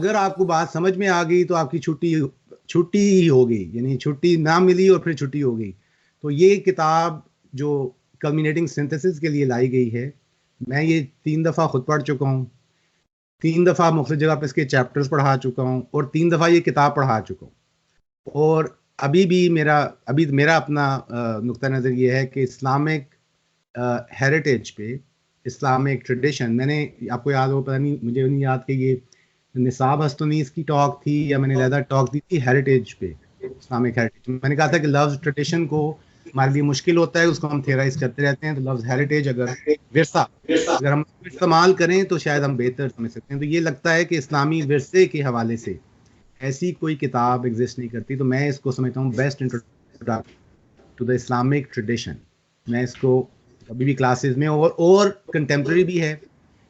अगर आपको बात समझ में आ गई तो आपकी छुट्टी छुट्टी ही हो गई, यानी छुट्टी ना मिली और फिर छुट्टी हो गई। तो ये किताब जो कल्मिनेटिंग सिंथेसिस के लिए लाई गई है, मैं ये 3 दफ़ा खुद पढ़ चुका हूँ, 3 दफ़ा मुख्तलिफ जगह पे इसके चैप्टर्स पढ़ा चुका हूँ और 3 दफ़ा ये किताब पढ़ा चुका हूँ। और अभी मेरा अपना नुक्ता नज़र ये है कि इस्लामिक हेरिटेज पे, इस्लामिक ट्रेडिशन, मैंने, आपको याद हो पता नहीं, मुझे नहीं याद कि ये निसाब हस्तनीस की टॉक थी या मैंने लहदा टॉक दी थी हेरिटेज पे, इस्लामिक हेरिटेज। मैंने कहा था कि लफ्ज ट्रेडिशन को हमारे लिए मुश्किल होता है, उसको हम थेराइज करते रहते हैं, तो लफ्ज हेरिटेज, अगर विरसा, अगर हम इस्तेमाल करें तो शायद हम बेहतर समझ सकते हैं। तो ये लगता है कि इस्लामी विरसे के हवाले से ऐसी कोई किताब एग्जिस्ट नहीं करती, तो मैं इसको समझता हूँ best introduction to the Islamic tradition. मैं इसको अभी भी क्लासेस में और कंटेम्प्रेरी भी है,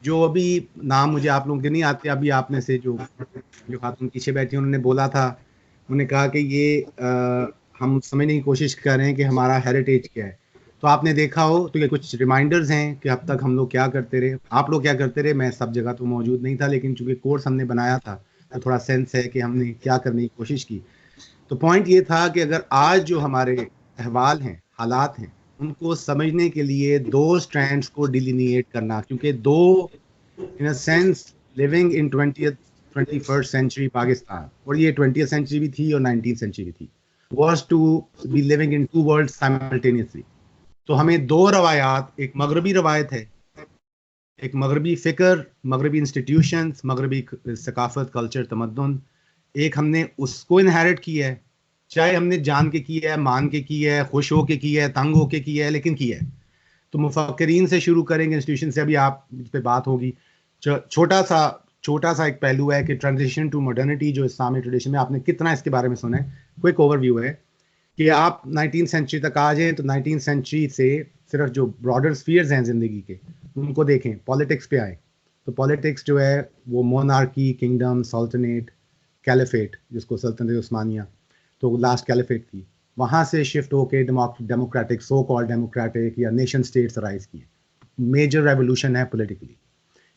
जो अभी नाम मुझे आप लोगों के नहीं आते, अभी आप में से जो जो खातून पीछे बैठी उन्होंने बोला था, उन्होंने कहा कि ये हम समझने की कोशिश कर रहे हैं कि हमारा हेरिटेज क्या है। तो आपने देखा हो तो ये कुछ रिमाइंडर्स हैं कि अब तक हम लोग क्या करते रहे, आप लोग क्या करते रहे। मैं सब जगह तो मौजूद नहीं था, लेकिन चूंकि कोर्स हमने बनाया था तो थोड़ा सेंस है कि हमने क्या करने की कोशिश की। तो पॉइंट ये था कि अगर आज जो हमारे अहवाल हैं, हालात हैं, उनको समझने के लिए दो स्ट्रैंड्स को डिलिनिएट करना, क्योंकि दो, in a sense, living in 21st century Pakistan, और ये 20th सेंचुरी भी थी और 19th सेंचुरी भी थी, was to be living in two world simultaneously. तो हमें दो रवायात, एक मगरबी रवायत है, एक मगरबी फिक्र, मगरबी इंस्टीट्यूशंस, मगरबी सकाफत, कल्चर, तमद्दुन, एक हमने उसको इनहेरिट किया है, चाहे हमने जान के किया है, मान के किया है, खुश हो के किया है, तंग हो के किया है, लेकिन किया है। तो मुफक्किरीन से शुरू करेंगे, इंस्टीट्यूशन से, अभी आप इस पे बात होगी। छोटा सा एक पहलू है कि ट्रांजिशन टू मॉडर्निटी, जो इस्लामिक ट्रेडिशन में आपने कितना इसके बारे में सुना है। क्विक ओवरव्यू है कि आप 19th सेंचुरी तक आ जाएं तो 19th सेंचुरी से सिर्फ जो ब्रॉडर स्फीयर्स हैं जिंदगी के, उनको देखें, पॉलिटिक्स पे आए तो पॉलिटिक्स जो है वो मोनार्की, किंगडम, सल्तनेट, कैलिफेट, जिसको सल्तनत उस्मानिया, तो लास्ट कैलिफेट थी, वहां से शिफ्ट होके डेमोक्रेटिक, सो कॉल्ड डेमोक्रेटिक या नेशन स्टेट्स राइज किए। मेजर रेवोल्यूशन है पॉलिटिकली।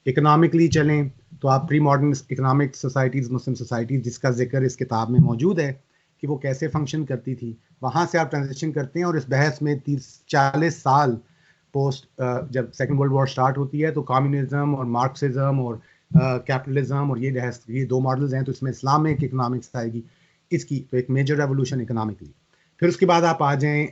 इकोनॉमिकली चलें तो आप प्री मॉडर्न इकोनॉमिक सोसाइटीज़, मुस्लिम सोसाइटीज़, जिसका जिक्र इस किताब में मौजूद है कि वो कैसे फंक्शन करती थी, वहाँ से आप ट्रांजिशन करते हैं। और इस बहस में 30-40 साल पोस्ट, जब सेकेंड वर्ल्ड वॉर स्टार्ट होती है, तो कम्युनिज्म और मार्क्सिज्म और कैपिटलिज्म, और ये दो मॉडल्स हैं, तो इसमें इस्लामिक इकोनॉमिक्स आएगी इसकी, तो एक मेजर रेवोल्यूशन इकोनॉमिकली। फिर उसके बाद आप आ जाएं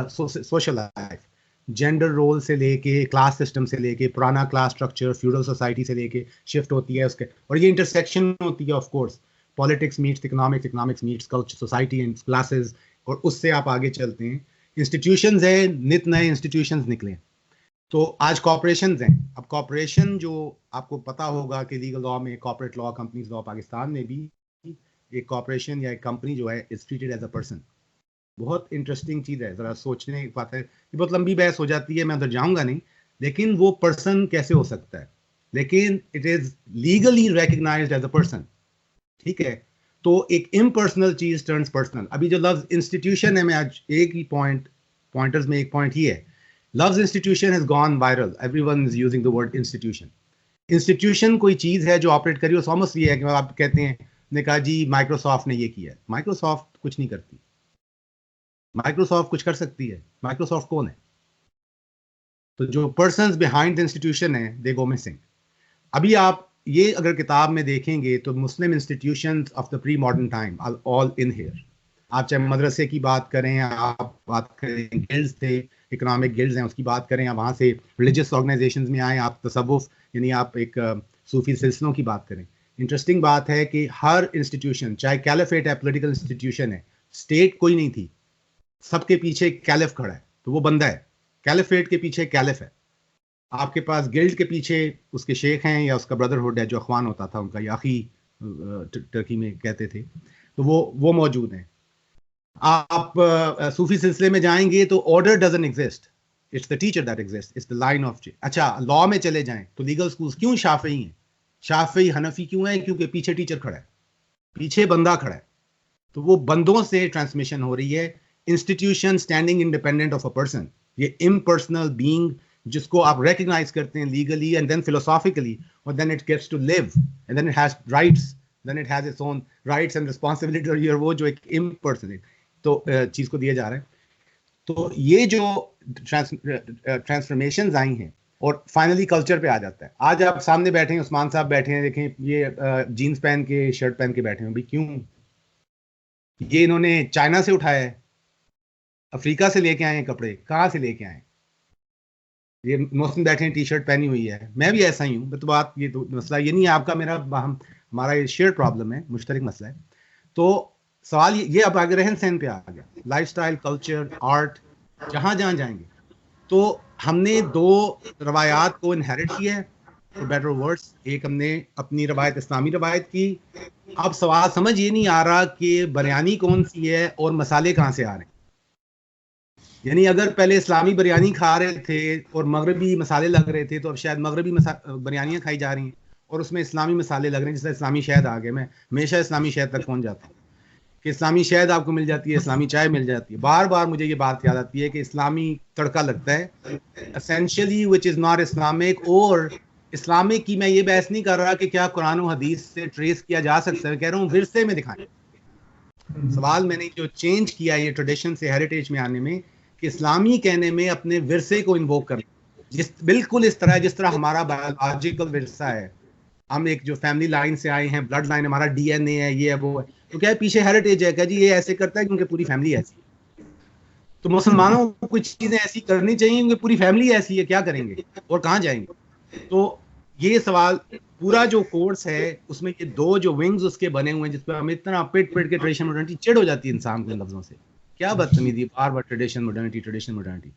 सोशल लाइफ, जेंडर रोल से लेके, क्लास सिस्टम से लेके, पुराना क्लास स्ट्रक्चर फ्यूडल सोसाइटी से लेके शिफ्ट होती है उसके, और ये इंटरसेक्शन होती है of course, politics meets economics, economics meets culture, society and classes, और उससे आप आगे चलते हैं। इंस्टीट्यूशंस है, नित नए इंस्टीट्यूशंस निकले। तो आज कॉर्पोरेशंस हैं। अब कॉर्पोरेशन, जो आपको पता होगा कि लीगल लॉ में, corporate law, companies law, Pakistan में भी एक कॉर्पोरेशन या एक कंपनी जो है is treated as a person. बहुत इंटरेस्टिंग चीज है, जरा सोचने की बात है। ये बहुत लंबी बहस हो जाती है, मैं उधर जाऊंगा नहीं, लेकिन वो पर्सन कैसे हो सकता है, लेकिन it is legally recognised as a person, ठीक है। तो एक इम्पर्सनल चीज टर्न्स पर्सनल। अभी जो लफ्ज इंस्टीट्यूशन है, मैं आज एक ही पॉइंटर्स में एक पॉइंट ही है, loves institution has gone viral, everyone is using the word institution. Institution कोई चीज है जो ऑपरेट करी, वो ऑलमोस्ट ये है कि आप कहते हैं, ने कहा जी माइक्रोसॉफ्ट ने ये किया है। माइक्रोसॉफ्ट कुछ नहीं करती। माइक्रोसॉफ्ट कुछ कर सकती है? माइक्रोसॉफ्ट कौन है? तो जो पर्सन्स बिहाइंड द इंस्टीट्यूशन है, दे गो मिसिंग। अभी आप ये अगर किताब में देखेंगे तो Muslim institutions of the pre modern time are all in here. आप चाहे मदरसे की बात करें, आप बात करें गिल्ड्स थे, इकोनॉमिक गिल्ड्स हैं, उसकी बात करें, आप वहाँ से रिलीजियस ऑर्गेनाइजेशंस में आए, आप तसव्वुफ, यानी आप एक सूफी सिलसिलों की बात करें। इंटरेस्टिंग बात है कि हर इंस्टीट्यूशन, चाहे कैलिफेट है, पॉलिटिकल इंस्टीट्यूशन है, स्टेट कोई नहीं थी, सबके पीछे कैलिफ खड़ा है, तो वो बंदा है। कैलिफेट के पीछे कैलिफ है। आपके पास गिल्ड के पीछे उसके शेख हैं या उसका ब्रदरहुड है, जो अखवान होता था उनका, या अखी टर्की में कहते थे, तो वो मौजूद हैं। आप सूफी सिलसिले में जाएंगे तो order doesn't exist, it's the teacher that exist, it's the line of. अच्छा, लॉ में चले जाएं तो लीगल स्कूल्स क्यों शाफी हैं, शाफी हनफी क्यों है? क्योंकि पीछे टीचर खड़ा है, पीछे बंदा खड़ा है, तो वो बंदों से ट्रांसमिशन हो रही है। Institution standing independent of a person, ये इम्पर्सनल बीइंग जिसको आप रिकग्नाइज करते हैं लीगली एंड देन फिलोसॉफिकली, और then it gets to live and then it has rights, then it has its own rights and responsibility, और ये वो जो एक इम्पर्सनल तो चीज को दिया जा रहा है। तो ये जो ट्रांसफॉर्मेशंस आई हैं और फाइनली कल्चर पे आ जाता है। आज आप सामने बैठे हैं, उस्मान साहब बैठे हैं, देखें ये जीन्स पहन के शर्ट पहन के बैठे हैं, भाई क्यों? ये इन्होंने चाइना से उठाया है, अफ्रीका से लेके आए हैं कपड़े, कहाँ से लेके आए? ये मौसम बैठे हैं, टी शर्ट पहनी हुई है, मैं भी ऐसा ही हूँ। तो बात ये तो मसला ये नहीं है आपका मेरा, हमारा ये शेयर प्रॉब्लम है, मुश्तरक मसला है। तो सवाल ये अब आगे रहन सहन पे आ गया, लाइफस्टाइल, कल्चर, आर्ट, जहां जहां जाएंगे। तो हमने दो रवायात को इनहेरिट किया है, फॉर बेटर वर्ड्स। एक हमने अपनी रवायत, इस्लामी रवायत की। अब सवाल समझ ये नहीं आ रहा कि बिरयानी कौन सी है और मसाले कहाँ से आ रहे हैं। यानी अगर पहले इस्लामी बिरयानी खा रहे थे और मगरबी मसाले लग रहे थे, तो अब शायद मगरबी बिरयानियाँ खाई जा रही हैं और उसमें इस्लामी मसाले लग रहे हैं। जैसे इस्लामी शहद आ गए, मैं हमेशा इस्लामी शहद तक पहुंच जाता हूँ कि इस्लामी शहद आपको मिल जाती है, इस्लामी चाय मिल जाती है। बार बार मुझे ये बात याद आती है कि इस्लामी तड़का लगता है essentially which is not Islamic. और इस्लामिक की मैं ये बहस नहीं कर रहा कि क्या कुरान और हदीस से ट्रेस किया जा सकता है, कह रहा हूँ विरसे में दिखाएं। सवाल मैंने जो चेंज किया ये ट्रेडिशन से हेरिटेज में आने में, कि इस्लामी कहने में अपने विरसे को इन्वोक करना, बिल्कुल इस तरह जिस तरह हमारा बायोलॉजिकल विरसा है। हम एक जो फैमिली लाइन से आए हैं, ब्लड लाइन, हमारा डीएनए है, ये है वो है, तो क्या है पीछे हेरिटेज है, क्या जी ये ऐसे करता है क्योंकि पूरी फैमिली ऐसी है। तो मुसलमानों को कुछ चीजें ऐसी करनी चाहिए क्योंकि पूरी फैमिली ऐसी है, क्या करेंगे और कहाँ जाएंगे? तो ये सवाल, पूरा जो कोर्स है उसमें ये दो जो विंग्स उसके बने हुए हैं, जिस पर हम इतना पिट पिट के ट्रेडिशन मॉडर्निटी, चिढ़ हो जाती है इंसान के लफ्जों से, क्या बदतमीजी, बार बार ट्रेडिशन मॉडर्निटी, ट्रेडिशन मॉडर्निटी।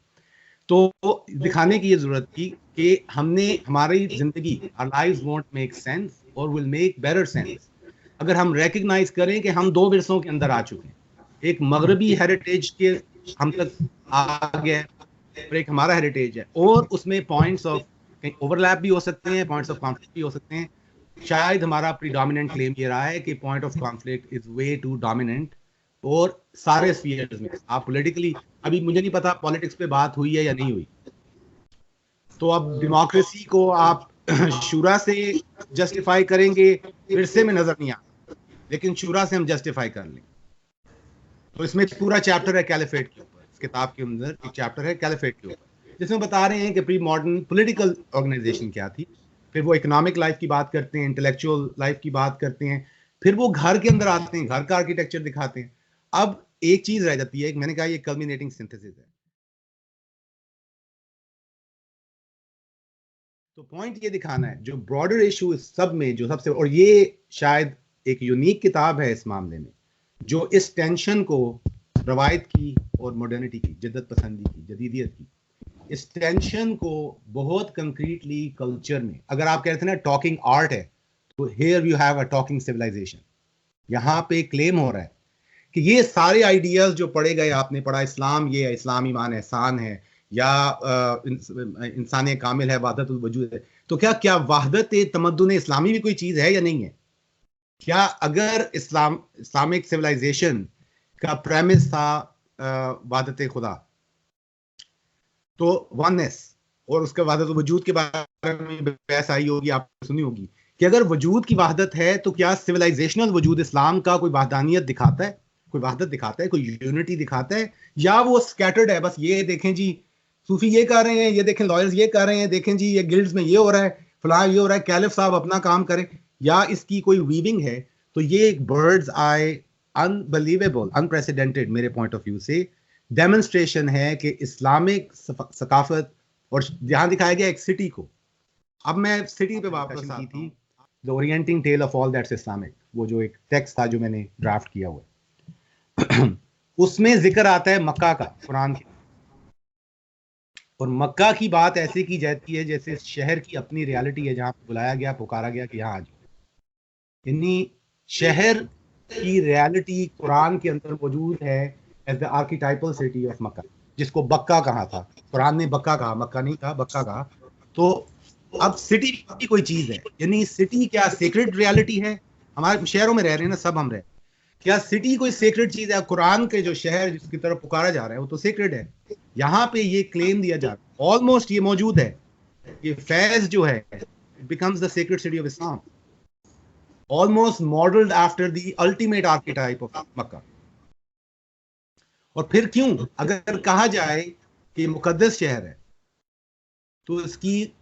तो दिखाने की ये जरूरत थी कि हमने, हमारी जिंदगी, our lives won't make sense और will make better sense अगर हम रिकग्नाइज करें कि हम दो विरसों के अंदर आ चुके हैं। एक मगरबी हेरिटेज के हम तक आ गया है और एक हमारा हेरिटेज है, और उसमें पॉइंट्स ऑफ ओवरलैप भी हो सकते हैं, पॉइंट्स ऑफ कॉन्फ्लिक्ट भी हो सकते हैं। शायद हमारा प्रीडोमिनेंट क्लेम ये रहा है कि point of conflict is way too dominant, और सारे स्फीयर्स में। आप पॉलिटिकली, अभी मुझे नहीं पता पॉलिटिक्स पे बात हुई है या नहीं हुई, तो अब डेमोक्रेसी को आप शूरा से जस्टिफाई करेंगे, विरसे में नजर नहीं आता, लेकिन शूरा से हम जस्टिफाई कर लें। तो इसमें पूरा चैप्टर है कैलिफेट के ऊपर, इस किताब के अंदर एक चैप्टर है कैलिफेट के ऊपर, जिसमें बता रहे हैं कि प्री मॉडर्न पॉलिटिकल ऑर्गेनाइजेशन क्या थी। फिर वो इकोनॉमिक लाइफ की बात करते हैं, इंटेलेक्चुअल लाइफ की बात करते हैं, फिर वो घर के अंदर आते हैं, घर का आर्किटेक्चर दिखाते हैं। अब एक चीज रह जाती है, मैंने कहा ये कल्मिनेटिंग सिंथेसिस है। तो पॉइंट ये दिखाना है जो ब्रॉडर इशू इस सब में, जो सबसे, और ये शायद एक यूनिक किताब है इस मामले में, जो इस टेंशन को, रवायत की और मॉडर्निटी की, जिद्दत पसंदी की, जदीदियत की, इस टेंशन को बहुत कंक्रीटली कल्चर में, अगर आप कहते हैं ना टॉकिंग आर्ट है, तो here you have a talking civilisation. यहाँ पे क्लेम हो रहा है कि ये सारे आइडियाज जो पढ़े गए, आपने पढ़ा इस्लाम ये है, इस्लाम ईमान एहसान है, या इंसान कामिल है, वाहदतुल वजूद है, तो क्या वाहदत तमद्दुन इस्लामी भी कोई चीज है या नहीं है? क्या अगर इस्लामिक सिविलाइजेशन का प्रेमिस था वाहदत खुदा, तो वननेस, और उसके वाहदतुल वजूद के बारे में बहस आई होगी, आपने सुनी होगी कि अगर वजूद की वाहदत है तो क्या सिविलाइजेशनल वजूद इस्लाम का कोई वाहदानियत दिखाता है, कोई वाहदत दिखाता है, कोई यूनिटी दिखाता है, या वो स्कैटर्ड है? बस ये देखें जी सूफी ये कर रहे हैं, ये देखें लॉयर्स ये कर रहे हैं, देखें जी ये गिल्ड्स में ये हो रहा है, फलां ये हो रहा है, कैलिफ साहब अपना काम करें, या इसकी कोई वीविंग है? तो ये एक बर्ड्स आई, अनबिलीवेबल, अनप्रेसिडेंटेड मेरे पॉइंट ऑफ व्यू से डेमोन्स्ट्रेशन है कि इस्लामिक सकाफत, और जहां दिखाया गया एक सिटी को। अब मैं सिटी पे वापस की थी, the orienting tale of all that's Islamic, वो जो एक टेक्स्ट था जो मैंने ड्राफ्ट किया हुआ उसमें जिक्र आता है मक्का का, कुरान के, और मक्का की बात ऐसे की जाती है जैसे शहर की अपनी रियलिटी है, जहां बुलाया गया, पुकारा गया कि यहाँ आ जाओ। यानी शहर की रियलिटी कुरान के अंदर मौजूद है as the archetypal city of Mecca, जिसको बक्का कहा था, कुरान ने बक्का कहा, मक्का नहीं कहा, बक्का कहा। तो अब सिटी की कोई चीज है, यानी सिटी क्या सेक्रेड रियलिटी है? हमारे शहरों में रह रहे हैं ना सब हम रहे, क्या सिटी कोई सेक्रेड चीज है? कुरान के जो शहर जिसकी तरफ पुकारा जा रहा है वो तो सेक्रेड है। यहाँ पे ये क्लेम दिया जा रहा है, ऑलमोस्ट ये मौजूद है, ये फैज जो है becomes the sacred city of Islam, almost modelled after the ultimate archetype of Mecca. और फिर क्यों, अगर कहा जाए कि मुकद्दस शहर है, तो इसकी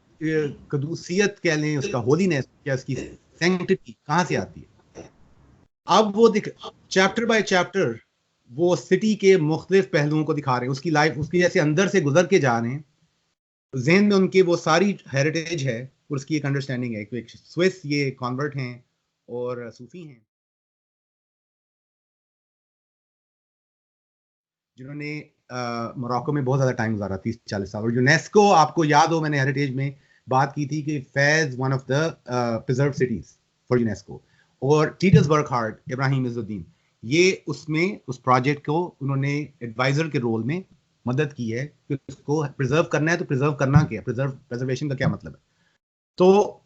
कदूसियत कह लें, उसका होलीनेस या इसकी सैंक्टिटी कहां से आती है? अब वो चैप्टर बाय चैप्टर वो सिटी के मुख्तलिफ पहलुओं को दिखा रहे हैं, उसकी लाइफ, उसकी जैसे अंदर से गुजर के जा रहे हैं, ज़हन में उनके वो सारी हेरिटेज है, उसकी एक अंडरस्टैंडिंग है। एक स्विस ये कॉन्वर्ट हैं और सूफी हैं जिन्होंने मोरक्को में बहुत ज़्यादा टाइम गुजारा, 30-40 साल। और यूनेस्को, आपको याद हो मैंने हेरिटेज में बात की थी कि Faiz one of the preserve cities for UNESCO, और टीटस बर्कहार्ट, इब्राहिम इज़ुद्दीन, ये उसमें उस प्रोजेक्ट को उन्होंने एडवाइजर के रोल में मदद की है कि उसको प्रिजर्व करना है। तो प्रिजर्व करना क्या, प्रिजर्वेशन का क्या मतलब है? तो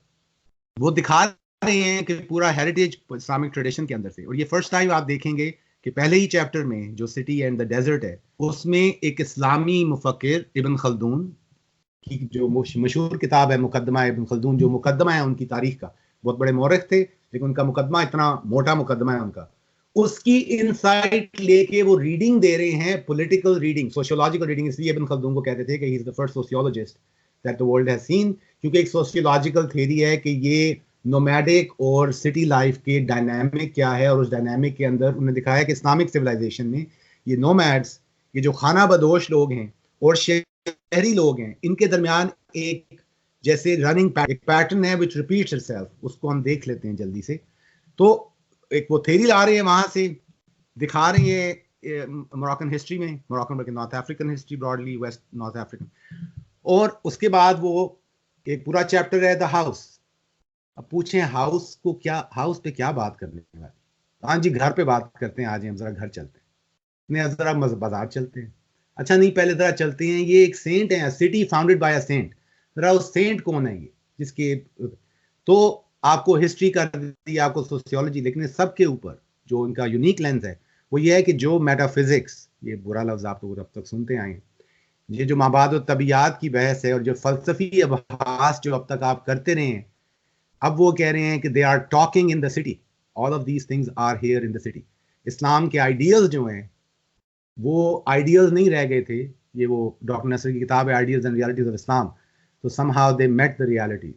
वो दिखा रहे हैं कि पूरा हेरिटेज इस्लामिक ट्रेडिशन के अंदर से। और ये फर्स्ट टाइम आप देखेंगे कि पहले ही चैप्टर में जो सिटी एंड द डेजर्ट है, उसमें एक इस्लामी मुफक्किर इब्न खल्दून की जो मशहूर किताब है मुकदमा इब्न खल्दून, जो मुकदमा है उनकी तारीख का, बहुत बड़े मौरख थे लेकिन उनका मुकदमा इतना मोटा मुकदमा है उनका, उसकी इनसाइट लेके वो रीडिंग दे रहे हैं, पॉलिटिकल रीडिंग, सोशियोलॉजिकल रीडिंग। इसलिए इब्न खल्दून को कहते थे कि he is the first sociologist that the world has seen, क्योंकि एक सोशियोलॉजिकल थ्योरी है कि ये नोमैडिक और सिटी लाइफ के डायनामिक क्या है, और उस डायनामिक के अंदर उन्होंने दिखाया कि इस्लामिक सिविलाइजेशन में ये नोमैड्स, ये जो खाना बदोश लोग हैं और शहरी लोग हैं, इनके दरमियान एक जैसे रनिंग पैटर्न है विच रिपीट्स इटसेल्फ। उसको हम देख लेते हैं जल्दी से। तो एक वो थ्योरी ला रहे हैं, वहां से दिखा रहे हैं मोरक्कन हिस्ट्री में, मोरक्कन बल्कि north African history, broadly west north African. और उसके बाद वो एक पूरा चैप्टर है द हाउस। अब पूछें हाउस को क्या, हाउस पे क्या बात करने वाले? हाँ जी, घर पे बात करते हैं, आज हम जरा घर चलते हैं, नहीं जरा बाजार चलते हैं। अच्छा नहीं, पहले जरा चलते हैं, ये एक सेंट है, city founded by a saint, जरा उस सेंट कौन है ये जिसके, तो आपको हिस्ट्री कर दी, आपको सोशियोलॉजी, लेकिन सबके ऊपर जो उनका यूनिक लेंस है वो ये है कि जो मेटाफिजिक्स, ये बुरा लफ्ज आप लोग अब तक सुनते आए, ये जो माबाद और तबियात की बहस है और जो फलसफी अबहास जो अब तक आप करते रहे हैं, अब वो कह रहे हैं कि they are talking in the city, all of these things are here in the city. Islam के आइडियल्स जो हैं वो आइडियल्स नहीं रह गए थे, ये वो डॉक्टर नसर की किताब है ideals and realities of Islam, तो somehow they met the realities,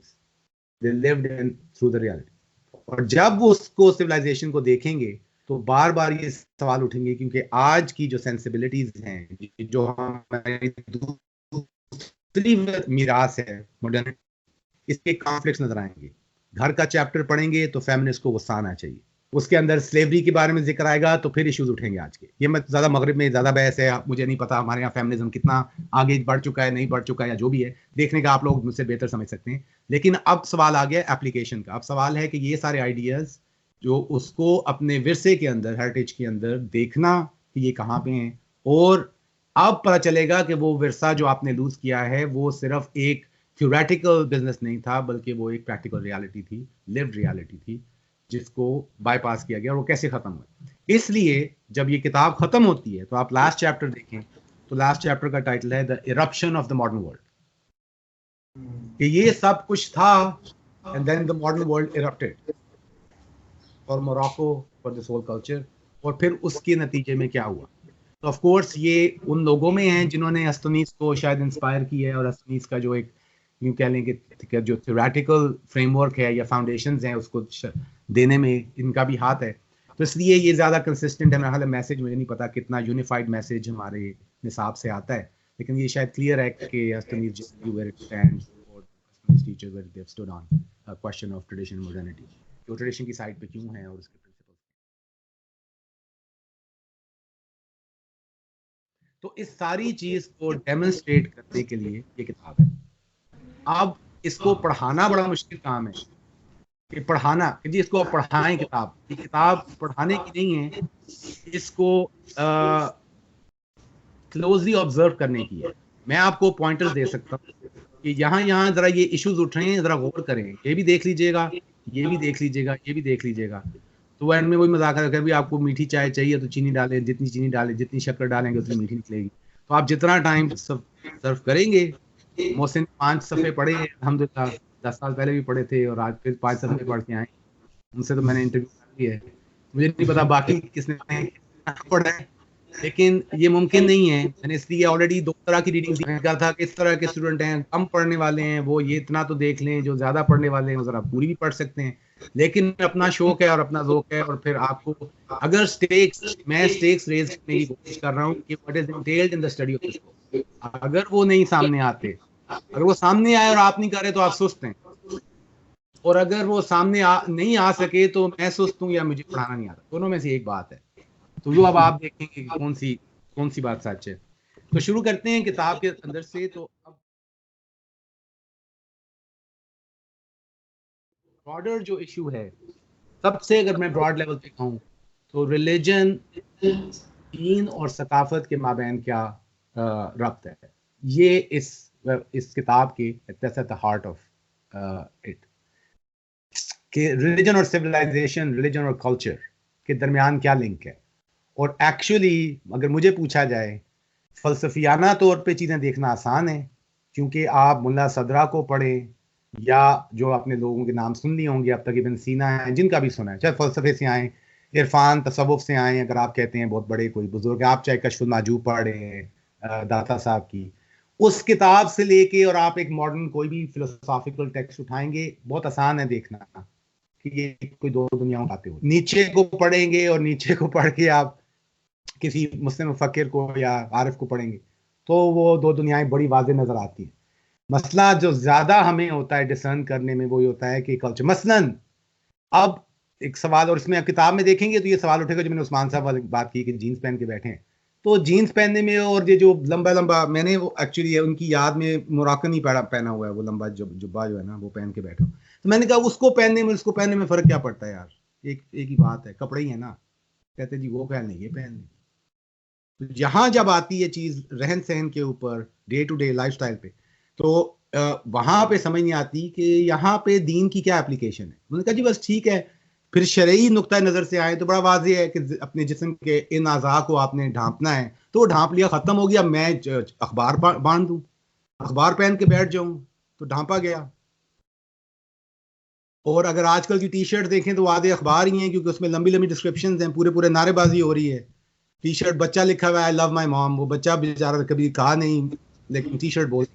they lived in through the reality. और जब वो उसको सिविलाइजेशन को देखेंगे तो बार बार ये सवाल उठेंगे, क्योंकि आज की जो सेंसिबिलिटीज हैं, जो हमारी दूसरी मीरास है मॉडर्न, इसके कॉन्फ्लिक्ट्स नजर आएंगे। घर का चैप्टर पढ़ेंगे तो फेमिनिस्ट को गुस्सा आना चाहिए, उसके अंदर स्लेवरी के बारे में जिक्र आएगा तो फिर इश्यूज उठेंगे आज के। ये मैं ज्यादा मगरिब में ज्यादा बहस है, मुझे नहीं पता हमारे यहाँ फेमिनिज्म कितना आगे बढ़ चुका है, नहीं बढ़ चुका है, या जो भी है देखने का आप लोग मुझसे बेहतर समझ सकते हैं। लेकिन अब सवाल आ गया एप्लीकेशन का। अब सवाल है कि ये सारे आइडियाज जो उसको अपने विरसे के अंदर, हेरिटेज के अंदर देखना कि ये कहाँ पे हैं, और अब पता चलेगा कि वो विरसा जो आपने लूज किया है वो सिर्फ एक थ्योरेटिकल बिजनेस नहीं था, बल्कि वो एक प्रैक्टिकल रियलिटी थी, लिव्ड रियलिटी थी, जिसको बाईपास किया गया। और वो कैसे खत्म हुआ? इसलिए जब ये किताब खत्म होती है तो आप लास्ट चैप्टर देखें तो लास्ट चैप्टर का टाइटल है the eruption of the modern world, कि ये सब कुछ था and then the modern world erupted for Morocco, for this whole culture. और फिर उसके नतीजे में क्या हुआ? तो ऑफ कोर्स ये उन लोगों में हैं जिन्होंने अस्तनीस को शायद इंस्पायर किया है, और अस्तनीस का जो एक यूं कह लें कि जो थ्योरेटिकल फ्रेमवर्क है या फाउंडेशंस हैं उसको देने में इनका भी हाथ है। तो इसलिए ये ज़्यादा कंसिस्टेंट है। मेरा ख्याल है मैसेज, मुझे नहीं पता कितना यूनिफाइड मैसेज हमारे निसाब से आता है, लेकिन ये शायद क्लियर है कि अस्तनीस वेयर इट स्टैंड्स और अस्तनीस teachers where they have stood on a question of tradition and modernity, जो ट्रेडिशन की साइड पे क्यों है और उसके प्रिंसिपल। तो इस सारी चीज को डेमोन्स्ट्रेट करने के लिए ये किताब है। अब इसको पढ़ाना बड़ा मुश्किल काम है, कि पढ़ाना कि जी इसको पढ़ाएं किताब, ये किताब पढ़ाने की नहीं है, इसको क्लोजली ऑब्जर्व करने की है। मैं आपको पॉइंटर्स दे सकता हूँ कि यहाँ यहाँ जरा ये इश्यूज उठ रहे हैं, जरा गौर करें, ये भी देख लीजिएगा, ये भी देख लीजिएगा, ये भी देख लीजिएगा। तो एंड में वही मजाक कर भी आपको मीठी चाय चाहिए तो चीनी डालें, जितनी चीनी डालें, जितनी शक्कर डालेंगे उतनी मीठी निकलेगी। तो आप जितना टाइम सर्व करेंगे, मोहसिन 5 सफ़े पढ़े हैं अल्हम्दुलिल्लाह, 10 साल पहले भी पढ़े थे और आज फिर 5 सफ़े पढ़ के आए, उनसे तो मैंने इंटरव्यू कर लिया है, मुझे नहीं पता बाकी किसने पढ़ा है, लेकिन ये मुमकिन नहीं है। मैंने इसलिए ऑलरेडी 2 तरह की रीडिंग देखा था कि इस तरह के स्टूडेंट हैं, कम पढ़ने वाले हैं, वो ये इतना तो देख लें, जो ज़्यादा पढ़ने वाले हैं वो ज़रा पूरी भी पढ़ सकते हैं, लेकिन अपना शौक है और अपना ज़ौक है, और फिर आपको अगर मैं स्टेक्स रेज़ करने की कोशिश कर रहा हूँ कि what is entailed in the study of this book, अगर वो नहीं सामने आते, अगर वो सामने आए और आप नहीं कर रहे तो आप सुस्त हैं, और अगर वो सामने नहीं आ सके तो मैं सुस्त हूँ या मुझे पढ़ाना नहीं आता, दोनों में से एक बात है। तो वो अब आप देखेंगे कि कौन सी बात सच है। तो शुरू करते हैं किताब के अंदर से। तो अब ब्रॉडर जो इशू है, सबसे अगर मैं ब्रॉड लेवल पे कहूँ तो रिलीजन, दीन और सकाफत के माबैन क्या रब्त है, ये इस किताब के that's at the heart of it, कि रिलीजन और सिविलाइजेशन, रिलीजन और कल्चर के दरमियान क्या लिंक है। और एक्चुअली अगर मुझे पूछा जाए, फलसफियाना तौर पे चीज़ें देखना आसान है, क्योंकि आप मुल्ला सदरा को पढ़ें या जो आपने लोगों के नाम सुन लिए होंगे अब तक, इब्न सीना है, जिनका भी सुना है, चाहे फलसफे से आए, इरफान तसव्वुफ से आए, अगर आप कहते हैं बहुत बड़े कोई बुजुर्ग, आप चाहे कश्फुल माजूब पढ़ें दाता साहब की, उस किताब से लेके और आप एक मॉडर्न कोई भी फिलोसॉफिकल टेक्स्ट उठाएंगे, बहुत आसान है देखना कि ये कोई दो दुनियाओं आते हो। नीचे को पढ़ेंगे और नीचे को पढ़ के आप किसी मुस्लिम फकीर को या आरिफ को पढ़ेंगे तो वो दो दुनियाएं बड़ी वाज़ेह नजर आती हैं। मसला जो ज्यादा हमें होता है डिसर्न करने में, वो ये होता है कि कल्चर, मसलन अब एक सवाल, और इसमें आप किताब में देखेंगे तो ये सवाल उठेगा जो मैंने उस्मान साहब वाली बात की कि जीन्स पहन के बैठे हैं, तो जीन्स पहनने में और ये जो लंबा लंबा, मैंने वो एक्चुअली उनकी याद में मोराकन ही पहना हुआ है, वो लंबा जुब्बा जो है ना, वो पहन के बैठा हूँ, तो मैंने कहा उसको पहनने में उसको पहनने में फर्क क्या पड़ता है यार, एक ही बात है, कपड़े ही है ना। कहते जी वो पहनने ये पहनने। तो यहाँ जब आती है चीज रहन सहन के ऊपर, डे टू डे लाइफस्टाइल पे, तो वहां पे समझ नहीं आती कि यहाँ पे दीन की क्या एप्लीकेशन है। उन्होंने कहा जी बस ठीक है। फिर शरई नुक्ता नजर से आए तो बड़ा वाज़ेह है कि अपने जिस्म के इन आज़ा को आपने ढांपना है, तो ढांप लिया, खत्म हो गया। मैं अखबार बांध दूं, अखबार पहन के बैठ जाऊं, तो ढांपा गया। और अगर आजकल की टी शर्ट देखें तो आधे अखबार ही हैं, क्योंकि उसमें लंबी लंबी डिस्क्रिप्शन हैं, पूरे पूरे नारेबाजी हो रही है। टी शर्ट बच्चा लिखा हुआ है आई लव माई मॉम, वो बच्चा बेचारा कभी कहा नहीं लेकिन टी शर्ट बोल,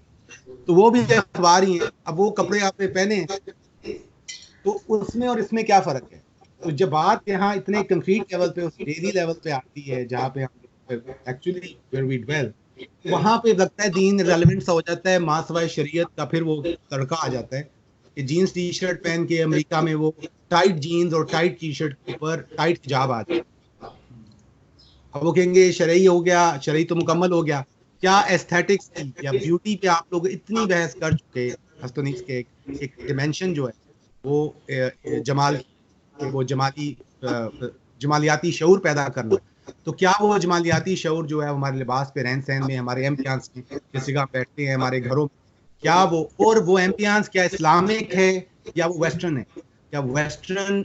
तो वो भी अखबार ही है। अब वो कपड़े आपने पहने तो उसमें और इसमें क्या फर्क है। तो जब बात यहाँ इतने कंक्रीट लेवल पे, उस डेली लेवल पे आती है जहाँ पे हम एक्चुअली वेयर वी ड्वेल, वहां पे लगता है दीन रेलेवेंट सा हो जाता है, मासवाए शरीयत का फिर वो तड़का आ जाता है कि जीन्स टी शर्ट पहन के अमेरिका में वो टाइट जीन्स और टाइट टी शर्ट के ऊपर टाइट हिजाब आ जाए। अब वो कहेंगे शरई हो गया, शरई तो मुकम्मल हो गया। क्या एस्थेटिक्स या ब्यूटी पे आप लोग इतनी बहस कर चुके, हस्तनिक्स के एक डिमेंशन जो है वो जमाल, वो जमालियाती शऊर पैदा करना, तो क्या वो जमालियाती शऊर जो है हमारे लिबास पे, रहन सहन में, हमारे एम्पियांस में जिस जगह बैठते हैं हमारे घरों में, क्या वो, और वो एम्पियांस क्या इस्लामिक है या वो वेस्टर्न है, क्या वेस्टर्न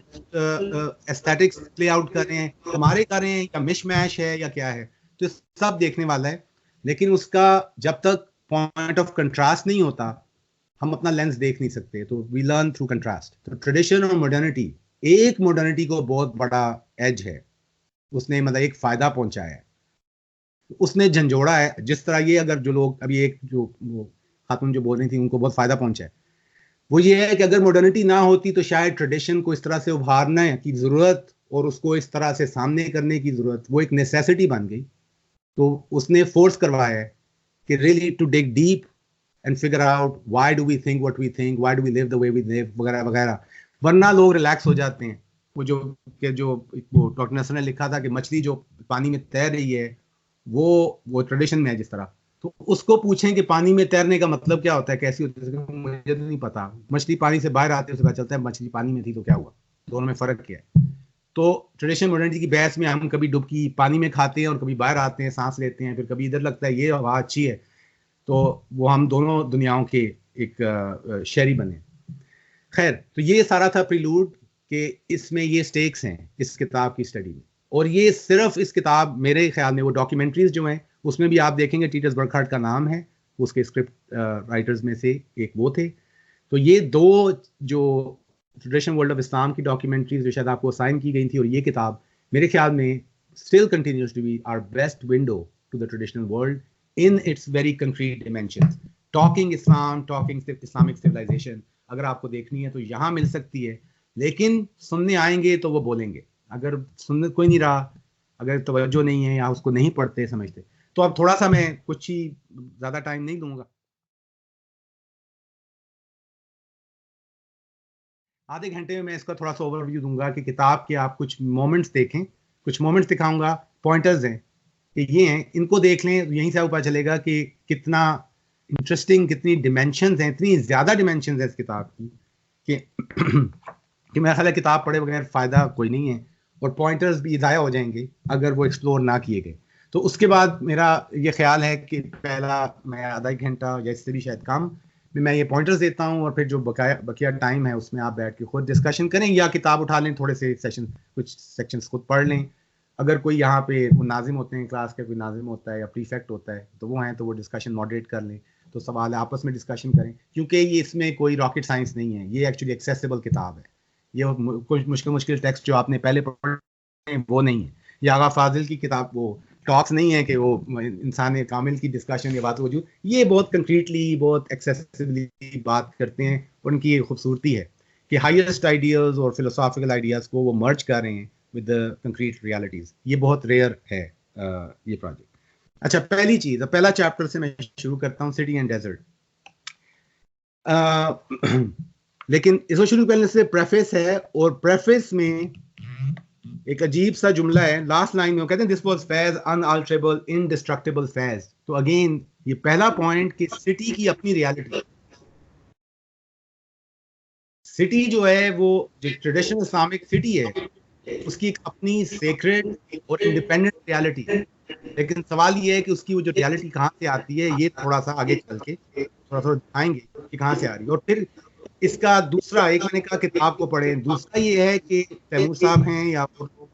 एस्थेटिक्स प्ले आउट कर रहे हैं, हमारे कर रहे हैं, या मिशमैश है या क्या है, तो सब देखने वाला है। लेकिन उसका जब तक पॉइंट ऑफ कंट्रास्ट नहीं होता हम अपना लेंस देख नहीं सकते। तो वी लर्न थ्रू कंट्रास्ट। तो ट्रेडिशन और मॉडर्निटी, एक मॉडर्निटी को बहुत बड़ा एज है, उसने मतलब एक फायदा पहुंचाया है, उसने झंझोड़ा है। जिस तरह ये, अगर जो लोग अभी एक जो वो खातून जो बोल रही थी उनको बहुत फायदा पहुंचा है, वो ये है कि अगर मॉडर्निटी ना होती तो शायद ट्रेडिशन को इस तरह से उभारने की जरूरत और उसको इस तरह से सामने करने की जरूरत, वो एक नेसेसिटी बन गई। तो उसने फोर्स करवाया है कि really to dig deep and figure out why do we think what we think, why do we live the way we live, वगैरह वगैरह। वरना लोग रिलैक्स हो जाते हैं। वो जो वो डॉक्टर नसर ने लिखा था कि मछली जो पानी में तैर रही है वो ट्रेडिशन में है जिस तरह, तो उसको पूछें कि पानी में तैरने का मतलब क्या होता है, कैसी होती है, मुझे तो नहीं पता। मछली पानी से बाहर आती है, उससे पता चलता है मछली पानी में थी तो क्या हुआ, दोनों में फर्क क्या है। तो ट्रेडिशन मॉडर्निटी की बहस में हम कभी डुबकी पानी में खाते हैं और कभी बाहर आते हैं, सांस लेते हैं, फिर कभी इधर लगता है ये हवा अच्छी है, तो वो हम दोनों दुनियाओं के एक शहरी बने। खैर, तो ये सारा था प्रीलूड कि इसमें ये स्टेक्स हैं इस किताब की स्टडी में। और ये सिर्फ इस किताब, मेरे ख्याल में वो डॉक्यूमेंट्रीज जो हैं उसमें भी आप देखेंगे टीटस बर्कहार्ट का नाम है, उसके स्क्रिप्ट राइटर्स में से एक वो थे। तो ये दो जो ट्रेडिशनल वर्ल्ड ऑफ इस्लाम की डॉक्यूमेंट्रीज जो शायद आपको साइन की गई थी, और ये किताब मेरे ख्याल में still continues to be our best window to the traditional world in its very concrete dimensions. Talking Islam, talking Islamic civilization, अगर आपको देखनी है तो यहाँ मिल सकती है, लेकिन सुनने आएंगे तो वो बोलेंगे। अगर सुनने कोई नहीं रहा, अगर तवज्जो नहीं है या उसको नहीं पढ़ते समझते, तो अब थोड़ा सा मैं कुछ ही ज़्यादा टाइम नहीं दूंगा, आधे घंटे में मैं इसका थोड़ा सा ओवरव्यू दूंगा कि किताब के आप कुछ मोमेंट्स देखें, कुछ मोमेंट्स दिखाऊंगा, पॉइंटर्स हैं कि ये हैं, इनको देख लें, यहीं से पता चलेगा कि कितना इंटरेस्टिंग, कितनी डिमेंशंस हैं, इतनी ज़्यादा डिमेंशंस है इस किताब की कि कि मेरा ख्याल है किताब पढ़े बगैर फ़ायदा कोई नहीं है, और पॉइंटर्स भी ज़ाया हो जाएंगे अगर वो एक्सप्लोर ना किए गए। तो उसके बाद मेरा ये ख्याल है कि पहला मैं आधा एक घंटा या इससे भी शायद कम मैं ये पॉइंटर्स देता हूँ, और फिर जो बकिया टाइम है उसमें आप बैठ के खुद डिस्कशन करें या किताब उठा लें, थोड़े से सेशन, कुछ सेक्शंस खुद पढ़ लें। अगर कोई यहाँ पे वो नाजिम होते हैं, क्लास का कोई नाजिम होता है या प्रीफेक्ट होता है तो वो हैं, तो वो डिस्कशन मॉडरेट कर लें, तो सवाल आपस में डिस्कशन करें, क्योंकि ये इसमें कोई रॉकेट साइंस नहीं है, ये एक्चुअली एक्सेसिबल किताब है। ये कुछ मुश्किल टेक्स्ट जो आपने पहले पढ़े वो नहीं है। ये आगा फाजिल की किताब वो टॉक्स नहीं है कि वो इंसान कामिल की डिस्कशन या बात वजूद, ये बहुत कंक्रीटली, बहुत एक्सेसिबली बात करते हैं। उनकी ये खूबसूरती है कि हाईएस्ट आइडियाज और फिलोसॉफिकल आइडियाज को वो मर्ज कर रहे हैं विद द कंक्रीट रियलिटीज। ये बहुत रेयर है ये प्रोजेक्ट। अच्छा, पहली चीज, पहला चैप्टर से मैं शुरू करता हूँ, सिटी एंड डेजर्ट। लेकिन इसको शुरू करने से प्रेफेस है, और प्रेफेस में एक अजीब सा जुमला है, लास्ट लाइन में वो कहते हैं this was Fez unalterable indestructible Fez. तो अगेन ये पहला पॉइंट कि सिटी की अपनी रियलिटी, सिटी जो है वो जो ट्रेडिशनल इस्लामिक सिटी है उसकी एक अपनी सेक्रेड और इंडिपेंडेंट रियलिटी है। लेकिन सवाल ये है कि उसकी वो जो रियलिटी कहाँ से आती है, ये थोड़ा सा आगे चल के थोड़ा थोड़ा दिखाएंगे कि कहाँ से आ रही है। और फिर इसका दूसरा, एक मैंने कहा किताब को पढ़ें, दूसरा ये है कि तैमूर साहब हैं या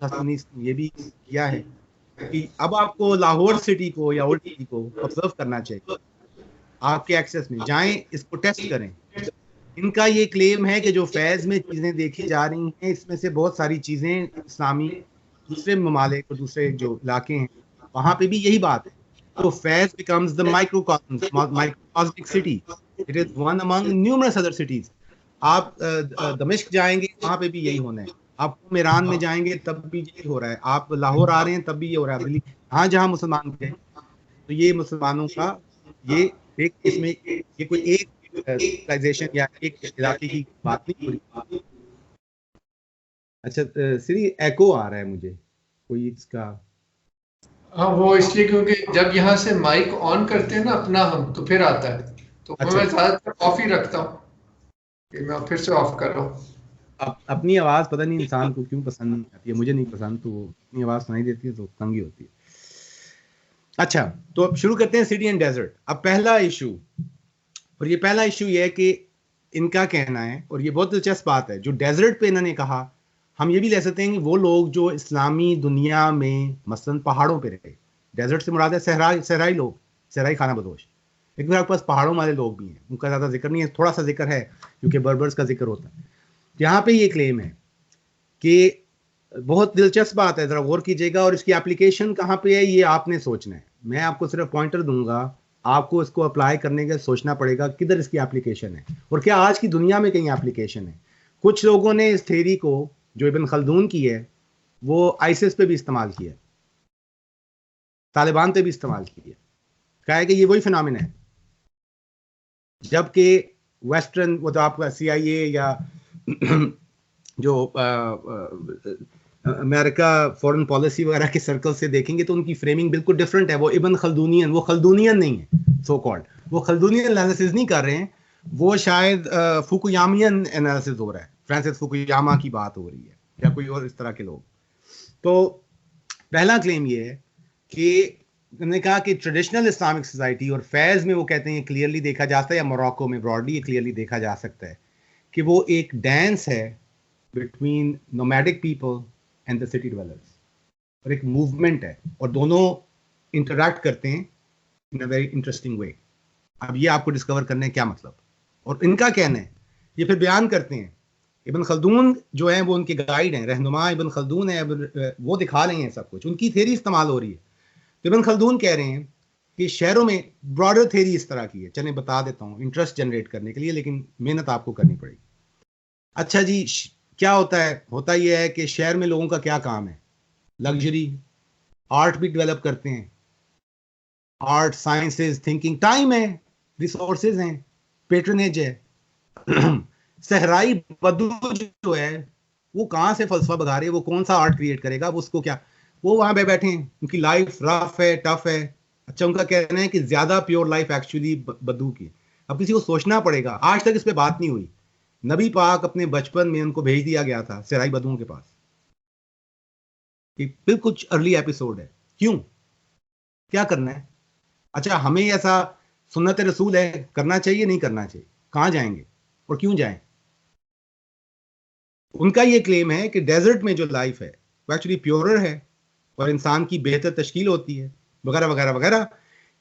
ये भी किया है कि अब आपको लाहौर सिटी को या ओल्ड सिटी को ऑब्जर्व करना चाहिए, आपके एक्सेस में जाएं, इसको टेस्ट करें। इनका ये क्लेम है कि जो फैज में चीजें देखी जा रही हैं, इसमें से बहुत सारी चीजें इस्लामी दूसरे ममालिक और दूसरे जो इलाके हैं वहां पे भी यही बात है। तो Fez becomes the microcosmic city, it is one among numerous other cities. आप दमिश्क जाएंगे, वहां पे भी यही होना है। आप ईरान में जाएंगे तब भी यही हो रहा है, आप लाहौर आ रहे हैं तब भी ये हो रहा है। दिल्ली, हाँ जहाँ मुसलमान थे, तो ये मुसलमानों का ये एक, इसमें ये कोई एक सिविलाइजेशन या एक इलाके की बात नहीं हो रही। अच्छा श्री एको आ रहा है मुझे कोई इसका। हाँ, वो इसलिए क्योंकि जब यहाँ से माइक ऑन करते हैं ना अपना हम, तो फिर आता है, तो अच्छा, मैं ज्यादातर ऑफ ही रखता हूँ, कि मैं फिर से ऑफ कर रहा हूँ। अपनी आवाज पता नहीं इंसान को क्यों पसंद नहीं आती है, मुझे नहीं पसंद, तो अपनी आवाज सुनाई देती है तो तंगी होती है। अच्छा, तो अब शुरू करते हैं सिटी एंड डेजर्ट। अब पहला इशू, और ये पहला इशू ये है कि इनका कहना है, और ये बहुत दिलचस्प बात है जो डेजर्ट पे इन्होंने कहा, हम ये भी ले सकते हैं कि वो लोग जो इस्लामी दुनिया में मसलन पहाड़ों पे रहे, डेजर्ट से मुराद है सहराई लोग, सहराई खाना बदोश, लेकिन मेरे पास पहाड़ों वाले लोग भी हैं, उनका ज़्यादा जिक्र नहीं है, थोड़ा सा जिक्र है क्योंकि बर्बर्स का जिक्र होता है। यहाँ पे ये क्लेम है कि बहुत दिलचस्प बात है, ज़रा गौर कीजिएगा, और इसकी एप्लीकेशन कहाँ पे है ये आपने सोचना है। मैं आपको सिर्फ पॉइंटर दूंगा, आपको इसको अप्लाई करने का सोचना पड़ेगा किधर इसकी एप्लीकेशन है, और क्या आज की दुनिया में कहीं एप्लीकेशन है। कुछ लोगों ने इस थ्योरी को जो इब्न खल्दून की है वो आईसिस पे भी इस्तेमाल किया, तालिबान पे भी इस्तेमाल किया, कहा है कि ये वही फिनोमेना है, जबकि वेस्टर्न वो तो आपका CIA या जो अमेरिका फॉरेन पॉलिसी वगैरह के सर्कल से देखेंगे तो उनकी फ्रेमिंग बिल्कुल डिफरेंट है। वो इब्न खल्दूनियन, वो खल्दूनियन नहीं है सो कॉल्ड, वो खल्दूनियन एनालिसिस नहीं कर रहे हैं, वो शायद फुकुयामियन एनालिसिस हो रहा है, फ्रांसिस फुकुयामा की बात हो रही है या कोई और इस तरह के लोग। तो पहला क्लेम ये है कि उन्होंने कहा कि ट्रेडिशनल इस्लामिक सोसाइटी और फैज में वो कहते हैं क्लियरली देखा जा सकता है, या मोरक्को में ब्रॉडली ये क्लियरली देखा जा सकता है कि वो एक डांस है between nomadic people and the city developers. और एक मूवमेंट है, और दोनों इंटरैक्ट करते हैं इन अ वेरी इंटरेस्टिंग वे। अब ये आपको डिस्कवर करने क्या मतलब, और इनका कहना है, ये फिर बयान करते हैं। इब्न खल्दून जो है वो उनके गाइड हैं, रहनुमा इब्न खल्दून है, वो दिखा रहे हैं सब कुछ, उनकी थेरी इस्तेमाल हो रही है। तो इब्न खल्दून कह रहे हैं कि शहरों में ब्रॉडर थेरी इस तरह की है, चलें बता देता हूँ इंटरेस्ट जनरेट करने के लिए, लेकिन मेहनत आपको करनी पड़ेगी। अच्छा जी, क्या होता है? होता यह है कि शहर में लोगों का क्या काम है? लग्जरी, आर्ट भी डेवलप करते हैं, आर्ट, साइंसेज, थिंकिंग, टाइम है, रिसोर्सेज हैं, पेट्रनेज है। सहराई बद्दू जो है वो कहाँ से फलसफा बगा रहे, वो कौन सा आर्ट क्रिएट करेगा, वो उसको क्या, वो वहां पे बैठे हैं, उनकी लाइफ रफ है, टफ है। अच्छा, उनका कहना है कि ज्यादा प्योर लाइफ एक्चुअली बद्दू की। अब किसी को सोचना पड़ेगा, आज तक इस पे बात नहीं हुई। नबी पाक अपने बचपन में उनको भेज दिया गया था सहराई बद्दुओं के पास, कि बिल्कुल अर्ली एपिसोड है। क्यों, क्या करना है? अच्छा, हमें ऐसा सुन्नत रसूल है, करना चाहिए नहीं करना चाहिए, कहाँ जाएंगे और क्यों जाएं? उनका ये क्लेम है कि डेजर्ट में जो लाइफ है वो एक्चुअली प्योरर है और इंसान की बेहतर तश्कील होती है, वगैरह वगैरह वगैरह।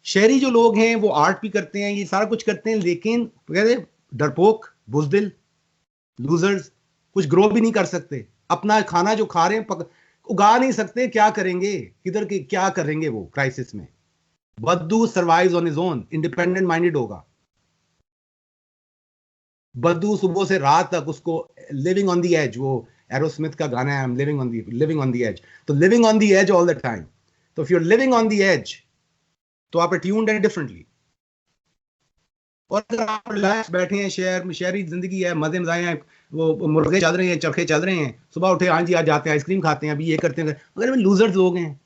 शहरी जो लोग हैं वो आर्ट भी करते हैं, ये सारा कुछ करते हैं, लेकिन कहते डरपोक, बुजदिल, लूजर्स, कुछ ग्रो भी नहीं कर सकते, अपना खाना जो खा रहे हैं उगा नहीं सकते, क्या करेंगे, किधर के क्या करेंगे वो क्राइसिस में? बद्दू survives on his own, independent minded होगा। बद्दू सुबह से रात तक उसको लिविंग ऑन द एज, वो एरोस्मिथ का गाना है, लिविंग ऑन द एज, तो living on the edge all the time. तो if you are living on the edge तो आप ट्यून्ड हैं डिफरेंटली। और अगर आप रिलैक्स बैठे हैं, शहर में शहरी जिंदगी है, मजे मजाए हैं, वो मुर्गे चल रहे हैं, चरखे चल रहे हैं, सुबह उठे हाँ जी आज जाते हैं आइसक्रीम खाते हैं, अभी ये करते हैं, अगर लूजर्स लोग हैं,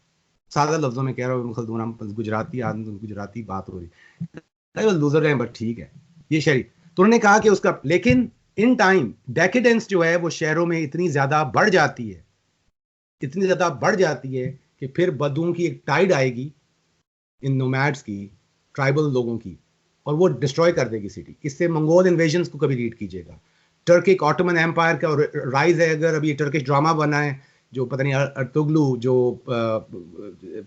सादा लफ्जों में कह रहा हूँ, खल्दून हम गुजराती आदमी, गुजराती बात हो रही है, लूजर हैं, बट ठीक है ये शहरी। तो उन्होंने कहा कि उसका, लेकिन इन टाइम डेकेडेंस जो है वो शहरों में इतनी ज्यादा बढ़ जाती है, इतनी ज्यादा बढ़ जाती है कि फिर बद्दुओं की एक टाइड आएगी, इन नोमैड्स की, ट्राइबल लोगों की, और वो डिस्ट्रॉय कर देगी सिटी। इससे मंगोल इन्वेजन को कभी रीड कीजिएगा, टर्किक ऑटोमन एम्पायर का राइज है। अगर अभी टर्किश ड्रामा बना है, जो पता नहीं अर्तुगलू जो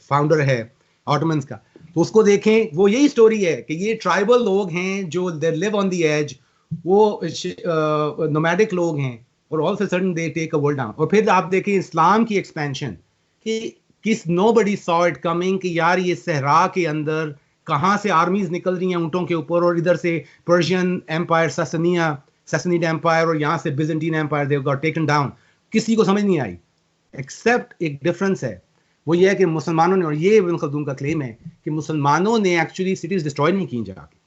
फाउंडर है ऑटोमन्स का, तो उसको देखें, वो यही स्टोरी है कि ये ट्राइबल लोग हैं जो they live on the edge, वो नोमैडिक लोग हैं, और all of a sudden they take a world down. और फिर आप देखें इस्लाम की एक्सपेंशन, कि किस नोबडी सॉ इट कमिंग, कि यार ये सहरा के अंदर कहाँ से आर्मीज निकल रही हैं ऊंटों के ऊपर, और इधर से पर्शियन एम्पायर, सैसनीड एम्पायर, और यहाँ से Byzantine empire, they got taken down. किसी को समझ नहीं आई, एक्सेप्ट एक डिफरेंस है, वो ये है कि मुसलमानों ने, और ये इब्न खल्दून का क्लेम है कि मुसलमानों ने एक्चुअली सिटीज डिस्ट्रॉय नहीं की जाके,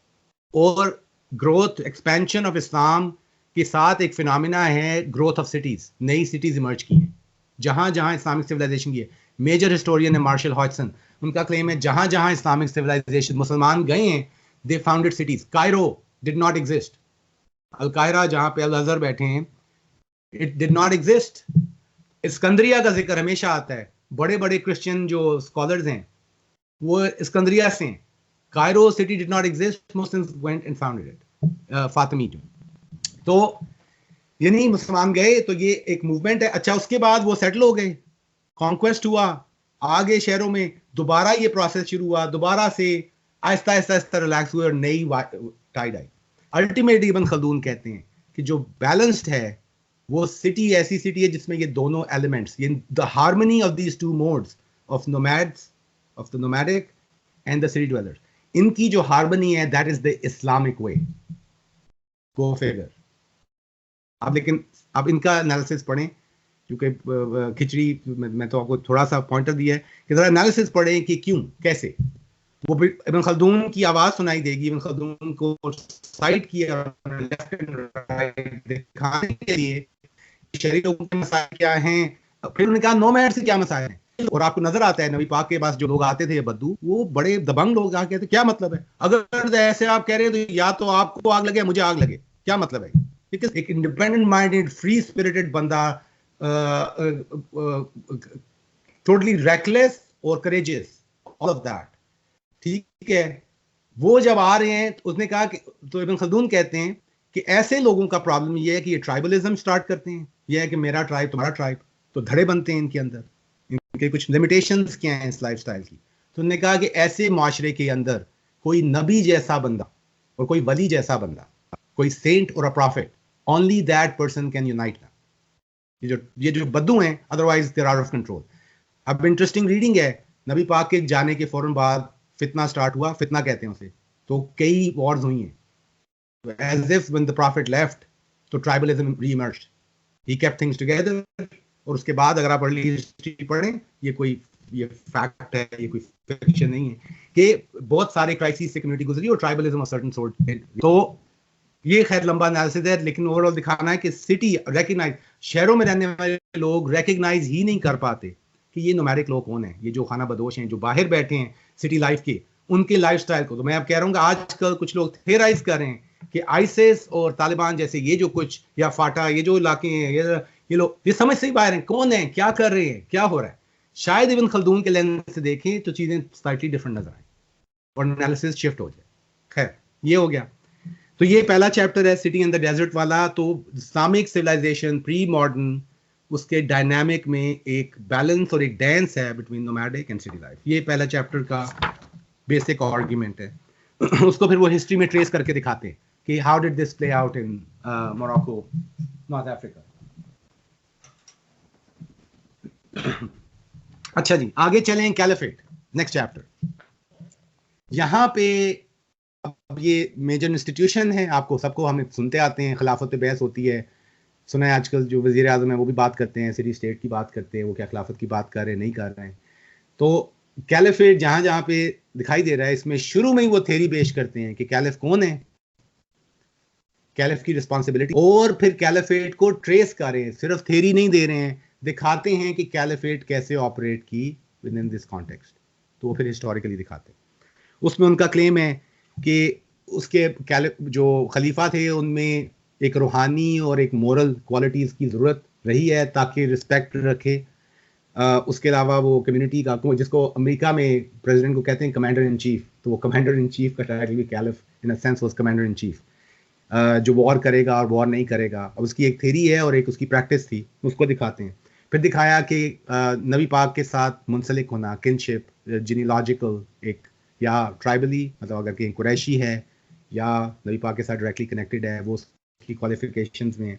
और ग्रोथ एक्सपेंशन ऑफ इस्लाम के साथ एक फिनोमिना है ग्रोथ ऑफ सिटीज, नई सिटीज इमर्ज की हैं जहां जहां इस्लामिक सिविलाइजेशन की है। मेजर हिस्टोरियन है मार्शल हॉजसन, उनका क्लेम है जहां जहां इस्लामिक सिविलाइजेशन मुसलमान गए हैं, they founded cities. Cairo did not exist, Al Qahira जहां पे अल अजहर बैठे हैं, इट डिड नॉट एग्जिस्ट। इस्कंदरिया का जिक्र हमेशा आता है, बड़े बड़े क्रिश्चियन जो स्कॉलर्स हैं वो इस्कंदरिया से हैं। Cairo city did not exist, Muslims went and founded it, फातिमी। तो यानी मुसलमान गए तो ये एक मूवमेंट है। अच्छा, उसके बाद वो सेटल हो गए, कॉन्क्वेस्ट हुआ, आगे शहरों में दोबारा ये प्रोसेस शुरू हुआ, दोबारा से आहिस्ता आहिस्ता आहिस्ता रिलैक्स हुए और नई टाइड आई। अल्टीमेटली इब्न खल्दून कहते हैं कि जो बैलेंस्ड है वो सिटी ऐसी सिटी है जिसमें ये दोनों एलिमेंट्स, ये the harmony of these two modes of nomads, of the nomadic and the city dwellers, इनकी जो हार्मनी है that is the Islamic way. Go figure. अब लेकिन अब इनका एनालिसिस पढ़ें, क्योंकि खिचड़ी मैं तो आपको थोड़ा सा पॉइंटर दिया है कि जरा एनालिसिस पढ़ें कि क्यों, कैसे। वो इब्न खल्दून की आवाज सुनाई देगी, इब्न खल्दून को साइड किया लेफ्ट एंड राइट दिखाने के लिए शहरी लोगों के मसाइल क्या हैं, फिर उन्होंने कहा नोमैड से क्या मसाइल हैं। और आपको नजर आता है नबी पाक के पास जो लोग आते थे, ये बद्दू, वो बड़े दबंग लोग आके कहते क्या मतलब है, अगर ऐसे आप कह रहे हैं तो या तो आपको आग लगे मुझे आग लगे, क्या मतलब है? because एक इंडिपेंडेंट माइंडेड फ्री स्पिरिटेड बंदा, टोटली रेकलेस और करेजियस, ऑल ऑफ दैट, ठीक है, वो जब आ रहे हैं तो उसने कहा कि, तो इब्न खल्दून कहते हैं कि ऐसे लोगों का प्रॉब्लम ये है कि ये ट्राइबलिज्म स्टार्ट करते हैं, ये है कि मेरा ट्राइब तुम्हारा ट्राइब, तो धड़े बनते हैं इनके अंदर, कि कुछ लिमिटेशंस क्या हैं इस लाइफस्टाइल की। तो उन्होंने कहा कि ऐसे माशरे के अंदर कोई नबी जैसा बंदा और कोई वली जैसा बंदा, कोई सेंट और a prophet, only that person can unite them. ये जो बद्दू हैं, otherwise they are out of control. अब इंटरेस्टिंग रीडिंग है, नबी पाक के जाने के फौरन बाद फितना स्टार्ट हुआ, फितना कहते हैं उसे, तो कई वॉर्स हुई हैं। As if when the prophet left तो tribalism reemerged, he kept things together. और उसके बाद अगर आप अर्ली हिस्ट्री पढ़ें, ये फैक्ट है, ये कोई फिक्शन नहीं है, कि बहुत सारे क्राइसिस से कम्युनिटी गुजरी और ट्राइबलिज्म ऑफ सर्टेन सॉर्ट। तो ये खैर लंबा एनालिसिस है, लेकिन ओवरऑल दिखाना है कि सिटी रेकग्नाइज, शहरों में रहने वाले लोग रेकग्नाइज ही नहीं कर पाते कि ये नोमैडिक लोग कौन है, ये जो खाना बदोश हैं, जो बाहर बैठे हैं सिटी लाइफ के, उनके लाइफस्टाइल को। तो मैं अब कह रहा हूँ आजकल कुछ लोग थेराइज कर रहे हैं कि आईसिस और तालिबान जैसे ये जो कुछ, या फाटा, ये जो इलाके हैं, ये लोग, ये समझ से ही बाहर हैं, कौन है, क्या कर रहे हैं, क्या हो रहा है। शायद इब्न खल्दून के लेंस से देखें तो चीजें स्लाइटली डिफरेंट नजर आए और एनालिसिस शिफ्ट हो जाए। खैर, ये हो गया। तो ये पहला चैप्टर है सिटी इन द डेजर्ट वाला। तो इस्लामिक सिविलाइजेशन प्री मॉडर्न, उसके डायनामिक में एक बैलेंस और एक डांस है between nomadic and city life. ये पहला चैप्टर का बेसिक आर्गुमेंट है। उसको फिर वो हिस्ट्री में ट्रेस करके दिखाते हैं कि how did this play out in Morocco, north Africa. अच्छा जी, आगे चलें। Caliphate, next chapter. यहां पे अब ये मेजर इंस्टीट्यूशन है, आपको सबको हम सुनते आते हैं, खिलाफत पे बहस होती है। सुना है आजकल जो वजीर आजम है वो भी बात करते हैं, सिटी स्टेट की बात करते हैं, वो क्या खिलाफत की बात कर रहे हैं, नहीं कर रहे हैं। तो कैलिफेट जहां जहां पे दिखाई दे रहा है, इसमें शुरू में ही वो थ्योरी पेश करते हैं कि कैलिफ कौन है, कैलिफ की रिस्पॉन्सिबिलिटी, और फिर कैलिफेट को ट्रेस कर रहे हैं, सिर्फ थ्योरी नहीं दे रहे हैं, दिखाते हैं कि कैलिफेट कैसे ऑपरेट की विद इन दिस कॉन्टेक्स्ट। तो वो फिर हिस्टोरिकली दिखाते हैं। उसमें उनका क्लेम है कि उसके जो खलीफा थे उनमें एक रूहानी और एक मोरल क्वालिटीज की जरूरत रही है ताकि रिस्पेक्ट रखे। उसके अलावा वो कम्युनिटी का, जिसको अमेरिका में प्रेसिडेंट को कहते हैं कमांडर इन चीफ, तो वो कमांडर इन चीफ का टाइटल भी caliph in a sense was commander in chief, जो वॉर करेगा और वॉर नहीं करेगा। अब उसकी एक थ्योरी है और एक उसकी प्रैक्टिस थी, उसको दिखाते हैं। फिर दिखाया कि नबी पाक के साथ मुंसलिक होना, किनशिप, जीनियोलॉजिकल, एक या ट्राइबली, मतलब अगर कहीं कुरैशी है या नबी पाक के साथ डायरेक्टली कनेक्टेड है, वो उसकी क्वालिफिकेशंस में।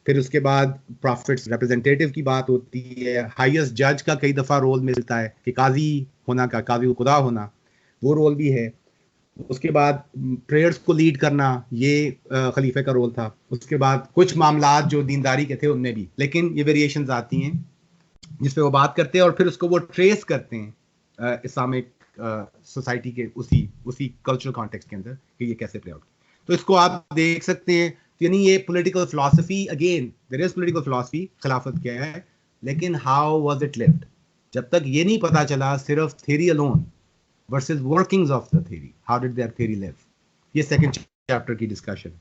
फिर उसके बाद प्रॉफिट्स रिप्रेजेंटेटिव की बात होती है। हाईएस्ट जज का कई दफ़ा रोल मिलता है कि काजी होना का, काजी खुदा होना, वो रोल भी है। उसके बाद प्रेयर्स को लीड करना, ये खलीफे का रोल था। उसके बाद कुछ मामलात जो दीनदारी के थे उनमें भी, लेकिन ये वेरिएशंस आती हैं जिस पे वो बात करते हैं और फिर उसको वो ट्रेस करते हैं इस्लामिक सोसाइटी के उसी कल्चरल कॉन्टेक्स्ट के अंदर कि ये कैसे प्ले आउट। तो इसको आप देख सकते हैं। यानी ये political philosophy, again there is political philosophy, खिलाफत क्या है, लेकिन हाउ वाज इट लिव्ड। जब तक ये नहीं पता चला सिर्फ theory alone versus workings of the theory, how did their theory live, ये सेकंड चैप्टर की डिस्कशन।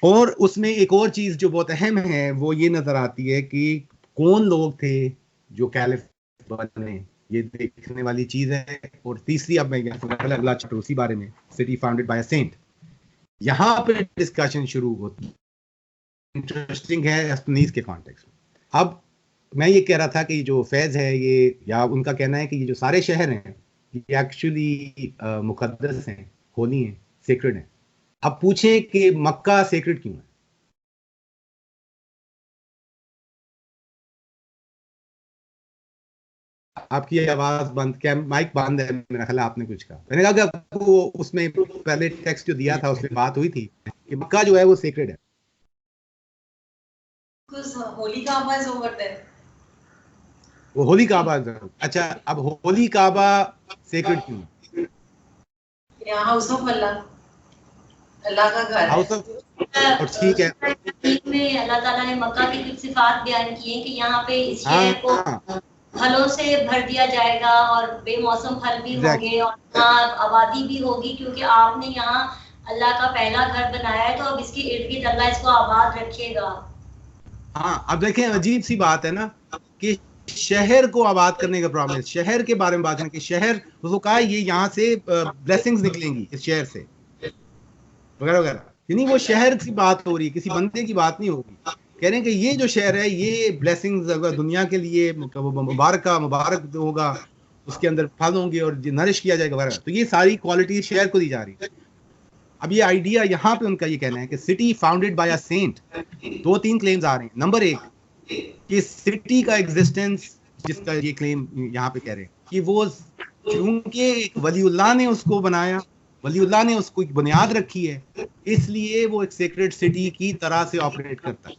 और उसमें एक और चीज जो बहुत अहम है वो ये नजर आती है कि कौन लोग थे जो कैलिफ बने, ये देखने वाली चीज है। और तीसरी, अब मैं अगला चैप्टर उसी बारे में, city founded by a saint, यहां पे डिस्कशन शुरू होती है। इंटरेस्टिंग है एस्टनीज के कॉन्टेक्स्ट में। अब मैं ये कह रहा था कि जो फैज है ये, या उनका कहना है कि ये जो सारे शहर हैं ये एक्चुअली मुकद्दस हैं, होली हैं, सेक्रेड हैं। अब पूछें कि मक्का सेक्रेड क्यों है? आपकी आवाज बंद, क्या माइक बंद है? मेरा ख्याल आपने कुछ कहा। मैंने कहा कि आपको उसमें पहले टेक्स्ट जो दिया था उसमें बात हुई थी कि मक्का जो है वो सेक्रेड है। होली काबा इज ओवर देयर। वो होली काबा, अच्छा, अब होली काबा सेक्रेड क्यों? यहाँ हाउस ऑफ अल्लाह, अल्लाह का घर हाउस ऑफ, और ठीक है, में अल्लाह ताला ने मक्का की कुछ सिफात बयान की हैं कि यहाँ पे इस शहर को फलों से भर दिया जाएगा और बेमौसम फल भी होंगे और यहाँ आबादी भी होगी, क्योंकि आपने यहाँ अल्लाह का पहला घर बनाया है, तो अब इसके इर्द गिर्द अल्लाह इसको आबाद रखेगा। हाँ, अब देखें अजीब सी बात है ना कि शहर को आबाद करने का प्रॉमिस, शहर के बारे में बात करने की, शहर उसको कहा ये यहाँ से ब्लेसिंग्स निकलेंगी इस शहर से वगैरह वगैरह, यानी वो शहर की बात हो रही है, किसी बंदे की बात नहीं होगी। कह रहे हैं कि ये जो शहर है ये ब्लेसिंग्स दुनिया के लिए मुबारक होगा, उसके अंदर फल होंगे और नरिश किया जाएगा वगैरह। तो ये सारी क्वालिटी शहर को दी जा रही है। अब ये आइडिया यहाँ पे उनका ये कहना है कि city founded by a saint, 2-3 claims आ रहे हैं। नंबर 1 कि सिटी का एग्जिस्टेंस, जिसका ये क्लेम यहाँ पे कह रहे हैं कि वो क्योंकि एक वलीउल्लाह ने उसको बनाया, वलीउल्लाह ने उसको एक बुनियाद रखी है, इसलिए वो एक सीक्रेट सिटी की तरह से ऑपरेट करता है।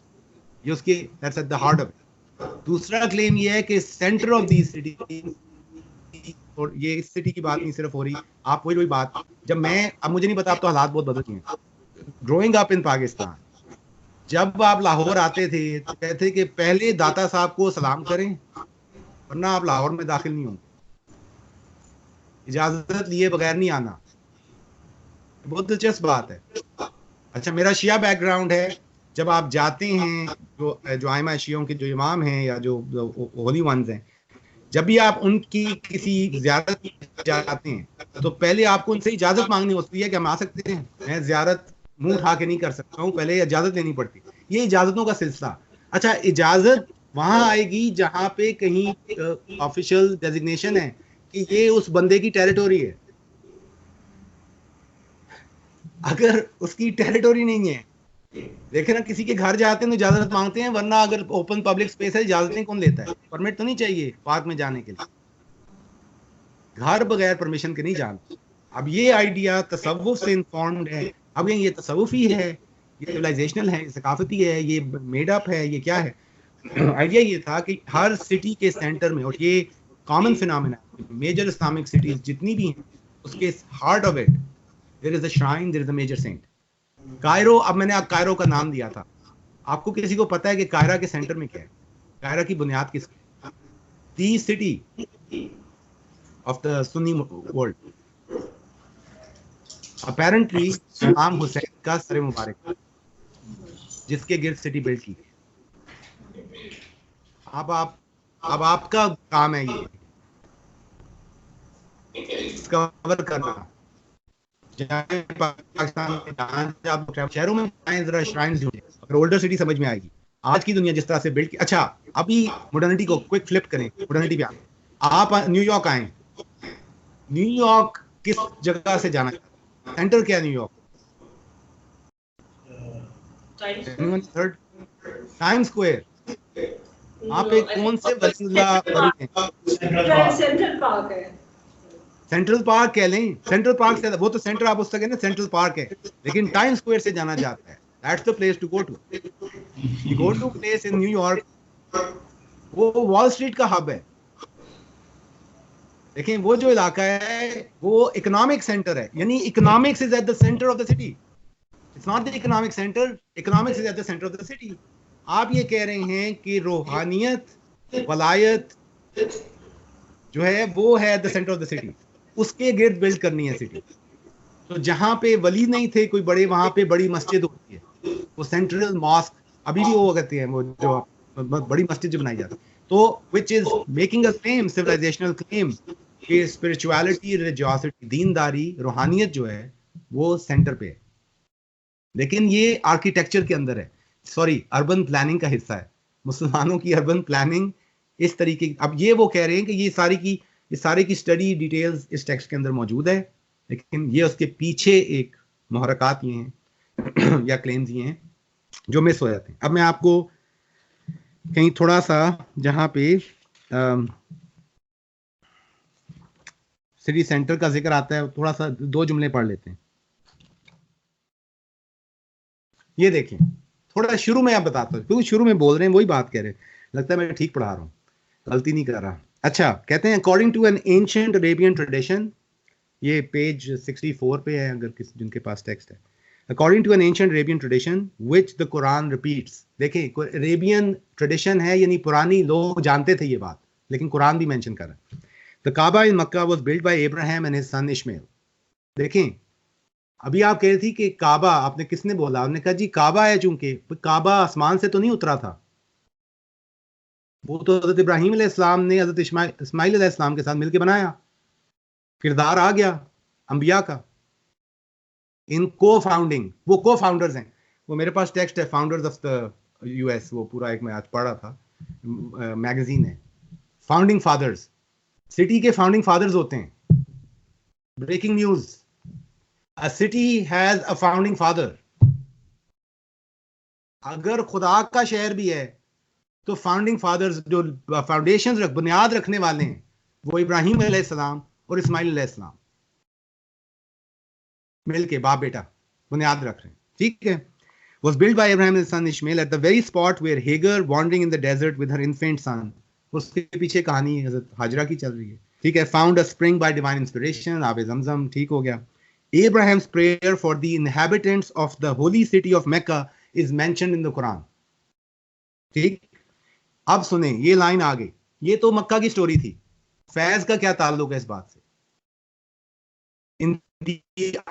ये उसके that's at the heart of it. दूसरा क्लेम ये है कि सेंटर ऑफ दी सिटी, और ये इस सिटी की बात नहीं सिर्फ हो रही, आप वही बात, जब मैं, अब मुझे नहीं पता, अब तो हालात बहुत बदल गए हैं। ग्रोइंग अप इन पाकिस्तान, जब आप लाहौर आते थे तो कहते कि पहले दाता साहब को सलाम करें वरना आप लाहौर में दाखिल नहीं होंगे, इजाजत लिए बगैर नहीं आना। बहुत दिलचस्प बात है। अच्छा, मेरा शिया बैकग्राउंड है, जब आप जाते हैं जो आइमा शियों के जो इमाम हैं या जो होली वंस हैं, जब भी आप उनकी किसी ज़ियारत जाते हैं तो पहले आपको उनसे इजाज़त मांगनी होती है कि हम आ सकते हैं। मैं ज़ियारत मुंह उठा के नहीं कर सकता हूँ, पहले इजाज़त लेनी पड़ती है। ये इजाज़तों का सिलसिला। अच्छा, इजाज़त वहाँ आएगी जहाँ पे कहीं ऑफिशियल डेजिग्नेशन है कि ये उस बंदे की टेरिटोरी है। अगर उसकी टेरिटोरी नहीं है, देखे ना, किसी के घर जाते हैं तो इजाजत मांगते हैं, वरना अगर ओपन पब्लिक स्पेस है इजाजतें कौन लेता है? परमिट तो नहीं चाहिए पार्क में जाने के लिए, घर बगैर परमिशन के नहीं जाना। अब ये आइडिया तसव्वुफ से इन्फॉर्म्ड है। अब ये तसव्वुफी है, ये सिविलाइजेशनल है, सकाफती है, ये मेड अप है, ये क्या है? आइडिया ये था कि हर सिटी के सेंटर में, और ये common phenomena, major Islamic cities जितनी भी हैं, उसके heart of it there is a shrine, there is a major saint. Cairo, अब मैंने कायरो का नाम दिया था, आपको किसी को पता है कि कायरा के सेंटर में क्या है? कायरा की बुनियाद किसकी? The city of the Sunni world, apparently इमाम हुसैन का सर मुबारक, जिसके गिर्द सिटी बिल्ड की। अब आपका काम है ये डिस्कवर करना, पाकिस्तान में शहरों में जरा श्राइन्स ढूंढें, अगर ओल्डर सिटी समझ में आएगी। आज की दुनिया जिस तरह से बिल्ड की। अच्छा, अभी मॉडर्निटी को क्विक फ्लिप करें, मॉडर्निटी पे आप न्यूयॉर्क आए, न्यूयॉर्क किस जगह से जाना चाहते हैं? सेंटर क्या है न्यूयॉर्क? Time square. आप एक कौन से वसीला सेंट्रल पार्क है, सेंट्रल पार्क कह लें, सेंट्रल पार्क से, वो तो सेंटर आप उस सके ना, सेंट्रल पार्क है, लेकिन टाइम स्क्वायर से जाना जाता है। That's the place to go to. You go to place in New York, वो वॉल स्ट्रीट का हब है। देखें, वो जो इलाका है वो इकोनॉमिक सेंटर है, यानी economics is at the centre of the city. It's not the economic centre, economics is at the centre of the city. आप ये कह रहे हैं कि रूहानियत, वलायत जो है वो है at the centre of the city, उसके गिर्द बिल्ड करनी है सिटी। तो जहां पे वली नहीं थे कोई बड़े, वहां पे बड़ी मस्जिद होती है, वो सेंट्रल मॉस्क, अभी भी वो कहते हैं, वो जो बड़ी मस्जिद जो बनाई जाती है, तो which is making a claim, civilisational claim कि स्पिरिचुअलिटी, रिलीजियोसिटी, दीनदारी, रूहानियत जो है वो सेंटर पे है। लेकिन ये आर्किटेक्चर के अंदर है, सॉरी, अर्बन प्लानिंग का हिस्सा है। मुसलमानों की अर्बन प्लानिंग इस तरीके। अब ये वो कह रहे हैं कि ये सारे की स्टडी डिटेल्स इस टेक्स्ट के अंदर मौजूद है, लेकिन ये उसके पीछे एक मुहरकात ये हैं या क्लेम्स ये हैं जो मिस हो जाते हैं। अब मैं आपको कहीं थोड़ा सा, जहां पे सिटी सेंटर का जिक्र आता है, थोड़ा सा 2 जुमले पढ़ लेते हैं। ये देखें, थोड़ा शुरू में आप बताता हूँ, क्योंकि शुरू में बोल रहे हैं वही बात कह रहे हैं, लगता है मैं ठीक पढ़ा रहा हूँ, गलती नहीं कर रहा। अच्छा, कहते हैं according to an ancient Arabian tradition, ये पेज 64 पे है अगर जिनके पास टेक्स्ट है। According to an ancient Arabian tradition which the Quran repeats. देखें, अरेबियन ट्रेडिशन है, यानी पुरानी लोग जानते थे ये बात, लेकिन कुरान भी मेंशन कर रहा है। The Kaaba in Mecca was built by Abraham and his son Ishmael. देखें, अभी आप कह रही थी कि काबा, आपने किसने बोला? आपने कहा जी काबा है, चूंकि काबा आसमान से तो नहीं उतरा था, वो तो हजरत इब्राहिम अलैहिस्सलाम ने हजरत इस्माइल अलैहिस्सलाम के साथ मिलकर बनाया। किरदार आ गया अंबिया का इन को फाउंडिंग, वो को फाउंडर्स हैं। वो मेरे पास टेक्स्ट है, फाउंडर्स ऑफ द यूएस, वो पूरा एक मैं आज पढ़ रहा था, मैगजीन है, फाउंडिंग फादर्स, सिटी के फाउंडिंग फादर्स होते हैं। Breaking news, a city has a founding father. अगर खुदा का शहर भी है तो फाउंडिंग फादर्स, जो फाउंडेशन बुनियाद रखने वाले हैं, वो इब्राहिम अलैहिस्सलाम और इस्माइल अलैहिस्सलाम मिलके बाप बेटा बुनियाद रख रहे हैं, ठीक है। Was built by Abraham and his son Ishmael at the very spot where Hagar, wandering in the desert with her infant son, उसके पीछे कहानी हज़रत हाजरा की चल रही है, ठीक है। Found a spring by divine inspiration, आबे ज़मज़म, ठीक हो गया। Abraham's prayer for the inhabitants of the holy city of Mecca is mentioned in the Quran, ठीक। अब सुने, ये लाइन आ गई, ये तो मक्का की स्टोरी थी, फैज का क्या ताल्लुक है इस बात से? In the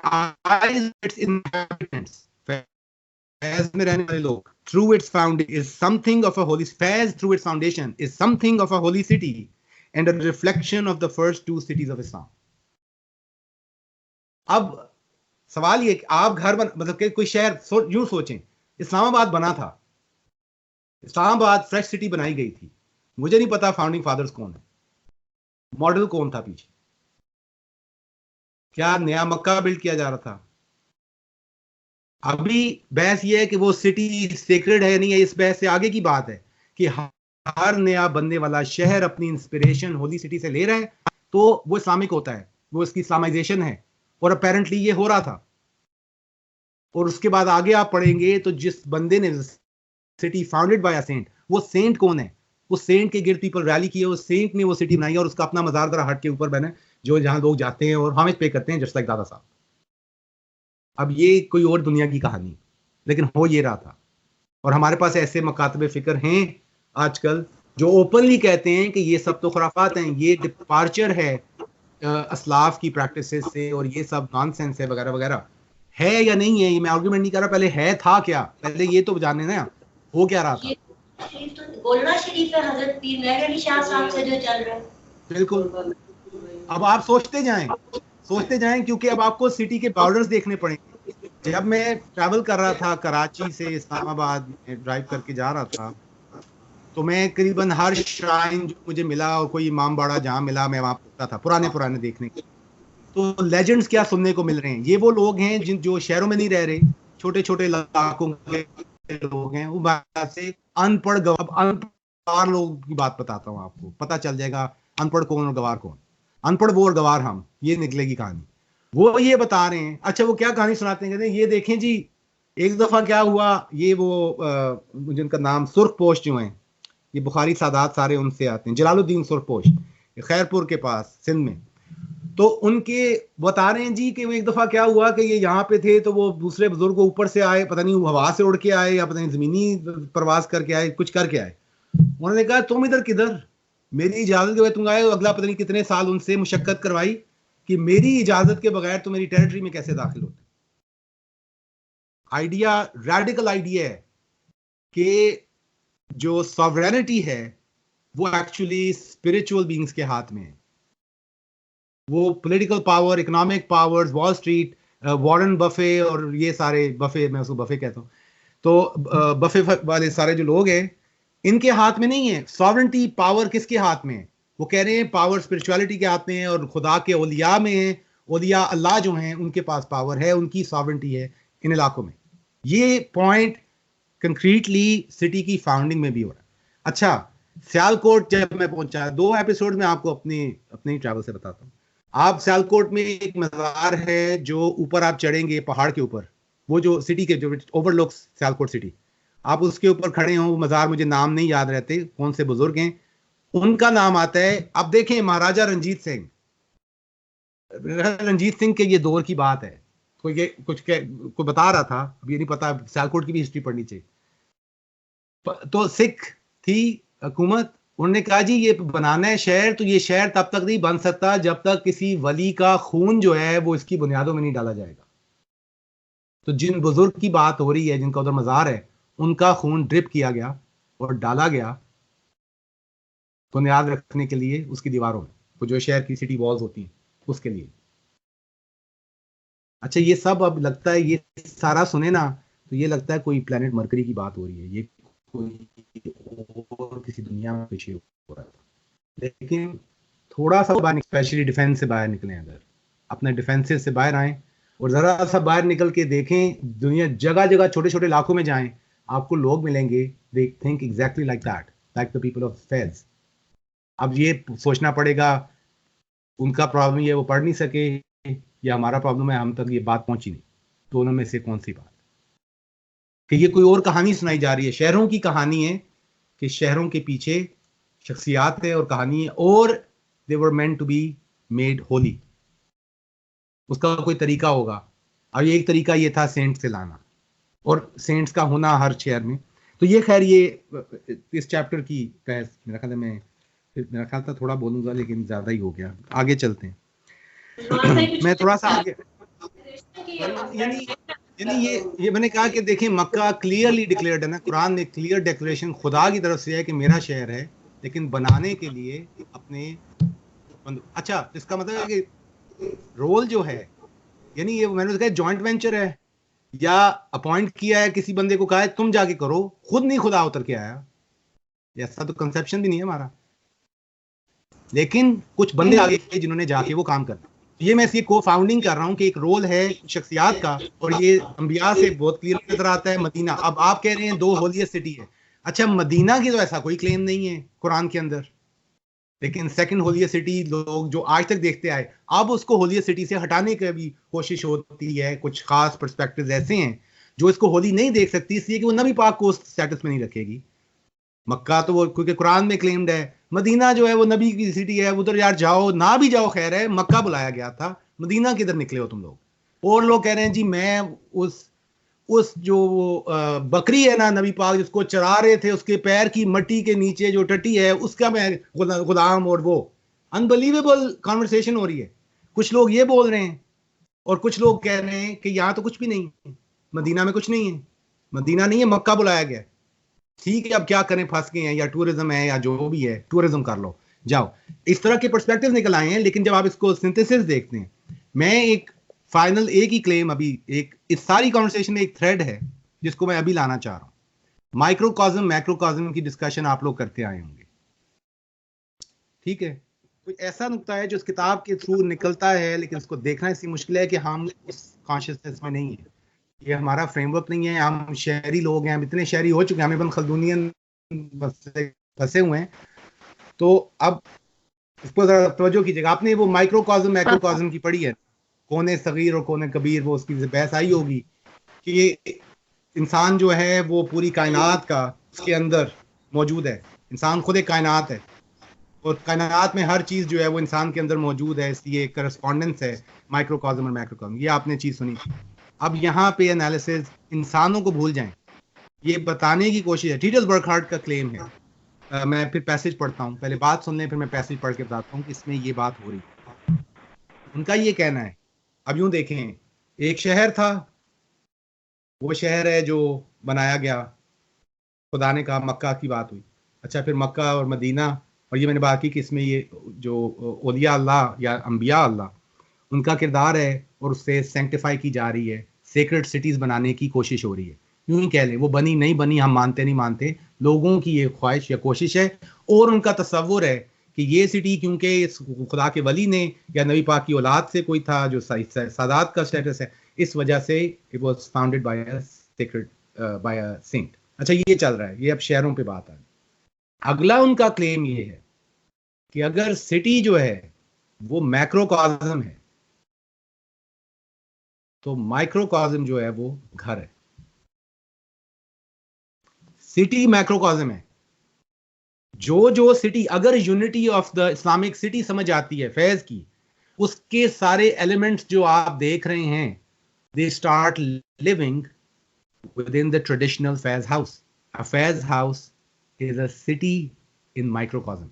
eyes of its inhabitants, Faiz में रहने वाले लोग, through its foundation is something of a holy, Faiz through its foundation is something of a holy city and a reflection of the first two cities of Islam. अब सवाल ये कि आप घर मतलब कि कोई शहर यूं सोचें, इस्लामाबाद बना था, इस्लामाबाद फ्रेश सिटी बनाई गई थी, मुझे नहीं पता फाउंडिंग फादर्स कौन है, मॉडल कौन था पीछे, क्या नया मक्का बिल्ड किया जा रहा था? अभी बहस ये है कि वो सिटी सेक्रेड है नहीं है, इस बहस से आगे की बात है कि हर नया बनने वाला शहर अपनी इंस्पिरेशन होली सिटी से ले रहा है, तो वो इस्लामिक होता है, वो इसकी इस्लामाइजेशन है, और अपेरेंटली ये हो रहा था। और उसके बाद आगे आप पढ़ेंगे तो जिस बंदे ने city founded by a saint, वो सेंट कौन है? वो सेंट के गिर्द पीपल रैली किए, वो सेंट ने वो सिटी बनाई, और उसका अपना मजार जरा हट के ऊपर बना, जो जहां लोग जाते हैं और हामिद पे करते हैं, जस्ट लाइक दादा साहब। अब ये कोई और दुनिया की कहानी, लेकिन हो ये रहा था। और हमारे पास ऐसे मकातबे फिक्र हैं आजकल जो ओपनली कहते हैं कि ये सब तो खुराफात हैं, ये डिपार्चर है असलाफ की प्रैक्टिसेस से, और ये सब नॉनसेंस है वगैरह वगैरह। है या नहीं है, ये मैं आर्गुमेंट नहीं कर रहा, पहले है था क्या, पहले ये तो जाने ना हो क्या रहा था। गोलना शरीफ है हजरत पीर मेहर अली शाह साहब से जो चल रहा है, बिल्कुल। अब आप सोचते जाएं, क्योंकि अब आपको सिटी के बॉर्डर्स देखने पड़ेंगे। जब मैं ट्रैवल कर रहा था कराची से इस्लामाबाद में, ड्राइव करके जा रहा था, तो मैं करीबन हर श्राइन जो मुझे मिला और कोई इमाम बाड़ा जहाँ मिला, मैं वहाँ पहुंचता था पुराने देखने के। तो लेजेंड्स क्या सुनने को मिल रहे हैं, ये वो लोग हैं जो शहरों में नहीं रह रहे, छोटे छोटे इलाकों के लोग हैं, वो बात से अनपढ़ गवार लोग की बात बताता हूँ आपको, पता चल जाएगा अनपढ़ कौन और गवार कौन। अनपढ़ वो और गवार हम, ये निकलेगी कहानी। वो ये बता रहे हैं, अच्छा वो क्या कहानी सुनाते हैं, कहते हैं ये देखें जी, एक दफा क्या हुआ, ये वो जिनका नाम सुर्खपोश जो हैं, ये बुखारी सादात सारे उनसे आते हैं, जलालुद्दीन सुर्खपोश, खैरपुर के पास सिंध में। तो उनके बता रहे हैं जी कि वो एक दफा क्या हुआ कि ये यहाँ पे थे, तो वो दूसरे बुजुर्ग ऊपर से आए, पता नहीं हवा से उड़ के आए या पता नहीं जमीनी प्रवास करके आए, कुछ करके आए। उन्होंने कहा तुम इधर किधर, मेरी इजाजत के बगैर तुम आए, अगला पता नहीं कितने साल उनसे मुशक्कत करवाई कि मेरी इजाजत के बगैर तो मेरी टेरिटरी में कैसे दाखिल होते। आइडिया, रेडिकल आइडिया है कि जो सॉवरेनिटी है वो एक्चुअली स्पिरिचुअल बीइंग्स के हाथ में है। वो political power, economic powers, wall street, Warren Buffett और ये सारे, बफे मैं उसको बफे कहता हूँ, तो बफे वाले सारे जो लोग हैं, इनके हाथ में नहीं है सॉवरेंटी। पावर किसके हाथ में है? वो कह रहे हैं पावर स्पिरिचुअलिटी के हाथ में है, और खुदा के औलिया में है, औलिया अल्लाह जो हैं उनके पास पावर है, उनकी सॉवरेंटी है इन इलाकों में। ये पॉइंट कंक्रीटली सिटी की फाउंडिंग में भी हो रहा है। अच्छा, सियालकोट जब मैं पहुंचा, 2 एपिसोड में आपको अपने ट्रैवल से बताता हूँ। आप सियालकोट में एक मज़ार है जो ऊपर आप चढ़ेंगे पहाड़ के ऊपर, वो जो सिटी के जो ओवरलुक्स सियालकोट सिटी, आप उसके ऊपर खड़े हो, वो मज़ार मुझे नाम नहीं याद रहते कौन से बुजुर्ग हैं, उनका नाम आता है। अब देखें महाराजा रंजीत सिंह के ये दौर की बात है, कोई बता रहा था, अब ये नहीं पता, सियालकोट की भी हिस्ट्री पढ़नी चाहिए। तो सिख थी हुकूमत, उन्होंने कहा जी ये बनाना है शहर, तो ये शहर तब तक नहीं बन सकता जब तक किसी वली का खून जो है वो इसकी बुनियादों में नहीं डाला जाएगा। तो जिन बुजुर्ग की बात हो रही है, जिनका उधर मज़ार है, उनका खून ड्रिप किया गया और डाला गया बुनियाद रखने के लिए उसकी दीवारों में, वो जो शहर की सिटी वॉल्स होती हैं उसके लिए। अच्छा, ये सब अब लगता है, ये सारा सुने ना तो ये लगता है कोई प्लेनेट मरकरी की बात हो रही है, ये कोई और किसी दुनिया में पीछे हो रहा था। लेकिन थोड़ा सा बाहर, स्पेशली डिफेंस से बाहर निकलें, अगर अपने डिफेंसेस से बाहर आएं और ज़रा सा बाहर निकल के देखें, दुनिया जगह जगह छोटे छोटे इलाकों में जाएं, आपको लोग मिलेंगे they think exactly like that, like the people of Faiz. अब ये सोचना पड़ेगा उनका प्रॉब्लम ये वो पढ़ नहीं सके या हमारा प्रॉब्लम है हम तक ये बात पहुंची नहीं, दोनों में से कौन सी बात? कि ये कोई और कहानी सुनाई जा रही है, शहरों की कहानी है कि शहरों के पीछे शख्सियात है और कहानी है, और they were meant to be made holy. उसका कोई तरीका होगा। अब ये एक तरीका ये था सेंट से लाना और सेंट्स का होना हर शहर में। तो ये खैर ये इस चैप्टर की बहस मेरा ख्याल है, मेरा ख्याल था थोड़ा बोलूंगा लेकिन ज्यादा ही हो गया, आगे चलते हैं। मैं थोड़ा सा आगे, यानी ये मैंने कहा कि देखें मक्का क्लियरली डिक्लेयर्ड है ना, कुरान में क्लियर डिक्लेरेशन खुदा की तरफ से है कि मेरा शहर है, लेकिन बनाने के लिए अपने अच्छा, इसका मतलब है कि रोल जो है, यानी ये मैंने कहा जॉइंट वेंचर है या अपॉइंट किया है किसी बंदे को, कहा है तुम जाके करो, खुद नहीं खुदा उतर के आया, ऐसा तो कंसेप्शन भी नहीं है हमारा, लेकिन कुछ बंदे आगे जिन्होंने जाके वो काम कर। ये मैं इसकी को फाउंडिंग कर रहा हूँ कि एक रोल है शख्सियात का, और ये अंबिया से बहुत क्लियर नजर आता है। मदीना, अब आप कह रहे हैं 2 होलियस्ट सिटी है, अच्छा मदीना की तो ऐसा कोई क्लेम नहीं है कुरान के अंदर, लेकिन सेकंड होलियस्ट सिटी लोग जो आज तक देखते आए, अब उसको होलियस्ट सिटी से हटाने की भी कोशिश होती है। कुछ खास पर्सपेक्टिव्स ऐसे हैं जो इसको होली नहीं देख सकती, इसलिए कि वो नबी पाक को उस स्टेटस में नहीं रखेगी। मक्का तो वो क्योंकि कुरान में क्लेम्ड है, मदीना जो है वो नबी की सिटी है, उधर यार जाओ ना भी जाओ खैर है, मक्का बुलाया गया था, मदीना किधर निकले हो तुम लोग। और लोग कह रहे हैं जी मैं उस जो बकरी है ना नबी पाक जिसको चरा रहे थे, उसके पैर की मट्टी के नीचे जो टट्टी है उसका मैं गुलाम, और वो अनबिलीवेबल कॉन्वर्सेशन हो रही है। कुछ लोग ये बोल रहे हैं और कुछ लोग कह रहे हैं कि यहाँ तो कुछ भी नहीं है, मदीना में कुछ नहीं है, मदीना नहीं है, मक्का बुलाया गया। ठीक है, अब क्या करें, फंस गए हैं, या टूरिज्म है या जो भी है, टूरिज्म कर लो जाओ। इस तरह के पर्सपेक्टिव निकल आए हैं, लेकिन जब आप इसको सिंथेसिस देखते हैं, मैं एक फाइनल एक ही क्लेम अभी, एक इस सारी कॉन्वर्सेशन में एक थ्रेड है जिसको मैं अभी लाना चाह रहा हूं। माइक्रोकॉज्म मैक्रोकॉज्म की डिस्कशन आप लोग करते आए होंगे, ठीक है, कोई ऐसा नुक्ता है जो इस किताब के थ्रू निकलता है, लेकिन उसको देखना इसी मुश्किल है कि हम उस कॉन्शियसनेस में नहीं है, ये हमारा फ्रेमवर्क नहीं है, हम शहरी लोग हैं, हम इतने शहरी हो चुके हैं, हम इब्न खल्दूनियन फंसे हुए हैं। तो अब इसको जरा तवज्जो कीजिएगा, आपने वो माइक्रोकॉज्म मैक्रोकॉज्म की पढ़ी है, कौन सगीर और कौन कबीर, वो उसकी बहस आई होगी कि इंसान जो है वो पूरी कायनात का उसके अंदर मौजूद है, इंसान खुद एक कायनात है और कायनात में हर चीज जो है वो इंसान के अंदर मौजूद है, इसलिए एक करस्पॉन्डेंस है माइक्रोकॉज्म और मैक्रोकॉज्म। ये आपने चीज सुनी। अब यहाँ पे एनालिसिस इंसानों को भूल जाएं, ये बताने की कोशिश है, टीटस बर्कहार्ट का क्लेम है। मैं फिर पैसेज पढ़ता हूँ, पहले बात सुन लें फिर मैं पैसेज पढ़ के बताता हूँ कि इसमें ये बात हो रही है। उनका ये कहना है, अब यूं देखें, एक शहर था, वो शहर है जो बनाया गया, खुदा ने कहा, मक्का की बात हुई। अच्छा, फिर मक्का और मदीना, और ये मैंने बात की कि इसमें ये जो औलिया अल्लाह या अंबिया अल्लाह, उनका किरदार है और उससे सेंक्टिफाई की जा रही है, सेक्रेट सिटीज बनाने की कोशिश हो रही है। यूं ही कह लें, वो बनी नहीं बनी हम मानते नहीं मानते, लोगों की ये ख्वाहिश या कोशिश है, और उनका तसव्वुर है कि ये सिटी क्योंकि इस खुदा के वली ने या नबी पाक की औलाद से कोई था जो सादात का स्टेटस है, इस वजह से it was founded by a secret by a saint. अच्छा, ये चल रहा है, ये अब शहरों पे बात आ गई। अगला उनका क्लेम ये है कि अगर सिटी जो है वो मैक्रोकॉज्म है तो माइक्रोकॉज्म जो है वो घर है। सिटी मैक्रोकॉज्म है, जो सिटी अगर unity of the Islamic city समझ आती है फैज की, उसके सारे एलिमेंट्स जो आप देख रहे हैं, they start living with in the traditional Faiz house. A Faiz house is a city in microcosm.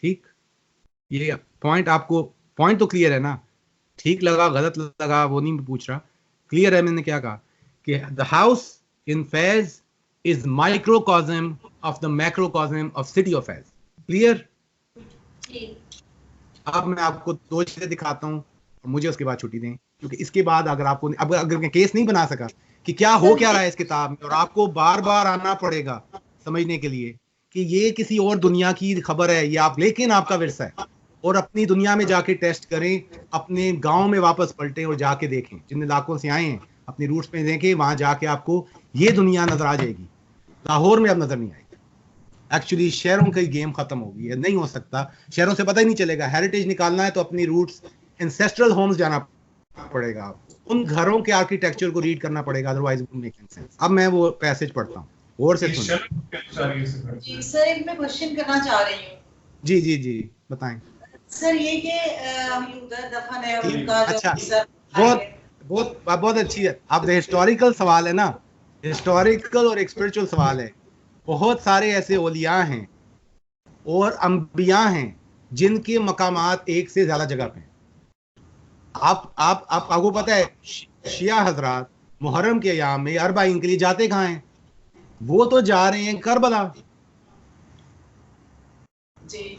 ठीक, ये पॉइंट आपको, पॉइंट तो क्लियर है ना? ठीक लगा गलत लगा वो नहीं पूछ रहा, क्लियर है मैंने क्या कहा कि the house in Fez is microcosm of the macrocosm of city of Fez. Clear? अब मैं आपको 2 चीजें दिखाता हूं और मुझे उसके बाद छुट्टी दें, क्योंकि इसके बाद अगर आपको, अब अगर मैं केस नहीं बना सका कि क्या हो क्या रहा है इस किताब में, और आपको बार बार आना पड़ेगा समझने के लिए कि ये किसी और दुनिया की खबर है ये आप, लेकिन आपका विरसा है। और अपनी दुनिया में जाके टेस्ट करें, अपने गांव में वापस पलटें और जाके देखें, जिन इलाकों से आए हैं अपनी रूट्स में देखें, वहां जाके आपको ये दुनिया नजर आ जाएगी। लाहौर में अब नजर नहीं आएगी। एक्चुअली शहरों की गेम खत्म हो गई है, नहीं हो सकता, शहरों से पता ही नहीं चलेगा। हेरिटेज निकालना है तो अपनी रूट्स, एंसेस्ट्रल होम्स जाना पड़ेगा आपको, उन घरों के आर्किटेक्चर को रीड करना पड़ेगा, otherwise it won't make sense. अब मैं वो पैसेज पढ़ता हूँ और से सुनिए। जी सर, एक मैं क्वेश्चन करना चाह रही हूँ। जी जी जी बताएं सर। ये कि उधर दफन है उनका, अच्छा, बहुत अच्छी है। अब हिस्टोरिकल सवाल है ना, हिस्टोरिकल और एक स्पिरिचुअल सवाल है। बहुत सारे ऐसे औलिया हैं और अंबिया हैं जिनके मकामात एक से ज्यादा जगह पे हैं। आपको पता है शिया हजरात मुहर्रम के अयाम में अरबाइन के लिए जाते कहाँ हैं? वो तो जा रहे हैं करबला।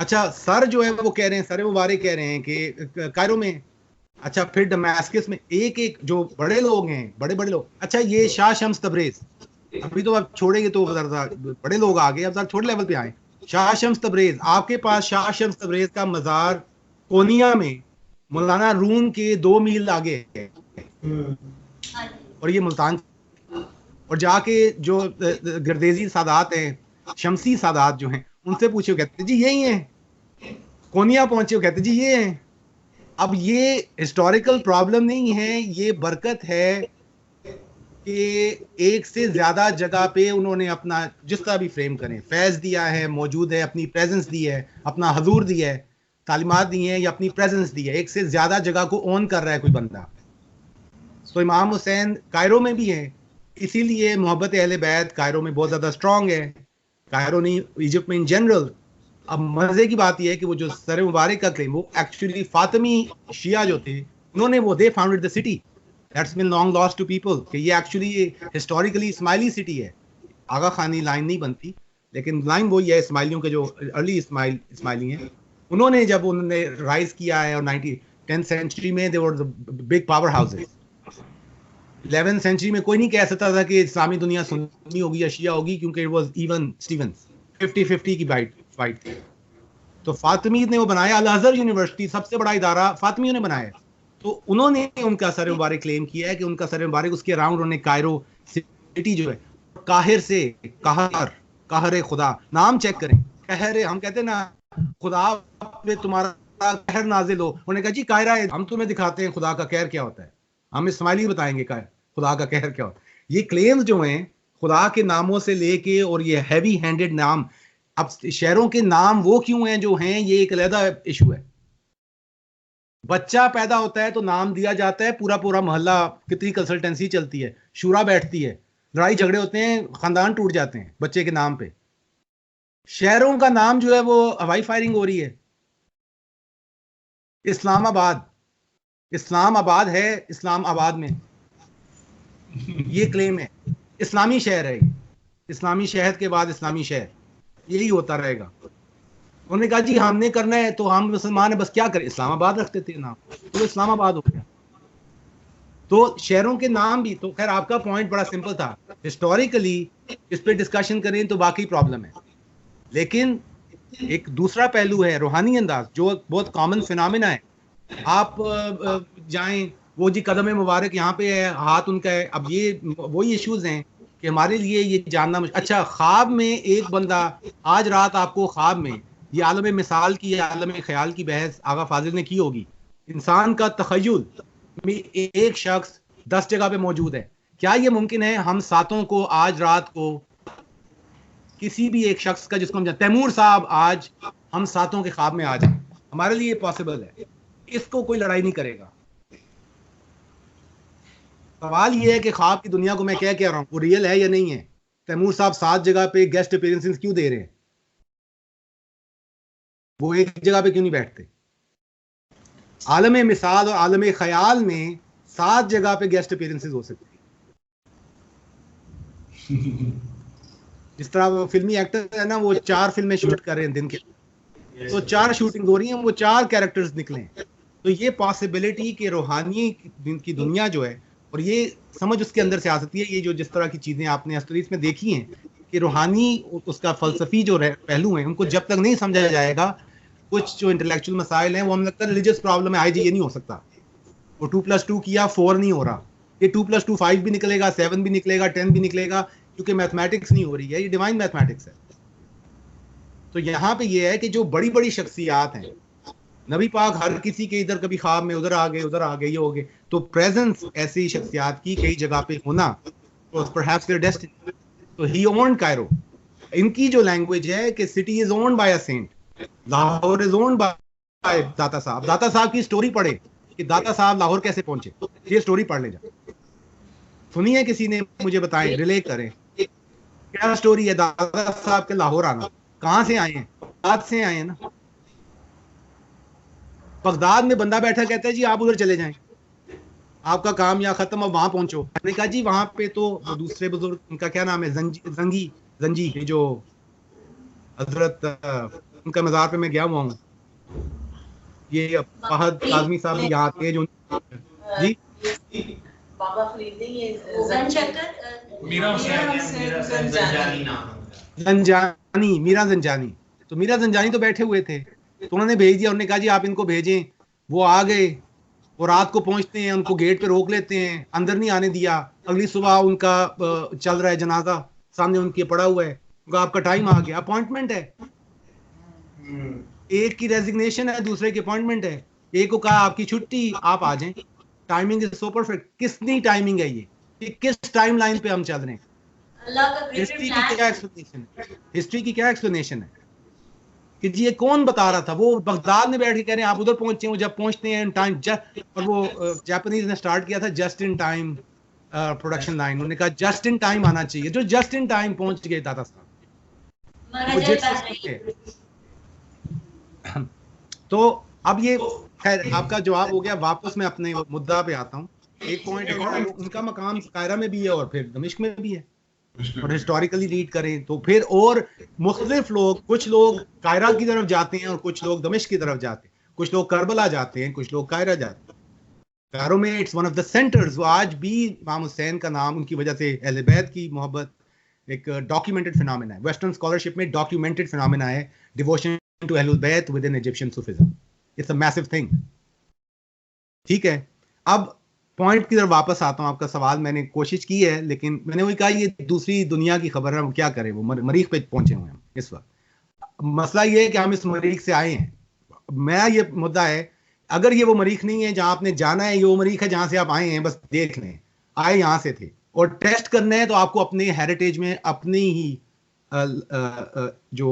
अच्छा, सर जो है वो कह रहे हैं, सर मुबारक कह रहे हैं कि कायरो में। अच्छा, फिर दमास्कस में एक एक जो बड़े लोग हैं, बड़े बड़े लोग। अच्छा, ये शाह शम्स तबरेज, अभी तो आप छोड़ेंगे तो बड़े लोग आ गए, अब जरा छोटे लेवल पे आए। शाह शम्स तबरेज, आपके पास शाह शम्स तबरेज का मजार कोनिया में मौलाना रूम के 2 मील आगे है, और ये मुल्तान। और जाके जो गर्देजी सादात हैं, शमसी सादात जो हैं, उनसे पूछे, कहते जी यही हैं। कोनिया पहुंचे, कहते जी ये हैं। अब ये हिस्टोरिकल प्रॉब्लम नहीं है, ये बरकत है कि एक से ज्यादा जगह पे उन्होंने अपना जिस तरह भी फ्रेम करें, फैज दिया है, मौजूद है, अपनी प्रेजेंस दी है, अपना हजूर दी है, तालीमात दी है, या अपनी प्रेजेंस दी है। एक से ज्यादा जगह को ओन कर रहा है कोई बंदा। तो इमाम हुसैन कायरो में भी है, इसीलिए मोहब्बत अहले बैत कायरो में बहुत ज्यादा स्ट्रांग है, कायरो नहीं, इजिप्ट में इन जनरल। अब मजे की बात यह है कि वो जो सर मुबारक का क्लेम, वो एक्चुअली फातिमी शिया जो थे, उन्होंने वो they founded the city that's been long lost to people, कि ये एक्चुअली हिस्टोरिकली इस्माइली सिटी है। आगा खानी लाइन नहीं बनती, लेकिन लाइन वही है, इस्माइलियों के जो अर्ली इस्माइली हैं, उन्होंने जब उन्होंने राइज किया है, और 10th सेंचुरी में they were the big power houses. 11th century में कोई नहीं कह सकता था कि इस्लामी दुनिया सुन्नी होगी या शिया होगी, क्योंकि इट वाज इवन स्टीवंस, 50-50 की फाइट थी। तो फातिमीद ने वो बनाया, अल अज़हर यूनिवर्सिटी सबसे बड़ा इदारा फातिमियों ने बनाया। तो उन्होंने उनका सर मुबारक क्लेम किया है कि उनका सर मुबारक, उसके अराउंड उन्होंने कायरो सिटी जो है, काहिर से कहर खुदा, नाम चेक करें, कहर, हम कहते हैं ना खुदा पे तुम्हारा कहर नाजिल हो, उन्होंने कहा जी कायरा है, हम तुम्हें दिखाते हैं खुदा का कहर क्या होता है, हम इस्माइली बताएंगे खुदा का कहर क्या होता है। ये क्लेम्स जो हैं खुदा के नामों से लेके, और ये हैवी हैंडेड नाम, अब शहरों के नाम वो क्यों हैं जो हैं, ये एक अलग इशू है। बच्चा पैदा होता है तो नाम दिया जाता है, पूरा पूरा मोहल्ला, कितनी कंसल्टेंसी चलती है, शूरा बैठती है, लड़ाई झगड़े होते हैं, खानदान टूट जाते हैं बच्चे के नाम पे। शहरों का नाम जो है वो हवाई फायरिंग हो रही है। इस्लामाबाद है, इस्लामाबाद में ये क्लेम है, इस्लामी शहर है, इस्लामी शहर के बाद इस्लामी शहर, यही होता रहेगा। उन्होंने कहा जी हमने करना है तो हम मुसलमान है, बस क्या करें, इस्लामाबाद रखते थे नाम, तो इस्लामाबाद हो गया। तो शहरों के नाम भी, तो खैर आपका पॉइंट बड़ा सिंपल था, हिस्टोरिकली इस पे डिस्कशन करें तो बाकी प्रॉब्लम है। लेकिन एक दूसरा पहलू है रूहानी अंदाज, जो बहुत कॉमन फिनोमेना है। आप जाएं, वो जी कदम मुबारक यहाँ पे है, हाथ उनका है। अब ये वही इश्यूज हैं कि हमारे लिए ये जानना अच्छा, ख्वाब में एक बंदा, आज रात आपको ख्वाब में, ये आलम मिसाल की, आलम ख्याल की बहस आगा फाजिल ने की होगी, इंसान का तखय्युल में एक शख्स 10 जगह पे मौजूद है। क्या ये मुमकिन है हम सातों को आज रात को, किसी भी एक शख्स का जिसको हम तैमूर साहब आज हम सातों के ख्वाब में आ जाए, हमारे लिए पॉसिबल है, इसको कोई लड़ाई नहीं करेगा। सवाल ये है कि ख्वाब की दुनिया को मैं क्या कह रहा हूँ, वो रियल है या नहीं है। तैमूर साहब 7 जगह पे गेस्ट अपीयरेंसेस क्यों दे रहे हैं, वो एक जगह पे क्यों नहीं बैठते? आलम मिसाल और आलम ख्याल में 7 जगह पे गेस्ट अपीयरेंसेस हो सकती है। जिस तरह वो फिल्मी एक्टर है ना, वो 4 फिल्में शूट कर रहे हैं दिन के, तो 4 शूटिंग हो रही हैं, वो 4 कैरेक्टर्स निकले। तो ये पॉसिबिलिटी कि रूहानी की दुनिया जो है और ये समझ उसके अंदर से आ सकती है। ये जो जिस तरह की चीजें आपने हस्तरीस में देखी हैं कि रूहानी उसका फलसफी जो पहलू हैं उनको जब तक नहीं समझा जाएगा, कुछ जो इंटेलेक्चुअल मसाइल हैं वो हमें लगता है रिलीजियस प्रॉब्लम है, ये नहीं हो सकता, वो 2+2 किया 4 नहीं हो रहा, ये 2+2 5 भी निकलेगा, 7 भी निकलेगा, 10 भी निकलेगा, क्योंकि मैथमेटिक्स नहीं हो रही है, ये डिवाइन मैथमेटिक्स है। तो यहाँ पे ये है कि जो बड़ी बड़ी शख्सियात हैं, नबी पाक हर किसी के इधर कभी ख्वाब में उधर आ गए ये हो गए, तो प्रेजेंस ऐसी शख्सियात की कई जगह पे होना तो परहैप्स देयर डेस्टिनी। तो ही ओन्ड कायरो, इनकी जो लैंग्वेज है कि city is owned by a saint, Lahore is owned by Data Sahib. दाता साहब की स्टोरी पढ़े कि दाता साहब लाहौर कैसे पहुंचे, ये स्टोरी पढ़ ले जा, सुनिए, किसी ने मुझे बताएं, रिलेट करें क्या स्टोरी है दाता साहब के लाहौर आना, कहां से आए हैं? बगदाद से आए हैं ना। बगदाद में बंदा बैठा कहता है जी आप उधर चले जाएं, आपका काम यहाँ खत्म, अब वहां पहुंचो। मैंने कहा जी वहां पे तो दूसरे बुजुर्ग, उनका क्या नाम है, जंजी, ये जो हजरत, उनका मजार पे मैं गया हुआ हूँ, ये फहद काज़मी साहब भी यहाँ आते हैं जो जी बाबा फरीद नहीं, ये मीरा जंजानी। तो मीरा जंजानी तो बैठे हुए थे, तो उन्होंने भेज दिया, उन्होंने कहा जी आप इनको भेजें। वो आ गए, वो रात को पहुंचते हैं, उनको गेट पे रोक लेते हैं, अंदर नहीं आने दिया। अगली सुबह उनका चल रहा है जनाजा, सामने उनके पड़ा हुआ है, उनका आपका टाइम आ गया, अपॉइंटमेंट है, एक की रेजिग्नेशन है, दूसरे की अपॉइंटमेंट है, एक को कहा आपकी छुट्टी, आप आ जाएं। Timing is so perfect. Kisni timing है ये, किस टाइम लाइन पे हम चल रहे हैं? हिस्ट्री की क्या एक्सप्लेनेशन है? हिस्ट्री की क्या एक्सप्लेनेशन है कि जी ये कौन बता रहा था? वो बगदाद में बैठ के कह रहे हैं आप उधर पहुंचे, वो जब पहुंचते हैं टाइम, और वो जापानीज ने स्टार्ट किया था just in time production line, उन्होंने कहा जस्ट इन टाइम आना चाहिए, जो जस्ट इन टाइम पहुंच गए दादा साहब। तो अब ये खैर आपका जवाब हो गया। वापस मैं अपने मुद्दा पे आता हूँ। एक पॉइंट है उनका मकाम कायरा में भी है और फिर दमिश्क में भी है, और हिस्टोरिकली रीड करें तो फिर और मुख्तलिफ लोग, कुछ लोग कायरा की तरफ जाते हैं और कुछ लोग दमिश्क की तरफ जाते हैं, कुछ लोग करबला जाते हैं, कुछ लोग कायरा जाते हैं। कायरो में it's one of the centres. आज भी इमाम हुसैन का नाम उनकी वजह से, अहले बैत की मोहब्बत एक डॉक्यूमेंटेड फिनोमेना है, वेस्टर्न स्कॉलरशिप में डॉक्यूमेंटेड फिनोमेना है, डिवोशन टू अहलुल बैत with in Egyptian Sufism. It's a massive thing. ठीक है, अब पॉइंट की तरफ वापस आता हूँ। आपका सवाल मैंने कोशिश की है, लेकिन मैंने वही कहा ये दूसरी दुनिया की खबर है, हम क्या करें, वो मरीख पे पहुंचे हुए हैं इस वक्त। मसला ये है कि हम इस मरीख से आए हैं। मैं ये मुद्दा है, अगर ये वो मरीख नहीं है जहां आपने जाना है, ये वो मरीख है जहां से आप आए हैं, बस देख लें आए यहां से थे, और टेस्ट करना है तो आपको अपने हेरिटेज में, अपनी ही जो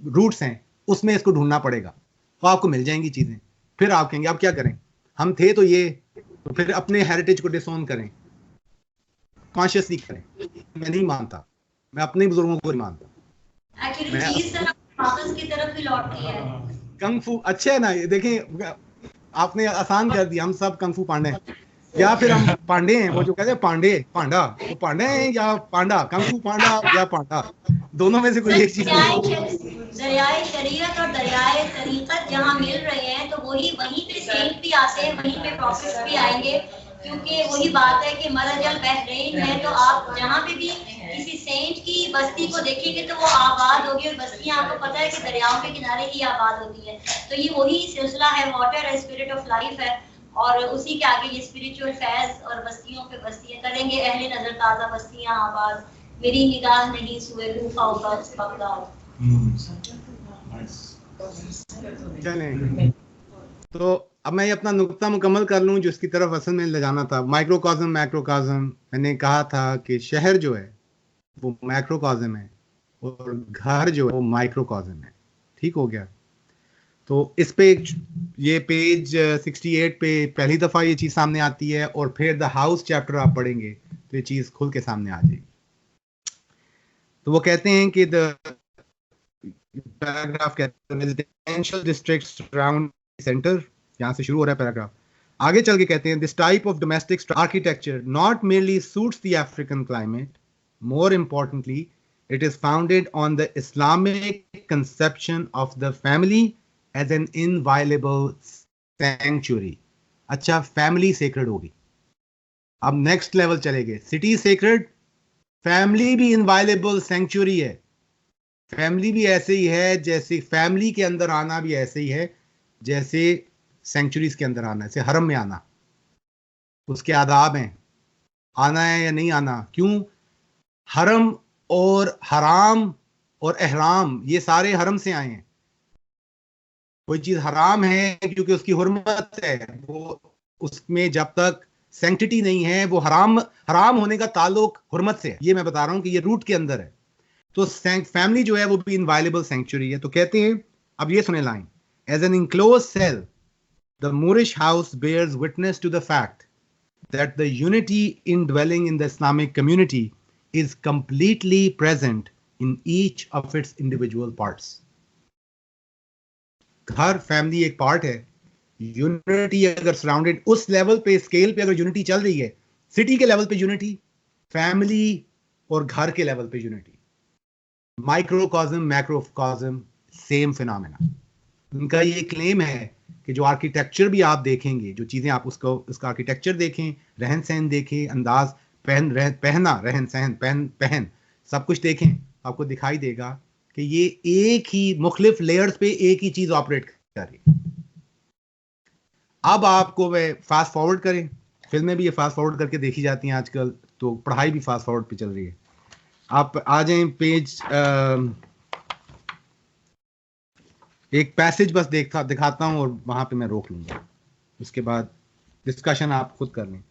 रूट्स हैं उसमें इसको ढूंढना पड़ेगा, तो आपको मिल जाएंगी चीजें। फिर आप कहेंगे आप क्या करें, हम थे तो ये, तो फिर अपने हेरिटेज को डिसोन करें, कॉन्शियसली करें। मैं नहीं मानता, मैं अपने बुजुर्गों को नहीं मानता। एक्चुअली चीज वापस की तरफ ही लौटती है। कंग फू अच्छा है ना, ये देखें आपने आसान कर दिया, हम सब कंग फू पांडे हैं, या फिर हम पांडे हैं, वो जो कहते हैं पांडे पांडा, वो पांडे हैं या पांडा, कंग फू पांडा या पांडा, दोनों में से कोई एक चीज। दरियाए शरीयत और दरियाए तरीकत जहाँ मिल रहे हैं, तो वहीं पे सेंट भी आते हैं, वहीं पे प्रॉफिट्स भी आएंगे, क्योंकि वही बात है कि मरजल बहरीन है। तो आप जहाँ पे भी किसी सेंट की बस्ती को देखेंगे तो वो आबाद होगी, और बस्तियाँ आपको पता है कि दरियाओं के किनारे ही आबाद होती है। तो ये वही सिलसिला है, वाटर है, स्पिरिट ऑफ लाइफ है, और उसी के आगे ये स्पिरिचुअल फैज और बस्तियों पे बस्तियाँ करेंगे, अहले नजर ताज़ा बस्तियाँ आबाद, मेरी निगाह नहीं सुए लूफा बगदाद। चलें, तो अब मैं ये अपना नुक्ता मुकम्मल कर लूँ जो इसकी तरफ असल में ले जाना था। माइक्रोकॉज़म मैक्रोकॉज़म, मैंने कहा था कि शहर जो है वो मैक्रोकॉज़म है और घर जो है वो माइक्रोकॉज़म है। ठीक हो गया। तो इस पे ये पेज 68 पे पहली दफ़ा ये चीज़ सामने आती है, और फिर द हाउस चैप्टर आप पढ़ेंगे तो ये चीज़ खुल के सामने आ जाएगी। तो वो कहते हैं कि द पैराग्राफ कहते हैं रेजिडेंशियल डिस्ट्रिक्ट्स अराउंड सेंटर, यहाँ से शुरू हो रहा है पैराग्राफ। आगे चल के कहते हैं this type of domestic architecture not merely suits the African climate, more importantly it is founded on the Islamic conception of the family as an inviolable sanctuary. अच्छा, फैमिली सेक्रेड होगी, अब नेक्स्ट लेवल चले गए, city sacred, family भी inviolable century है। Family भी ऐसे ही है जैसे, फैमिली के अंदर आना भी ऐसे ही है जैसे सेंचुरीज के अंदर आना, जैसे हरम में आना, उसके आदाब हैं, आना है या नहीं आना। क्यों? हरम और हराम और एहराम ये सारे हरम से आए हैं। कोई चीज हराम है क्योंकि उसकी हुर्मत है, वो उसमें जब तक सैंक्टिटी नहीं है वो हराम होने का ताल्लुक हुर्मत से है। ये मैं बता रहा हूं कि ये रूट के अंदर है। तो फैमिली जो है वो भी इनवायलेबल सेंचुरी है। तो कहते हैं, अब ये सुने line, as an enclose cell the Moorish house bears witness to the fact that the unity indwelling in the Islamic community is completely present in each of its individual parts. घर family एक part है। Unity अगर surrounded, उस level पे, scale पे अगर unity चल रही है, सिटी के लेवल पे यूनिटी, फैमिली और घर के लेवल पे यूनिटी, माइक्रोकॉज्म मैक्रोकॉज्म सेम फिनोमेना। उनका ये क्लेम है कि जो आर्किटेक्चर भी आप देखेंगे, जो चीजें आप उसका आर्किटेक्चर देखें, रहन सहन देखें, अंदाज पहना रहन सहन पहन सब कुछ देखें, आपको दिखाई देगा कि ये एक ही मुख्तलिफ लेयर्स पे एक ही चीज ऑपरेट कर रही है। अब आपको वह फास्ट फॉरवर्ड करें, फिल्में भी ये फास्ट फॉरवर्ड करके देखी जाती हैं आजकल, तो पढ़ाई भी फास्ट फॉरवर्ड पे चल रही है। आप आ जाएं पेज, एक पैसेज बस दिखाता हूं और वहां पे मैं रोक लूंगा, उसके बाद डिस्कशन आप खुद कर लें।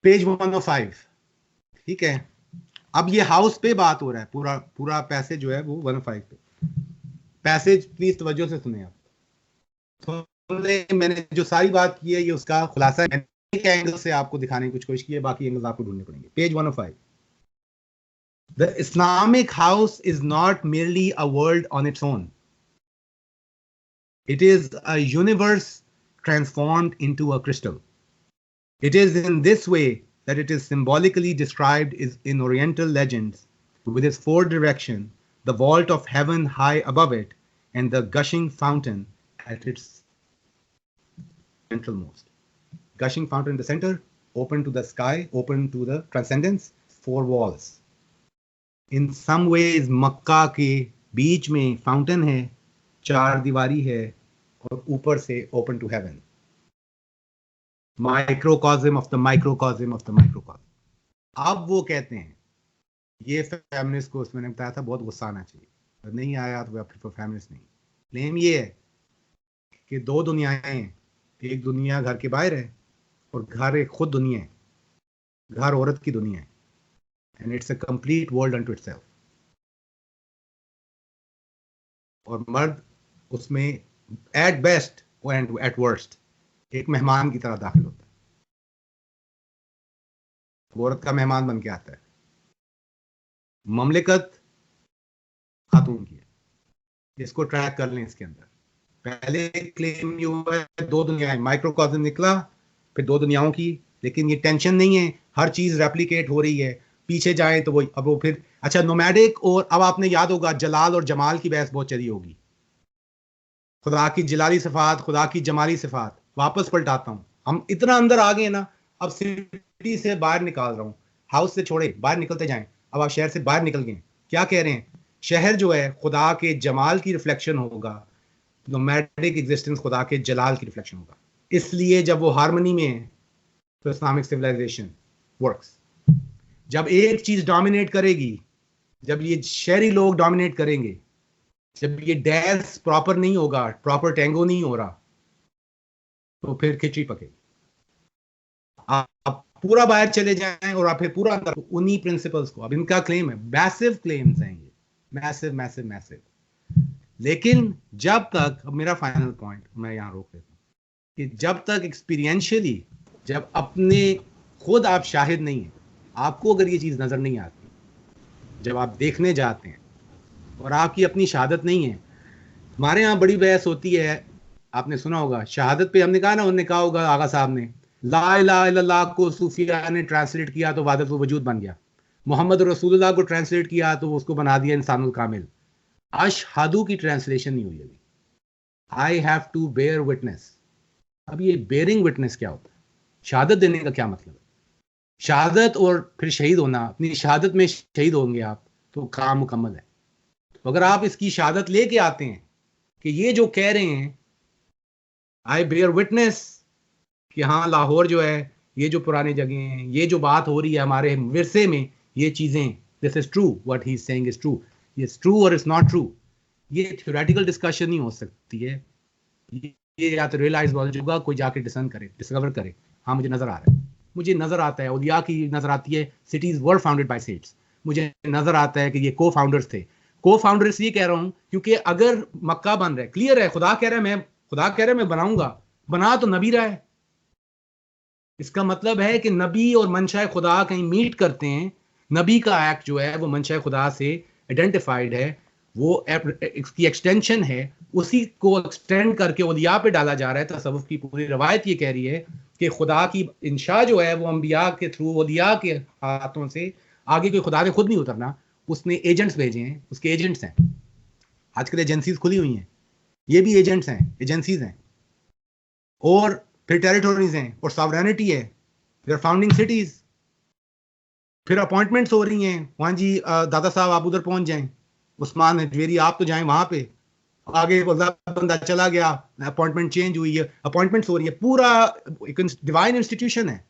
पेज 105, ठीक है। अब ये हाउस पे बात हो रहा है, पूरा पैसेज जो है वो 105 पे। पैसेज प्लीज तवज्जो से सुने आप। तो मैंने जो सारी बात की है ये उसका खुलासा है, एक एंगल से आपको दिखाने की कुछ कोशिश की है, बाकी एंगल्स आपको ढूंढने पड़ेंगे। Page 105, The Islamic house is not merely a world on its own. It is a universe transformed into a crystal. It is in this way that it is symbolically described in Oriental legends with its four direction, the vault of heaven high above it, and the gushing fountain at its centralmost. Gushing fountain in the center, open to the sky, open to the transcendence, four walls. In some ways मक्का के बीच में fountain है, चार दीवारी है, और ऊपर से open to heaven, microcosm of the microcosm of the microcosm. अब वो कहते हैं, ये फेमिनिस्ट को उसमें बताया था बहुत गुस्सा आना चाहिए, अगर नहीं आया तो फिर फेमिनिस्ट नहीं। क्लेम ये है कि दो दुनियाएं हैं, एक दुनिया घर के बाहर है और घर एक खुद दुनिया है, घर औरत की दुनिया है, and it's a complete world unto itself. और मर्द उसमें at best and at worst एक मेहमान की तरह दाखिल होता है, औरत का मेहमान बन के आता है। ममलिकत खातून की है, इसको ट्रैक कर लें। इसके अंदर पहले क्लेम ये हुआ है दो दुनियाएं, माइक्रोकॉज्म निकला, फिर दो दुनियाओं की, लेकिन ये टेंशन नहीं है, हर चीज रेप्लिकेट हो रही है। पीछे जाएं तो वो फिर अच्छा नोमैडिक, और अब आपने याद होगा जलाल और जमाल की बहस बहुत चली होगी, खुदा की जलाली सिफात, खुदा की जमाली सिफात। वापस पलटाता हूं, हम इतना अंदर आ गए ना, अब सिटी से बाहर निकाल रहा हूं, हाउस से छोड़े, बाहर निकलते जाएं। अब आप शहर से बाहर निकल गए, क्या कह रहे हैं? शहर जो है खुदा के जमाल की रिफ्लेक्शन होगा, नोमैडिक एग्जिस्टेंस खुदा के जलाल की रिफ्लेक्शन होगा। इसलिए जब वो हार्मनी में है तो इस्लामिक सिविलाइजेशन वर्क्स। जब एक चीज डोमिनेट करेगी, जब ये शहरी लोग डोमिनेट करेंगे, जब ये डांस प्रॉपर नहीं होगा, प्रॉपर टैंगो नहीं हो रहा, तो फिर खिचड़ी पकेगी। आप पूरा बाहर चले जाएं और आप फिर पूरा अंदर, उन्हीं प्रिंसिपल्स को, अब इनका क्लेम है, मैसिव क्लेम्स हैं ये, मैसिव मैसिव मैसिव। लेकिन जब तक, अब मेरा फाइनल पॉइंट मैं यहां रोक देता हूं, कि जब तक एक्सपीरियंशियली, जब अपने खुद आप शाहिद नहीं है, आपको अगर ये चीज नजर नहीं आती, जब आप देखने जाते हैं और आपकी अपनी शहादत नहीं है। हमारे यहाँ बड़ी बहस होती है, आपने सुना होगा, शहादत पे हमने कहा ना, उन्होंने कहा होगा आगा साहब ने, ला इलाहा इल्लल्लाह को सूफिया ने ट्रांसलेट किया तो वादत वजूद बन गया, मोहम्मद रसूलुल्लाह को ट्रांसलेट किया तो उसको बना दिया इंसानुल कामिल। अशहदु की ट्रांसलेशन नहीं हुई अभी, I have to bear witness. अब ये बेयरिंग विटनेस क्या होता है? शहादत देने का क्या मतलब है? शहादत और फिर शहीद होना, अपनी शहादत में शहीद होंगे आप तो काम मुकम्मल है। तो अगर आप इसकी शहादत लेके आते हैं कि ये जो कह रहे हैं, आई बेयर विटनेस कि हाँ लाहौर जो है, ये जो पुरानी जगह हैं, ये जो बात हो रही है हमारे विरसे में, ये चीज़ें, this is true, what he is saying is true, it's true और इट्स नॉट ट्रू। ये थ्योरेटिकल डिस्कशन नहीं हो सकती है, ये या तो रियलाइज होगा, कोई जाके डिस्कवर करे, हाँ मुझे नजर आ रहा है, मुझे नजर आता है औलिया की नजर आती है, cities were founded by sets, मुझे नजर आता है कि ये को फाउंडर्स थे। को फाउंडर्स ये कह रहा हूं क्योंकि अगर मक्का बन रहा है, क्लियर है, खुदा कह रहा है मैं बनाऊंगा, बना तो नबी रहा है। इसका मतलब है कि नबी और मनशा खुदा कहीं मीट करते हैं, नबी का एक्ट जो है वो मनशा खुदा से आइडेंटिफाइड है, वो इसकी एक्सटेंशन है, उसी को एक्सटेंड करके औलिया पे डाला जा रहा है। तसव्वुफ की पूरी रवायत ये कह रही है कि खुदा की इंशा जो है वो अंबिया के थ्रू, औलिया के हाथों से, आगे कोई खुदा ने खुद नहीं उतरना, उसने एजेंट्स भेजे हैं, उसके एजेंट्स हैं। आजकल एजेंसीज खुली हुई हैं, ये भी एजेंट्स हैं, एजेंसीज हैं, और फिर टेरिटोरीज हैं, और सॉवरेनिटी है, फिर फाउंडिंग सिटीज, फिर अपॉइंटमेंट्स हो रही हैं। वहां जी दादा साहब आप उधर पहुंच जाएं, उस्मान हजवेरी आप तो जाएं वहां पे, आगे बंदा चला गया, अपॉइंटमेंट चेंज हुई है, अपॉइंटमेंट्स हो रही है, पूरा एक डिवाइन इंस्टीट्यूशन है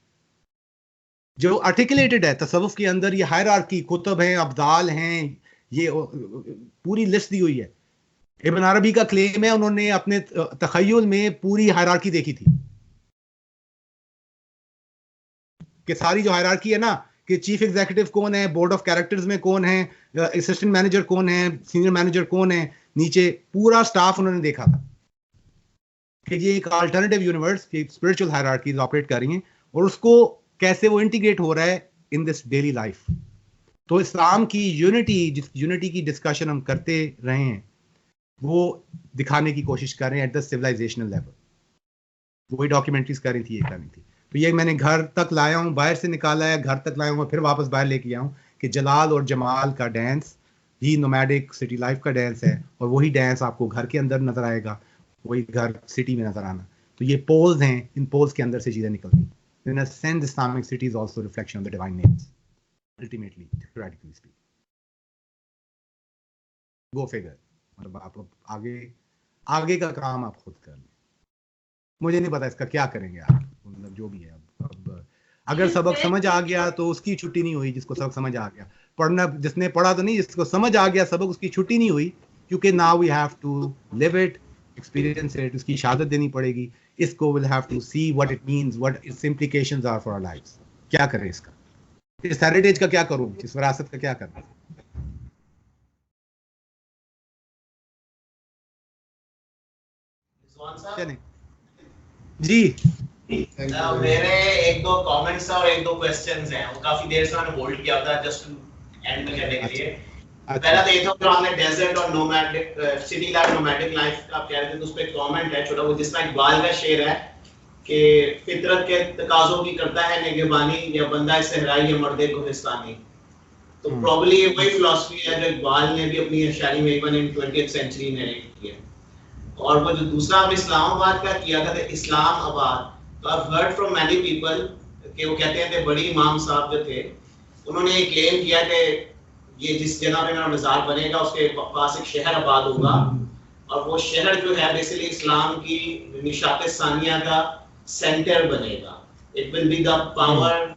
जो आर्टिकुलेटेड है तसव्वुफ के अंदर। ये हायरार्की, कुतुब हैं, अब्दाल हैं, ये पूरी लिस्ट दी हुई है। इब्न अरबी का क्लेम है उन्होंने अपने तखय्युल में पूरी हायरार्की देखी थी कि सारी जो हायरार्की है ना, कि चीफ एग्जीक्यूटिव कौन है, बोर्ड ऑफ कैरेक्टर्स में कौन है, असिस्टेंट मैनेजर कौन है, सीनियर मैनेजर कौन है, नीचे पूरा स्टाफ उन्होंने देखा था कि ये एक alternative universe, spiritual hierarchies operate कर रही हैं, और उसको कैसे वो इंटीग्रेट हो रहा है इन दिस डेली लाइफ। तो इस्लाम की यूनिटी, जिस यूनिटी की डिस्कशन हम करते रहे हैं, वो दिखाने की कोशिश कर रहे हैं एट द सिविलाइजेशनल लेवल। वही डॉक्यूमेंट्रीज कर रही थी, ये करनी थी। तो ये मैंने घर तक लाया हूँ, बाहर से निकाला है, घर तक लाया हूँ, फिर वापस बाहर लेके आया हूँ कि जलाल और जमाल का डांस ही नोमैडिक सिटी लाइफ का डांस है, और वही डांस आपको घर के अंदर नजर आएगा, वही घर सिटी में नजर आना। तो ये पोल्स हैं, इन पोल्स के अंदर से चीजें निकलती। In a sense, Islamic city is also a reflection of the divine names, ultimately, theoretically speaking. Go figure. मतलब आप आगे का काम आप खुद कर लें। मुझे नहीं पता इसका क्या करेंगे आप, मतलब जो भी है। अब अगर सबक समझ आ गया तो उसकी छुट्टी नहीं हुई, जिसको सबक समझ आ गया। पढ़ना जिसने पढ़ा तो नहीं, जिसको समझ आ गया सबक, उसकी छुट्टी नहीं हुई, क्योंकि now we have to live it, experience it, उसकी शहादत देनी पड़ेगी। इसको will have to see what it means, what its implications are for our lives. क्या करें इसका, इस हेरिटेज का क्या करूं, इस विरासत का क्या करूं? चलें जी। मेरे एक दो कमेंट्स और एक दो क्वेश्चंस हैं, वो काफी देर से मैंने होल्ड किया था जस्ट एंड में करने के लिए। पहला तो ये था कि आपने डेजर्ट और nomadic city life, nomadic life आप कह रहे थे, तो उस पे कमेंट है छोटा, वो जिसमें इकबाल का शेर है कि फितरत के तकाजों की करता है निगहबानी, या बंदा सहराई या मर्दे गुलिस्तानी। तो प्रोबब्ली ये वही फिलॉसफी है जो इकबाल ने भी अपनी शायरी में इवन इन 20th सेंचुरी में की है। और वो जो दूसरा आप इस्लामाबाद का किया था, इस्लामाबाद, तो I heard from many people कि वो कहते हैं कि बड़ी इमाम साहब जो थे, उन्होंने ये क्लेम किया कि ये जिस जगह पे मेरा मज़ार बनेगा उसके पास एक शहर आबाद होगा, और वो शहर जो है बेसिकली इस्लाम की निशात सानिया का सेंटर बनेगा। It will be the power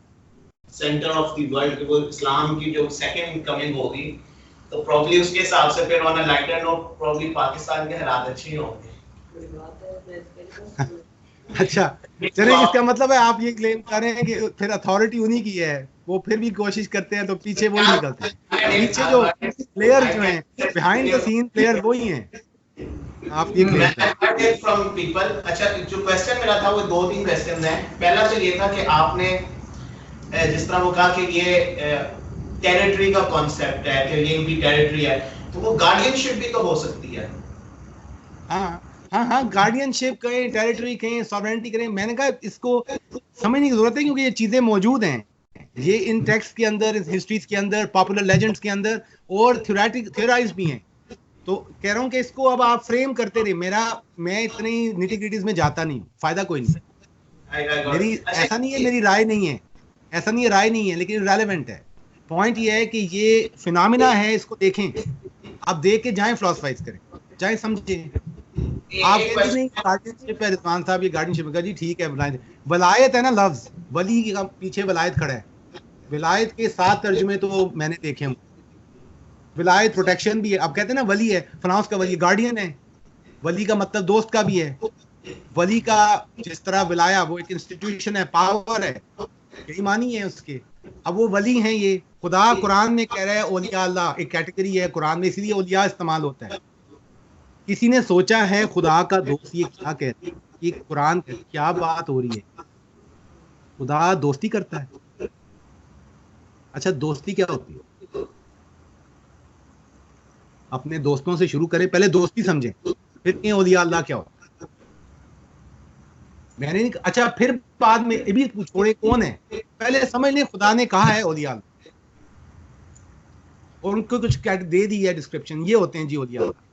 centre of the world, वो इस्लाम की जो सेकंड कमिंग होगी। तो प्रॉब्ली उसके हिसाब से फिर on a lighter note probably Pakistan के हालात अच्छे होंगे। अच्छा चलिए, इसका मतलब है आप ये क्लेम कर रहे हैं कि फिर अथॉरिटी उन्हीं की है, वो फिर भी कोशिश करते हैं तो पीछे वो ही निकलते हैं, पीछे जो प्लेयर जो हैं, बिहाइंड द सीन प्लेयर वो ही हैं। आप ये क्लेम करें फ्रॉम पीपल। अच्छा, जो क्वेश्चन मेरा था वो दो तीन क्वेश्चन हैं। पहला तो ये था कि आपने जिस तरह वो कहा कि ये टेरिटरी का कॉन्सेप्ट है कि ये भी टेरिटरी है, तो वो गार्डियनशिप भी तो हो सकती है। हाँ, गार्डियनशिप कहें, टेरिटरी कहें, सॉवरेनिटी करें। मैंने कहा इसको समझने की जरूरत है क्योंकि ये चीजें मौजूद हैं, ये इन टेक्स्ट के अंदर, इस हिस्ट्रीज के अंदर, पॉपुलर लेजेंड्स के अंदर, और थ्योराइज भी हैं। तो कह रहा हूँ कि इसको अब आप फ्रेम करते रहे। मैं इतनी निटी-ग्रिटीज में जाता नहीं हूँ, फायदा कोई नहीं। मेरी ऐसा नहीं है, मेरी राय नहीं है, ऐसा नहीं है, राय नहीं है, लेकिन रेलेवेंट है। पॉइंट ये है कि ये फिनोमिना है, इसको देखें, आप देख के जाएं, फिलोसफाइज करें, जाएं, समझें। आप नहीं गार्डियनशिप है रिजवान साहब, ये गार्डियनशिप का जी ठीक है, वलायत है ना लफ्ज, वली के पीछे वलायत खड़ा है। विलायत के 7 तर्जुमे तो मैंने देखे हैं। विलायत प्रोटेक्शन भी है, आप कहते हैं ना वली है, फलां का वली, गार्डियन है। वली का मतलब दोस्त का भी है। वली का जिस तरह विलाया वो एक इंस्टीट्यूशन है, पावर है, यही मानी है उसके। अब वो वली हैं, ये खुदा कुरान में कह रहा है औलिया अल्लाह एक कैटेगरी है कुरान में, इसलिए औलिया इस्तेमाल होता है। किसी ने सोचा है खुदा का दोस्त ये क्या कहते हैं, ये कुरान क्या बात हो रही है? खुदा दोस्ती करता है। अच्छा, दोस्ती क्या होती है? अपने दोस्तों से शुरू करें, पहले दोस्ती समझें, फिर औलिया अल्लाह क्या होता है। मैंने नहीं, अच्छा फिर बाद में ये भी छोड़े कौन है, पहले समझ लें खुदा ने कहा है औलिया अल्लाह, और उनको कुछ दे दी है डिस्क्रिप्शन, ये होते हैं जी औलिया अल्लाह।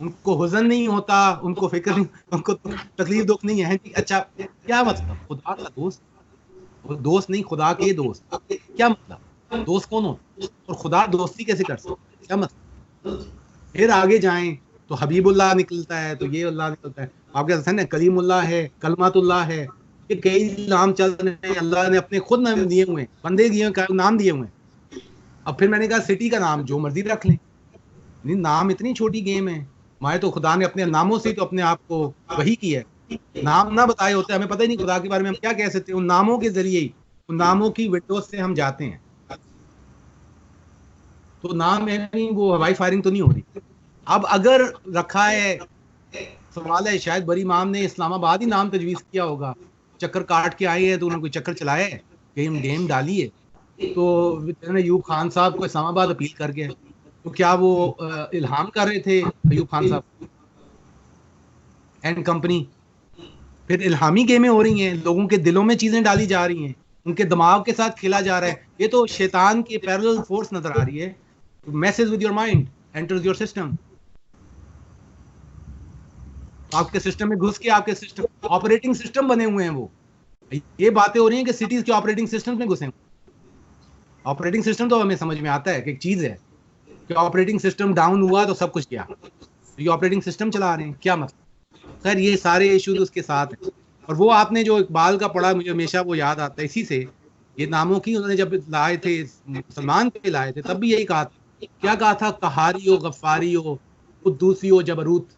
उनको हुज़न नहीं होता, उनको फिक्र नहीं, उनको तकलीफ दुख नहीं है। अच्छा क्या मतलब खुदा का दोस्त? दोस्त नहीं, खुदा के दोस्त, क्या मतलब? दोस्त कौन होता और खुदा दोस्ती कैसे कर सकता, क्या मतलब? फिर आगे जाएं तो हबीबुल्लाह निकलता है, तो ये अल्लाह निकलता है। आपके हसन है कलीमुल्लाह है, कलमातुल्लाह है, ये कई नाम चल रहे हैं, अल्लाह ने अपने खुद नाम दिए हुए हैं, बंदे दिए हुए, नाम दिए हुए हैं। अब फिर मैंने कहा सिटी का नाम जो मर्जी रख लें, नहीं नाम इतनी छोटी गेम है। माए तो खुदा ने अपने नामों से तो अपने आप को वही की है, नाम ना बताए होते हमें पता ही नहीं खुदा के बारे में हम क्या कह सकते हैं। उन नामों के जरिए ही, उन नामों की विंडोज से हम जाते हैं। तो नाम है नहीं, वो हवाई फायरिंग तो नहीं हो रही। अब अगर रखा है, सवाल है शायद बरी इमाम ने इस्लामाबाद ही नाम तजवीज़ किया होगा, चक्कर काट के आए हैं तो उन्होंने कोई चक्कर चलाया है, गेम डेम डाली है, तो अयूब खान साहब को इस्लामाबाद अपील कर गया। तो क्या वो इल्हाम कर रहे थे अयूब खान साहब एंड कंपनी? फिर इल्हामी गेमें हो रही हैं, लोगों के दिलों में चीजें डाली जा रही हैं, उनके दिमाग के साथ खेला जा रहा है। ये तो शैतान की पैरेलल फोर्स नजर आ रही है। Message with your mind enters your system, आपके सिस्टम में घुस के आपके सिस्टम ऑपरेटिंग सिस्टम बने हुए हैं। वो ये बातें हो रही हैं कि सिटीज के ऑपरेटिंग सिस्टम में घुसे। ऑपरेटिंग सिस्टम तो हमें समझ में आता है कि एक चीज है कि ऑपरेटिंग सिस्टम डाउन हुआ तो सब कुछ गया, ये ऑपरेटिंग सिस्टम चला रहे हैं, क्या मतलब? खैर ये सारे इश्यूज उसके साथ हैं। और वो आपने जो इकबाल का पढ़ा, मुझे हमेशा वो याद आता है इसी से। ये नामों की उन्होंने जब लाए थे, मुसलमान पे लाए थे, तब भी यही कहा था। क्या कहा था? कहारी हो, गफ्फारी हो, कुद्दूसी हो, जबरूत,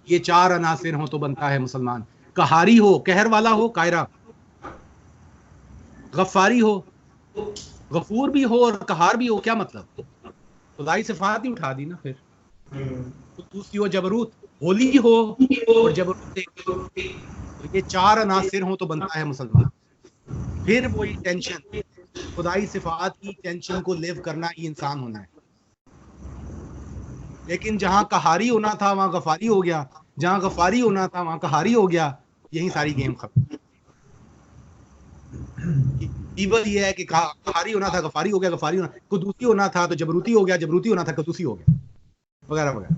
ये 4 अनासिर हो तो बनता है मुसलमान। कहारी हो, कहर वाला हो, कायरा, गफ्फारी हो, गफूर भी हो और कहार भी हो, क्या मतलब? खुदाई सिफात ही उठा दी ना। फिर कुद्दूसी हो, जबरूत, होली हो और जबरूत, तो ये 4 अनासिर हो तो बनता है मुसलमान। फिर वही टेंशन, खुदाई सिफात की टेंशन को लिव करना ही इंसान होना है। लेकिन जहां कहारी होना था वहां गफारी हो गया, जहां गफारी होना था वहां कहारी हो गया। यही सारी गेम खत्म। ईवल ये है कि कहारी होना था गफारी हो गया, गफारी होना, कुदूसी होना था तो जबरूती हो गया, जबरूती होना था कुदूसी हो गया, वगैरह वगैरह।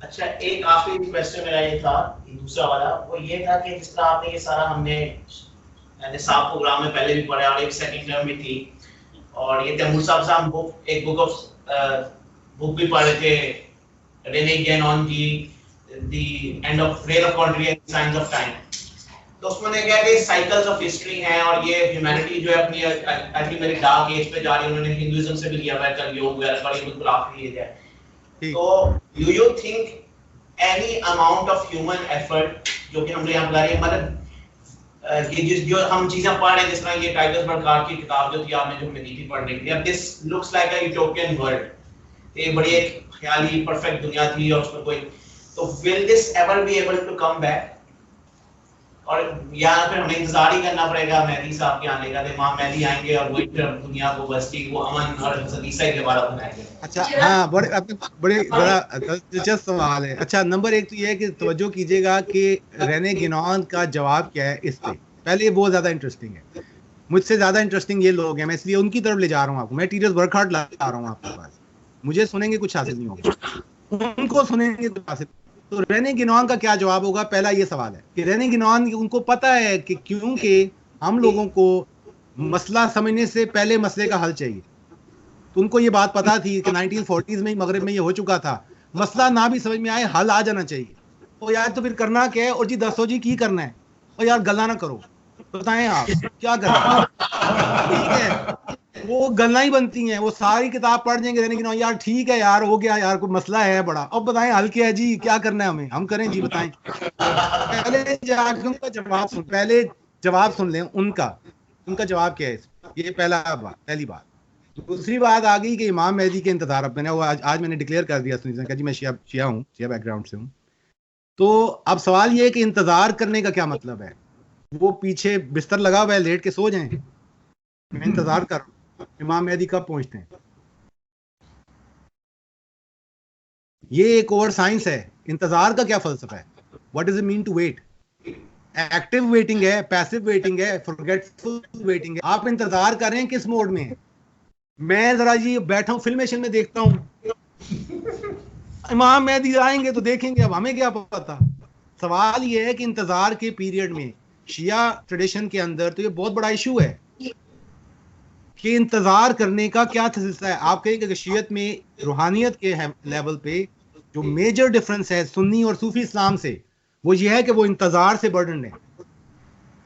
अच्छा, एक आखिरी क्वेश्चन मेरा ये था, दूसरा वाला, वो ये था कि जिस तरह आपने ये सारा हमने साहब प्रोग्राम में पहले भी पढ़ा और एक सेकंड टर्म में थी, और ये तैमूर साहब बुक, एक बुक भी पढ़ रहे थे, रेने गेनॉन की the end of rain of country and science of time. तो उसमें ने कहा कि साइकिल्स ऑफ हिस्ट्री हैं और ये ह्यूमैनिटी जो है अपनी अल्टीमेट डार्क एज पे जा रही है। उन्होंने हिंदुइज्म से भी लिया हुआ है, कलयुग वगैरह, बड़ी बिल्कुल आखिरी एज है। तो do you think any amount of human effort जो कि हम लोग यहाँ बता रहे हैं, मतलब ये जो हम चीजें पढ़ रहे हैं, जिस तरह ये टाइटल्स बरकार की किताब जो थी आपने जो हमें दी थी पढ़ने के लिए, अब this looks like a utopian world, ये बड़ी एक ख्याली परफेक्ट दुनिया थी और उसमें कोई, तो will this ever be able to come back? और यहाँ पे हमें इंतजार ही करना पड़ेगा मेहदी साहब के आने का, इमाम मेहदी आएंगे और वही दुनिया को बस्ती को अमन और सदीसा के बारे में बनाएंगे? अच्छा, हाँ, बड़ा दिलचस्प सवाल है। अच्छा, नंबर 1 तो ये है कि तवज्जो कीजिएगा कि रेने गेनॉन का जवाब क्या है इस पे। पहले ये बहुत ज्यादा इंटरेस्टिंग है, मुझसे ज्यादा इंटरेस्टिंग ये लोग हैं, मैं इसलिए उनकी तरफ ले जा रहा हूँ आपको। मैं टीरियस बर्कहार्ट ला रहा हूँ आपके पास, मुझे सुनेंगे कुछ हासिल नहीं होगा, उनको सुनेंगे तो हासिल। तो रेने गिनॉन का क्या जवाब होगा? पहला ये सवाल है कि रेने गिनॉन, उनको पता है कि क्योंकि हम लोगों को मसला समझने से पहले मसले का हल चाहिए। तो उनको ये बात पता थी कि 1940s में ही मगरब में ये हो चुका था, मसला ना भी समझ में आए हल आ जाना चाहिए। तो यार तो फिर करना क्या है? और जी दसो जी की करना है? और यार गल्ला ना करो, बताएं आप क्या करना। ठीक है, वो गल्ला ही बनती हैं, वो सारी किताब पढ़ जाएंगे रहने की, यार ठीक है यार हो गया यार कोई मसला है बड़ा, अब बताएं हल क्या है जी, क्या करना है हमें, हम करें जी बताएं। पहले जाके उनका जवाब सुन, पहले जवाब सुन लें उनका जवाब क्या है, ये पहली बात। दूसरी बात आ गई कि इमाम मेहदी के इंतजार, अब मैंने वो आज मैंने डिक्लेयर कर दिया कि जी मैं शिया हूँ, शिया बैकग्राउंड से हूँ। तो अब सवाल ये है कि इंतजार करने का क्या मतलब है? वो पीछे बिस्तर लगा हुआ है, लेट के सो जाएं, मैं इंतजार कर रहा हूं इमाम मेहदी कब पहुंचते हैं। ये एक और साइंस है। इंतजार का क्या फलसफा है? What does it mean to wait? Active waiting है, पैसिव वेटिंग है, फॉरगेटफुल वेटिंग है। आप इंतजार कर रहे हैं किस मोड में? मैं जरा जी बैठा हूं फिल्मेशन में देखता हूं इमाम मेहदी आएंगे तो देखेंगे, अब हमें क्या पता। सवाल ये है कि इंतजार के पीरियड में शिया ट्रेडिशन के अंदर तो ये बहुत बड़ा इशू है कि इंतजार करने का क्या तरीका है। आप कहेंगे कि शियत में रूहानियत के लेवल पे जो मेजर डिफरेंस है सुन्नी और सूफी इस्लाम से, वो ये है कि वो इंतजार से बर्डन है,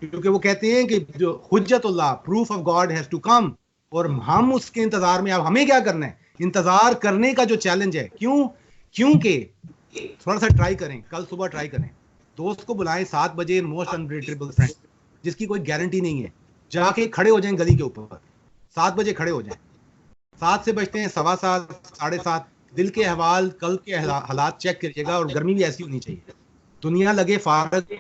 क्योंकि वो कहते हैं कि जो हुज्जतुल्लाह, proof of God has to come, और हम उसके इंतजार में। अब हमें क्या करना है? इंतजार करने का जो चैलेंज है। क्योंकि थोड़ा सा ट्राई करें, कल सुबह ट्राई करें, दोस्त को बुलाएं 7 बजे, मोस्ट अनप्रेडिक्टेबल फ्रेंड जिसकी कोई गारंटी नहीं है, जाके खड़े हो जाएं गली के ऊपर, 7 बजे खड़े हो जाएं। 7 से बजते हैं 7:15, 7:30, दिल के अहवाल, कल के हालात चेक करिएगा, और गर्मी भी ऐसी होनी चाहिए, दुनिया लगे फारग,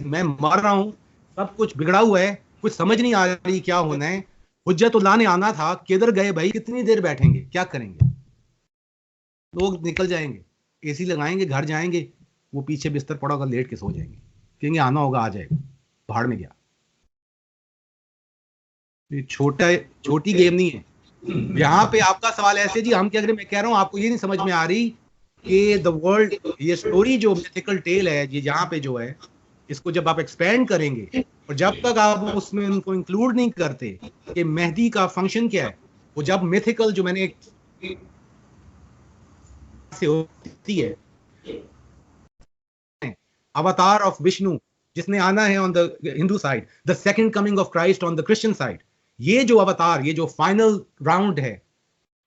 मैं मर रहा हूँ, सब कुछ बिगड़ा हुआ है, कुछ समझ नहीं आ रही क्या होना है, हुज्जतुल्लाह ने आना था, किधर गए भाई, कितनी देर बैठेंगे, क्या करेंगे? लोग निकल जाएंगे, एसी लगाएंगे, घर जाएंगे, वो पीछे बिस्तर पड़ा होगा, लेट के सो जाएंगे, कहेंगे आना होगा आ जाएगा, भाड़ में गया। ये छोटी गेम नहीं है। यहाँ पे आपका सवाल ऐसे जी, हम क्या करें? मैं कह रहा हूँ आपको ये नहीं समझ में आ रही कि द वर्ल्ड, ये स्टोरी जो मिथिकल टेल है, ये यहाँ पे जो है, इसको जब आप एक्सपेंड करेंगे और जब तक आप उसमें उनको इंक्लूड नहीं करते कि मेहदी का फंक्शन क्या है, वो जब मिथिकल जो मैंने से होती है, अवतार ऑफ विष्णु जिसने आना है on the Hindu side, the second coming of Christ on the Christian side, ये जो अवतार, ये जो फाइनल राउंड है,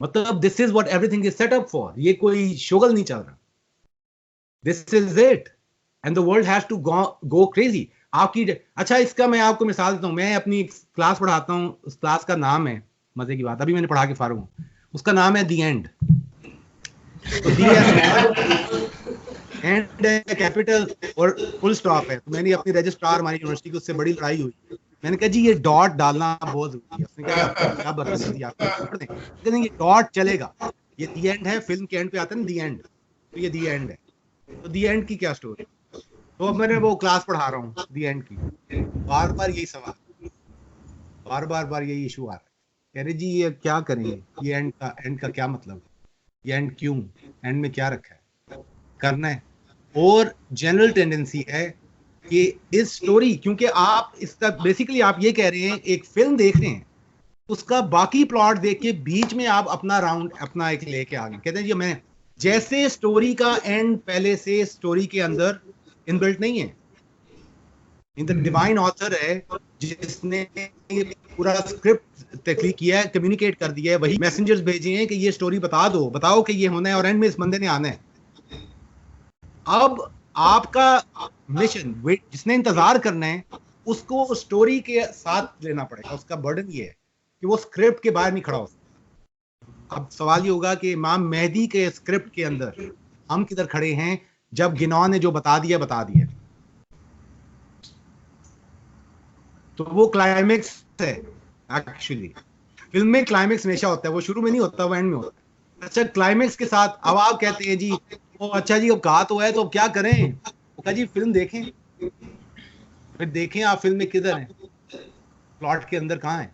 मतलब this is what everything is set up for. ये कोई शोगल नहीं चल रहा, this is it, and the world has to go crazy. आपकी अच्छा, इसका मैं आपको मिसाल देता हूं। मैं अपनी क्लास पढ़ाता हूं, उस क्लास का नाम है, मजे की बात, अभी मैंने पढ़ा के फारूक हूं, उसका नाम है दी एंड। तो दी एंड कैपिटल और फुल स्टॉप है। तो मैंने अपनी रजिस्ट्रार हमारी यूनिवर्सिटी की, उससे बड़ी लड़ाई हुई, मैंने कहा जी ये डॉट डालना बहुत जरूरी है। उसने कहा क्या बदतमीजी आप पढ़ दें, कहते ये डॉट चलेगा, ये दी एंड है, फिल्म के एंड पे आता है ना दी एंड, तो ये दी एंड है, तो दी एंड की क्या स्टोरी? तो अब मैंने वो क्लास पढ़ा रहा हूँ दी एंड की, बार बार यही सवाल, बार यही इशू आ रहा है, कह रहे जी ये क्या करेंगे, ये एंड का क्या मतलब, ये एंड क्यों, एंड में क्या रखा है, करना है। और जनरल टेंडेंसी है कि इस स्टोरी, क्योंकि आप इसका बेसिकली आप ये कह रहे हैं, एक फिल्म देख रहे हैं, उसका बाकी प्लॉट देख के बीच में आप अपना राउंड अपना एक लेके आ गए, कहते हैं जी मैं, जैसे स्टोरी का एंड पहले से स्टोरी के अंदर इनबिल्ट नहीं है। डिवाइन ऑथर है जिसने पूरा स्क्रिप्ट तख्लीक किया है, कम्युनिकेट कर दिया है, वही मैसेंजर्स भेजे हैं कि ये स्टोरी बताओ कि ये होना है, और एंड में इस बंदे ने आना है। अब आपका मिशन, जिसने इंतजार करना है, उसको स्टोरी के साथ लेना पड़ेगा। उसका बर्डन ये है कि वो स्क्रिप्ट के बाहर नहीं खड़ा हो सकता। अब सवाल ये होगा कि इमाम मेहदी के स्क्रिप्ट के अंदर हम किधर खड़े हैं, जब गिनॉन ने जो बता दिया। तो वो क्लाइमेक्स है। एक्चुअली फिल्म में क्लाइमेक्स हमेशा होता है, वो शुरू में नहीं होता, वो एंड में होता है। अच्छा, क्लाइमेक्स के साथ अब आप कहते हैं जी ओ अच्छा जी अब कहा तो है, तो अब क्या करें? वो कहा जी फिल्म देखें, फिर देखें आप फिल्म में किधर है, प्लॉट के अंदर कहाँ है।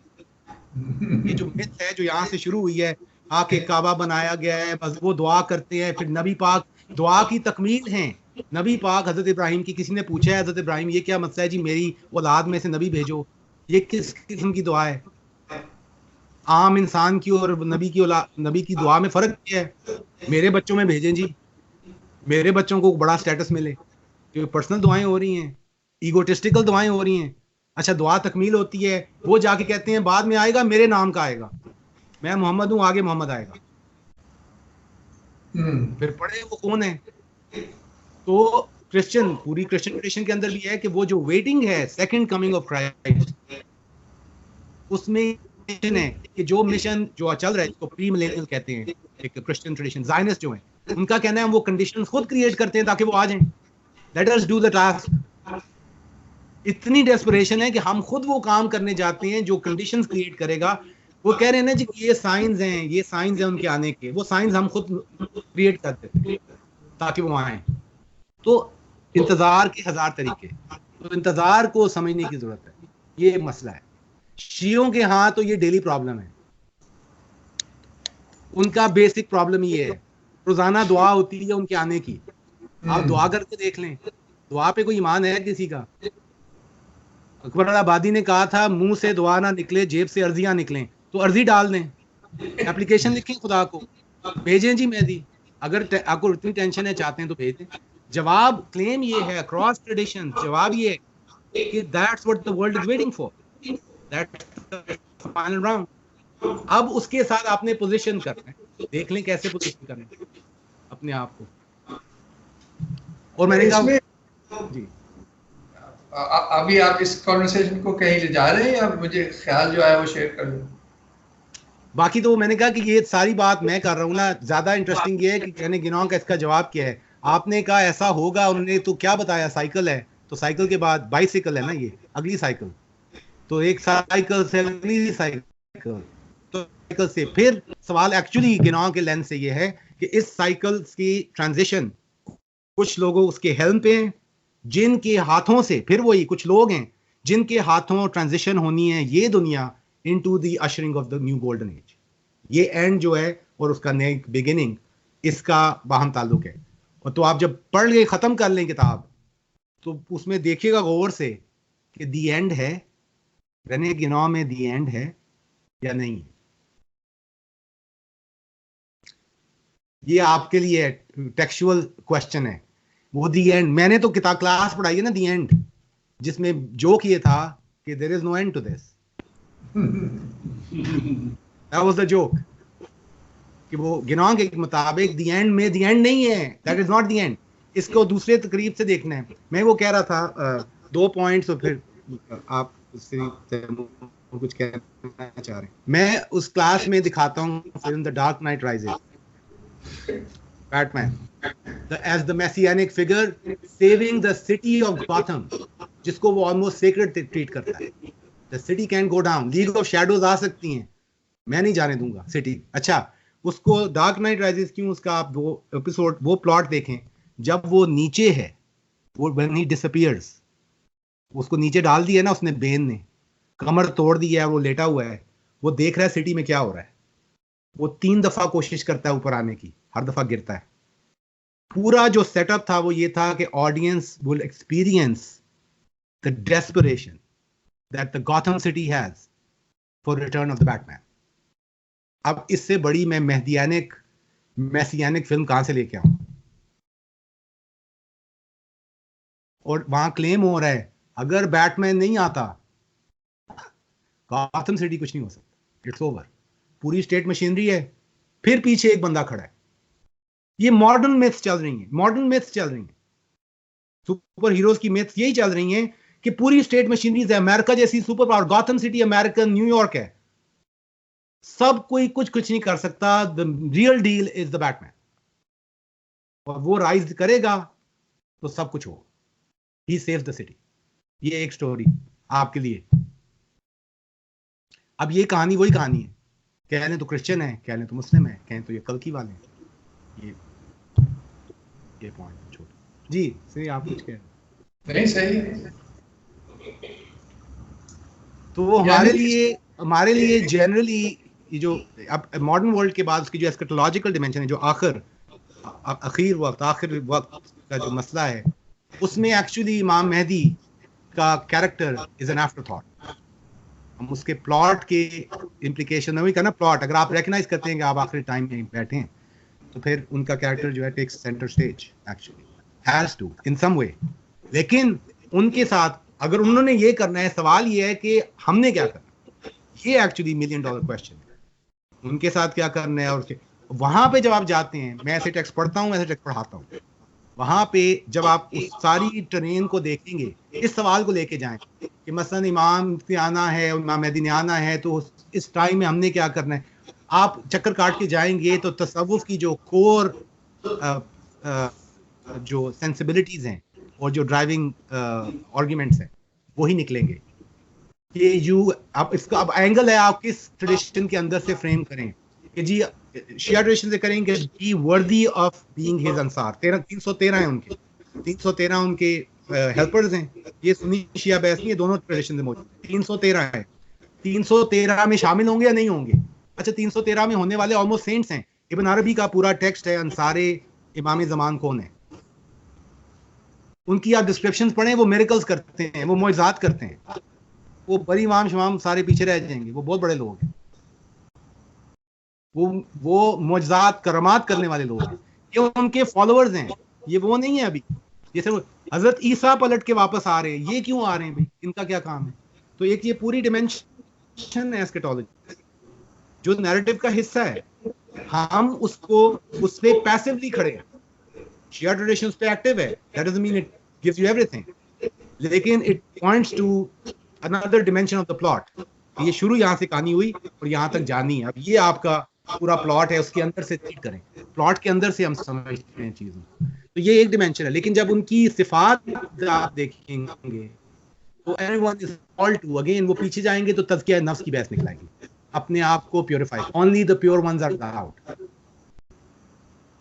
ये जो मिथ है जो यहाँ से शुरू हुई है, आके काबा बनाया गया है, बस वो दुआ करते हैं, फिर नबी पाक दुआ की तकमील हैं, नबी पाक हजरत इब्राहिम की किसी ने पूछा है, हजरत इब्राहिम ये क्या मसला है जी, मेरी औलाद में से नबी भेजो, ये किस किस्म की दुआ है? आम इंसान की और नबी की दुआ में फर्क क्या है? मेरे बच्चों में भेजें जी, मेरे बच्चों को बड़ा स्टेटस मिले। जो पर्सनल दुआएं हो रही हैं, ईगोटिस्टिकल दुआएं हो रही हैं। अच्छा, दुआ तकमील होती है, वो जाके कहते हैं बाद में आएगा मेरे नाम का आएगा, मैं मोहम्मद हूं, आगे मोहम्मद आएगा। फिर पढ़े वो कौन है? तो पूरी क्रिश्चियन ट्रेडिशन के अंदर भी है कि वो जो वेटिंग है सेकंड कमिंग ऑफ क्राइस्ट, उसमें है कि जो मिशन जो चल रहा है, इसको प्री मिलेनियल कहते हैं, एक क्रिश्चियन ट्रेडिशन, ज़ायनिस्ट जो है, उनका कहना है वो कंडीशंस खुद क्रिएट करते हैं ताकि वो आ जाएं। Let us do the task. इतनी डेस्परेशन है कि हम खुद वो काम करने जाते हैं जो कंडीशंस क्रिएट करेगा। वो कह रहे हैं ना जी, ये साइंस हैं, ये साइंस हैं उनके आने के, वो साइंस हम खुद क्रिएट करते थे ताकि वो आए। तो इंतजार के 1000 तरीके, तो इंतजार को समझने की जरूरत है, ये मसला है। शियों के यहाँ तो ये डेली प्रॉब्लम है, उनका बेसिक प्रॉब्लम ये है, रोजाना दुआ होती है उनके आने की। आप दुआ करके देख लें, दुआ पे कोई ईमान है किसी का? अकबर आबादी ने कहा था मुंह से दुआ ना निकले, जेब से अर्जियां निकलें, तो अर्जी डाल दें, एप्लीकेशन लिखें, खुदा को भेजें जी मेहदी। अगर आपको इतनी टेंशन है, चाहते हैं तो भेज दें। जवाब क्लेम ये है अक्रॉस ट्रेडिशन, जवाब ये है कि that's what the world is waiting for, that's the final round. अब उसके साथ आपने पोजीशन करना है, देख लें कैसे पोजीशन करना है अपने आप को। और मैंने कहा जी, अभी आप इस कॉन्वर्सेशन को कहीं ले जा रहे हैं या मुझे ख्याल जो आया वो शेयर कर लूं? बाकी तो मैंने कहा कि ये सारी बात मैं कर रहा हूँ ना, ज्यादा इंटरेस्टिंग ये है कि मैंने गिनोंग का इसका जवाब किया है। आपने कहा ऐसा होगा, उन्होंने तो क्या बताया, साइकिल है, तो साइकिल के बाद बाइसिकल है ना, ये अगली साइकिल, तो एक साइकिल से अगली साइकिल, तो साइकिल से फिर सवाल एक्चुअली गिनोंग के लेंस से ये है कि इस साइकिल की ट्रांजिशन कुछ लोगों उसके हेल्म पे हैं, जिनके हाथों से, फिर वही कुछ लोग हैं जिनके हाथों ट्रांजिशन होनी है ये दुनिया into the ushering of the new golden age. ये एंड जो है और उसका नई बिगिनिंग, इसका बाहम ताल्लुक है। और तो आप जब पढ़ ले, खत्म कर लें किताब, तो उसमें देखिएगा गौर से कि दी एंड है, रेने गिनोंग में दी एंड है या नहीं। ये आपके लिए टेक्सुअल क्वेश्चन है, वो दी एंड। मैंने तो किताब क्लास पढ़ाई है ना दी एंड, जिसमें जोक ये था कि there is no end to this, that was the joke, कि वो गिनोंग के मुताबिक दी एंड में दी एंड नहीं है, that is not the and. इसको दूसरे तकरीब से देखना है। मैं वो कह रहा था 2 पॉइंट्स, और फिर आप उससे कुछ कहना चाह रहे हैं। मैं उस क्लास में दिखाता हूँ film the dark night rises, Batman as the messianic figure saving the city of Gotham, जिसको वो almost sacred treat करता है। The city can go down, League of Shadows आ सकती हैं, मैं नहीं जाने दूंगा सिटी। अच्छा, उसको डार्क नाइट राइजेस क्यों, उसका आप वो एपिसोड, वो प्लॉट देखें, जब वो नीचे है, वो when he disappears, उसको नीचे डाल दिया ना उसने, बेन ने कमर तोड़ दी है, वो लेटा हुआ है, वो देख रहा है सिटी में क्या हो रहा है। वो 3 दफा कोशिश करता है ऊपर आने की, हर दफा गिरता है। पूरा जो सेटअप था वो ये था कि audience will experience the desperation that the Gotham city has for return of the Batman. अब इससे बड़ी मैं मैसियानिक फिल्म कहां से लेके आऊं? और वहां क्लेम हो रहा है अगर बैटमैन नहीं आता गॉथम सिटी कुछ नहीं हो सकता, इट्स ओवर। पूरी स्टेट मशीनरी है, फिर पीछे एक बंदा खड़ा है। ये मॉडर्न मिथ्स चल रही हैं, सुपर हीरोज की मिथ्स यही चल रही हैं कि पूरी स्टेट मशीनरीज है, अमेरिका जैसी super power, Gotham city American New York है, सब कोई कुछ नहीं कर सकता। The real deal is the Batman, और वो राइज करेगा तो सब कुछ हो, ही सेव्स द सिटी। ये एक स्टोरी आपके लिए। अब ये कहानी वही कहानी है, कह लें तो क्रिश्चियन है, कह लें तो मुस्लिम है, कहें तो ये कल्कि वाले हैं। ये पॉइंट छोटा जी, सही आप कुछ कह रहे नहीं, सही है। तो वो हमारे लिए जनरली ये जो अब मॉडर्न वर्ल्ड के बाद उसकी जो एस्केटोलॉजिकल डिमेंशन है, जो आखिर वक्त का जो मसला है उसमें एक्चुअली इमाम मेहदी का character is an after thought. हम उसके प्लॉट के इम्प्लीकेशन में कहना प्लॉट अगर आप रिकग्नाइज करते हैं कि आप आखिरी टाइम में बैठे हैं तो फिर उनका कैरेक्टर जो है takes centre stage actually has to in some way. लेकिन उनके साथ अगर उन्होंने ये करना है, सवाल ये है कि हमने क्या करना, ये एक्चुअली $1 मिलियन क्वेश्चन है। उनके साथ क्या करना है और वहां पे जब आप जाते हैं, मैं ऐसे टेक्स्ट पढ़ता हूँ, ऐसे टेक्स्ट पढ़ाता हूँ, वहां पे जब आप उस सारी ट्रेन को देखेंगे, इस सवाल को लेके जाएं कि मसलन इमाम ने आना है, इमाम मेहदी ने आना है, तो इस टाइम में हमने क्या करना है, आप चक्कर काट के जाएंगे तो तसव्वुफ की जो कोर जो सेंसिबिलिटीज हैं और जो ड्राइविंग आर्ग्यूमेंट्स हैं वही निकलेंगे कि आप इसका अब एंगल है, आप किस ट्रेडिशन के अंदर से फ्रेम करें कि जी शिया ट्रेडिशन से करेंगे be worthy of being his Ansar. 313 है उनके, 313 उनके हेल्पर्स हैं। ये सुन्नी शिया बहस नहीं है, दोनों ट्रेडिशन में मौजूद 313 है। 313 में शामिल होंगे या नहीं होंगे? अच्छा, 313 में होने वाले ऑलमोस्ट सेंट्स हैं। इब्न अरबी का पूरा टेक्स्ट है अंसारे इमाम ज़मान कौन है, उनकी आप डिस्क्रिप्शंस पढ़ें, वो मिरेकल्स करते हैं, वो मोइज़ात करते हैं, वो बड़ी इमाम शमाम सारे पीछे रह जाएंगे, वो बहुत बड़े लोग हैं, वो मोइज़ात करमात करने वाले लोग हैं, ये उनके फॉलोअर्स हैं, ये वो नहीं है। अभी जैसे हजरत ईसा पलट के वापस आ रहे हैं, ये क्यों आ रहे हैं भाई, इनका क्या काम है? तो एक ये पूरी डिमेंशन है एस्केटोलॉजी जो नैरेटिव का हिस्सा है, हम उसको उस पे पैसिवली खड़े हैं। शिया ट्रेडिशन पे एक्टिव है, that doesn't mean it gives you everything, लेकिन it points to another dimension of the plot. ये शुरू यहाँ से कहानी हुई और यहाँ तक जानी है, अब ये आपका पूरा प्लॉट है, उसके अंदर से ट्रीट करें, प्लॉट के अंदर से हम समझते हैं चीजों। तो ये एक डिमेंशन है, लेकिन जब उनकी सिफात आप देखेंगे तो everyone is called to, again वो पीछे जाएंगे तो तज़किया नफ्स की बहस निकलाएगी, अपने आप को purify, only the pure ones are out.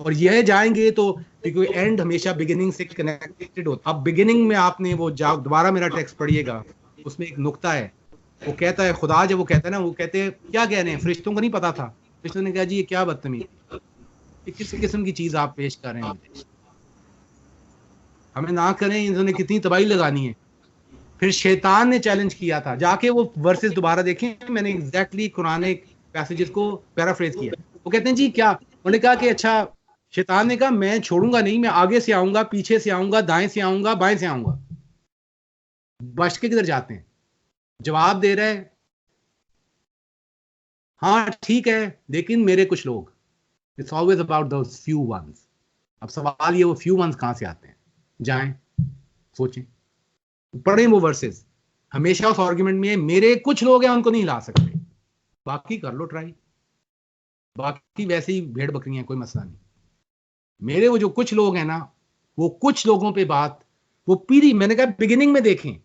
और यह जाएंगे तो क्योंकि एंड हमेशा बिगिनिंग से कनेक्टेड होता। अब बिगिनिंग में आपने वो जाओ, दोबारा मेरा टेक्स्ट पढ़िएगा, उसमें एक नुक्ता है, वो कहता है खुदा जब वो कहता है ना, वो कहते हैं क्या कह रहे हैं, फरिश्तों को नहीं पता था, फरिश्तों ने कहा जी ये क्या बदतमीजी, किस किस्म की चीज आप पेश कर रहे हैं, हमें ना करें, इन्होंने कितनी तबाही लगानी है। फिर शैतान ने चैलेंज किया था, जाके वो वर्सेस दोबारा देखें, मैंने एग्जैक्टली कुरानिक पैसेजेस को पैराफ्रेज किया। वो कहते हैं जी क्या, उन्होंने कहा कि अच्छा, शैतान ने कहा मैं छोड़ूंगा नहीं, मैं आगे से आऊंगा, पीछे से आऊंगा, दाएं से आऊंगा, बाएं से आऊंगा। बच के किधर जाते हैं? जवाब दे रहे हैं हाँ ठीक है, लेकिन मेरे कुछ लोग, it's always about those few once. अब सवाल ये, वो फ्यू वंस कहां से आते हैं? जाएं, सोचें, पढ़ें वो वर्सेस। हमेशा उस आर्गुमेंट में मेरे कुछ लोग हैं, उनको नहीं ला सकते, बाकी कर लो ट्राई, बाकी वैसे ही भेड़ बकरियां, कोई मसला नहीं। मेरे वो जो कुछ लोग हैं ना, वो कुछ लोगों पे बात, वो पीरी, मैंने कहा बिगिनिंग में देखें,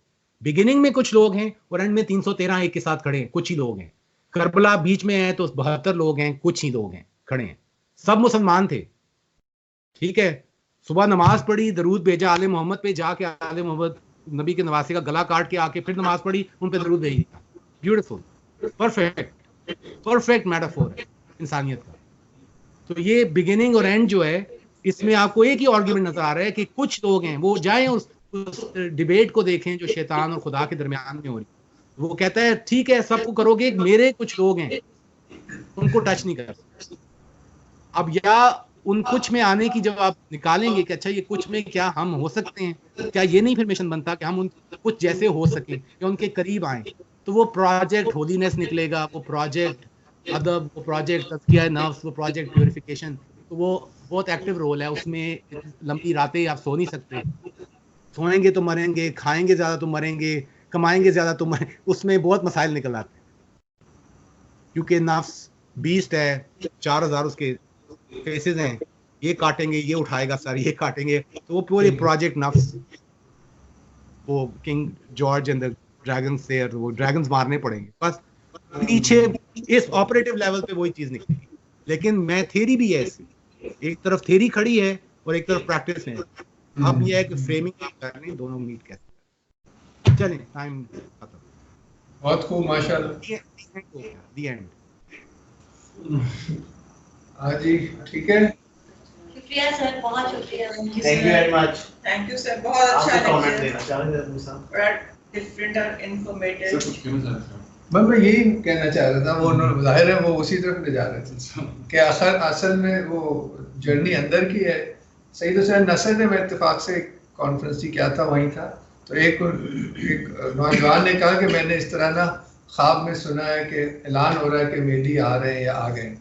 बिगिनिंग में कुछ लोग हैं और एंड में 313 एक के साथ खड़े हैं, कुछ ही लोग हैं। करबला बीच में है तो 72 लोग हैं, कुछ ही लोग हैं खड़े हैं, सब मुसलमान थे, ठीक है। सुबह नमाज पढ़ी, दरूद भेजा आले मोहम्मद पे, जाके आले मोहम्मद नबी के नवासे का गला काट के आके फिर नमाज पढ़ी, उन पे दरूद भेज दिया। ब्यूटीफुल, परफेक्ट मेटाफोर है इंसानियत का। तो ये बिगिनिंग और एंड जो है, इसमें आपको एक ही आर्गुमेंट नजर आ रहा है कि कुछ लोग हैं, वो जाएं उस डिबेट को देखें जो शैतान और खुदा के दरमियान में हो रही। वो कहता है ठीक है सबको करोगे, मेरे कुछ लोग हैं उनको टच नहीं कर सकते। अब या उन कुछ में आने की जब आप निकालेंगे कि अच्छा ये कुछ में क्या हम हो सकते हैं, क्या ये नहीं फिर मिशन बनता कि हम उन कुछ जैसे हो सके या उनके करीब आए, तो वो प्रोजेक्ट होलीनेस निकलेगा, वो प्रोजेक्ट अदब, वो प्रोजेक्ट तज़किया नफ्स, वो प्रोजेक्ट प्योरिफिकेशन। तो वो बहुत एक्टिव रोल है उसमें। लंबी रातें आप सो नहीं सकते, सोएंगे तो मरेंगे, खाएंगे ज्यादा तो मरेंगे, कमाएंगे ज्यादा तो मरेंगे, उसमें बहुत मसाइल निकल आते हैं क्योंकि नफ्स बीस्ट है, 4000 उसके फेसेस हैं, ये काटेंगे, ये उठाएगा सर, ये काटेंगे, तो वो पूरे प्रोजेक्ट नफ्स, वो king George and the dragons से, वो ड्रैगन्स मारने पड़ेंगे बस। पीछे इस ऑपरेटिव लेवल पे वही चीज निकलेगी। लेकिन मैं थ्योरी भी है ऐसी, एक तरफ थ्योरी खड़ी है और एक तरफ प्रैक्टिस है। अब ये है कि फ्रेमिंग करनी, दोनों मीट कैसे। चलें, टाइम खत्म। बहुत खूब, माशाल्लाह। The end. हाँ जी, ठीक है। शुक्रिया सर, बहुत शुक्रिया। Thank you very much. Thank you sir, बहुत अच्छा कमेंट देना चाहेंगे मूसा? बड़ा डिफरेंट और इन्फॉर्मेटिव। मैं यही कहना चाह रहा था, वो जाहिर है वो उसी तरफ ले जा रहे थे कि असल में वो जर्नी अंदर की है। सही तो सर नसर ने मैं इत्तेफाक से कॉन्फ्रेंस ही किया था, वहीं था, तो एक नौजवान ने कहा कि मैंने इस तरह ना ख्वाब में सुना है कि ऐलान हो रहा है कि मेहदी आ रहे हैं या आ गए।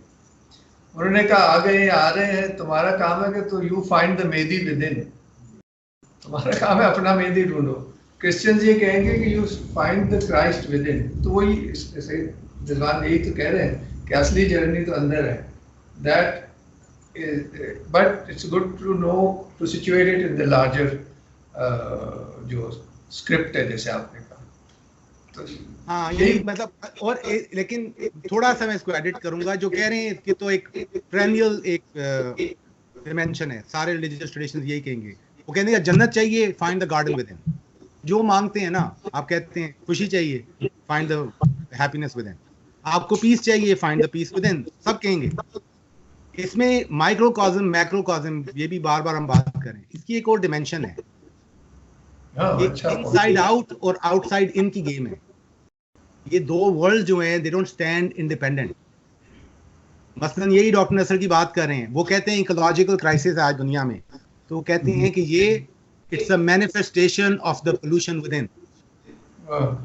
उन्होंने कहा आ गए या आ रहे हैं, तुम्हारा काम है कि तो you find the Mahdi within, तुम्हारा काम है अपना मेहदी ढूंढो। क्रिश्चियंस ये कहेंगे कि you find the Christ with in, तो वही रिजवान यही तो कह रहे हैं कि असली जर्नी तो अंदर है। That but it's good to know to situate it in the larger जो स्क्रिप्ट है, जैसे आपने कहा। तो हाँ यही मतलब, और लेकिन थोड़ा सा मैं इसको एडिट करूंगा, जो कह रहे हैं कि तो एक पेरेनियल एक डिमेंशन है, सारे रिलीजियस ट्रेडिशंस यही कहेंगे। वो कहते हैं जन्नत चाहिए, find the garden with in. जो मांगते हैं ना, आप कहते हैं खुशी चाहिए, find the happiness with in. आपको पीस चाहिए, find the peace with in. सब कहेंगे। इसमें माइक्रोकॉज्म मैक्रोकॉज्म, ये भी बार बार हम बात करें, इसकी एक और डिमेंशन है। इनसाइड आउट और आउटसाइड इन की गेम है। ये दो वर्ल्ड जो हैं, दे डोंट स्टैंड इंडिपेंडेंट। मसलन यही डॉक्टर नसर की बात कर रहे हैं, वो कहते हैं इकोलॉजिकल क्राइसिस है आज दुनिया में, तो वो कहते हैं कि ये it's a manifestation of the pollution within, तो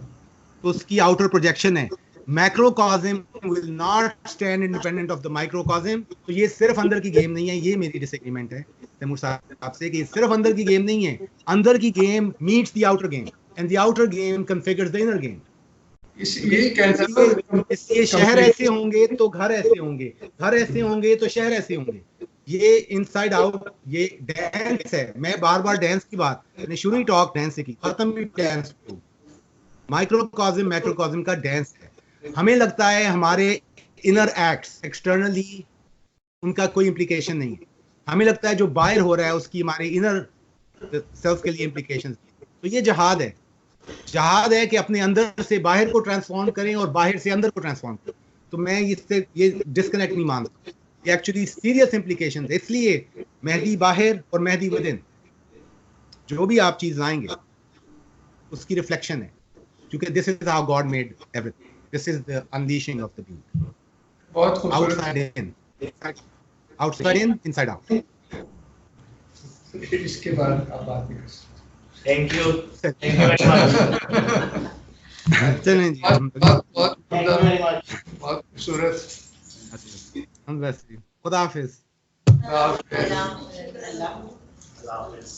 उसकी आउटर प्रोजेक्शन है। Macrocosm will not stand independent of the microcosm. तो ये सिर्फ अंदर की गेम नहीं है, ये मेरी डिसएग्रीमेंट है तैमूर साहब से, कि ये सिर्फ अंदर की गेम नहीं है। अंदर की game meets the outer game and the outer game configures the inner game. इसलिए शहर ऐसे होंगे तो घर ऐसे होंगे, घर ऐसे होंगे तो शहर ऐसे होंगे। ये इनसाइड आउट, ये डांस है। मैं बार बार डांस की बात, मैंने शुरू ही टॉक डांस से की, खत्म भी डांस पे। माइक्रोकॉज्म मैक्रोकॉज्म का डांस है। हमें लगता है हमारे इनर एक्ट्स एक्सटर्नली उनका कोई इम्प्लीकेशन नहीं है, हमें लगता है जो बाहर हो रहा है उसकी हमारे इनर सेल्फ के लिए इम्प्लीकेशंस। तो ये जहाद है, जहाद है कि अपने अंदर से बाहर को ट्रांसफॉर्म करें और बाहर से अंदर को ट्रांसफॉर्म करें। तो मैं इससे ये डिस्कनेक्ट नहीं मानता, ये एक्चुअली सीरियस इम्प्लीकेशंस है। इसलिए मेहदी बाहर और मेहदी विद इन, जो भी आप चीज लाएंगे उसकी रिफ्लेक्शन है, क्योंकि this is how God made everything, this is the unleashing of the being. बहुत खूबसूरत। Outside in, inside out. इसके बाद आप बात नहीं कर सकते। Thank you very much. चलें जी, बहुत खूबसूरत। हम वैसे खुदा हाफिज। अल्लाह हाफिज। अल्लाह हाफिज।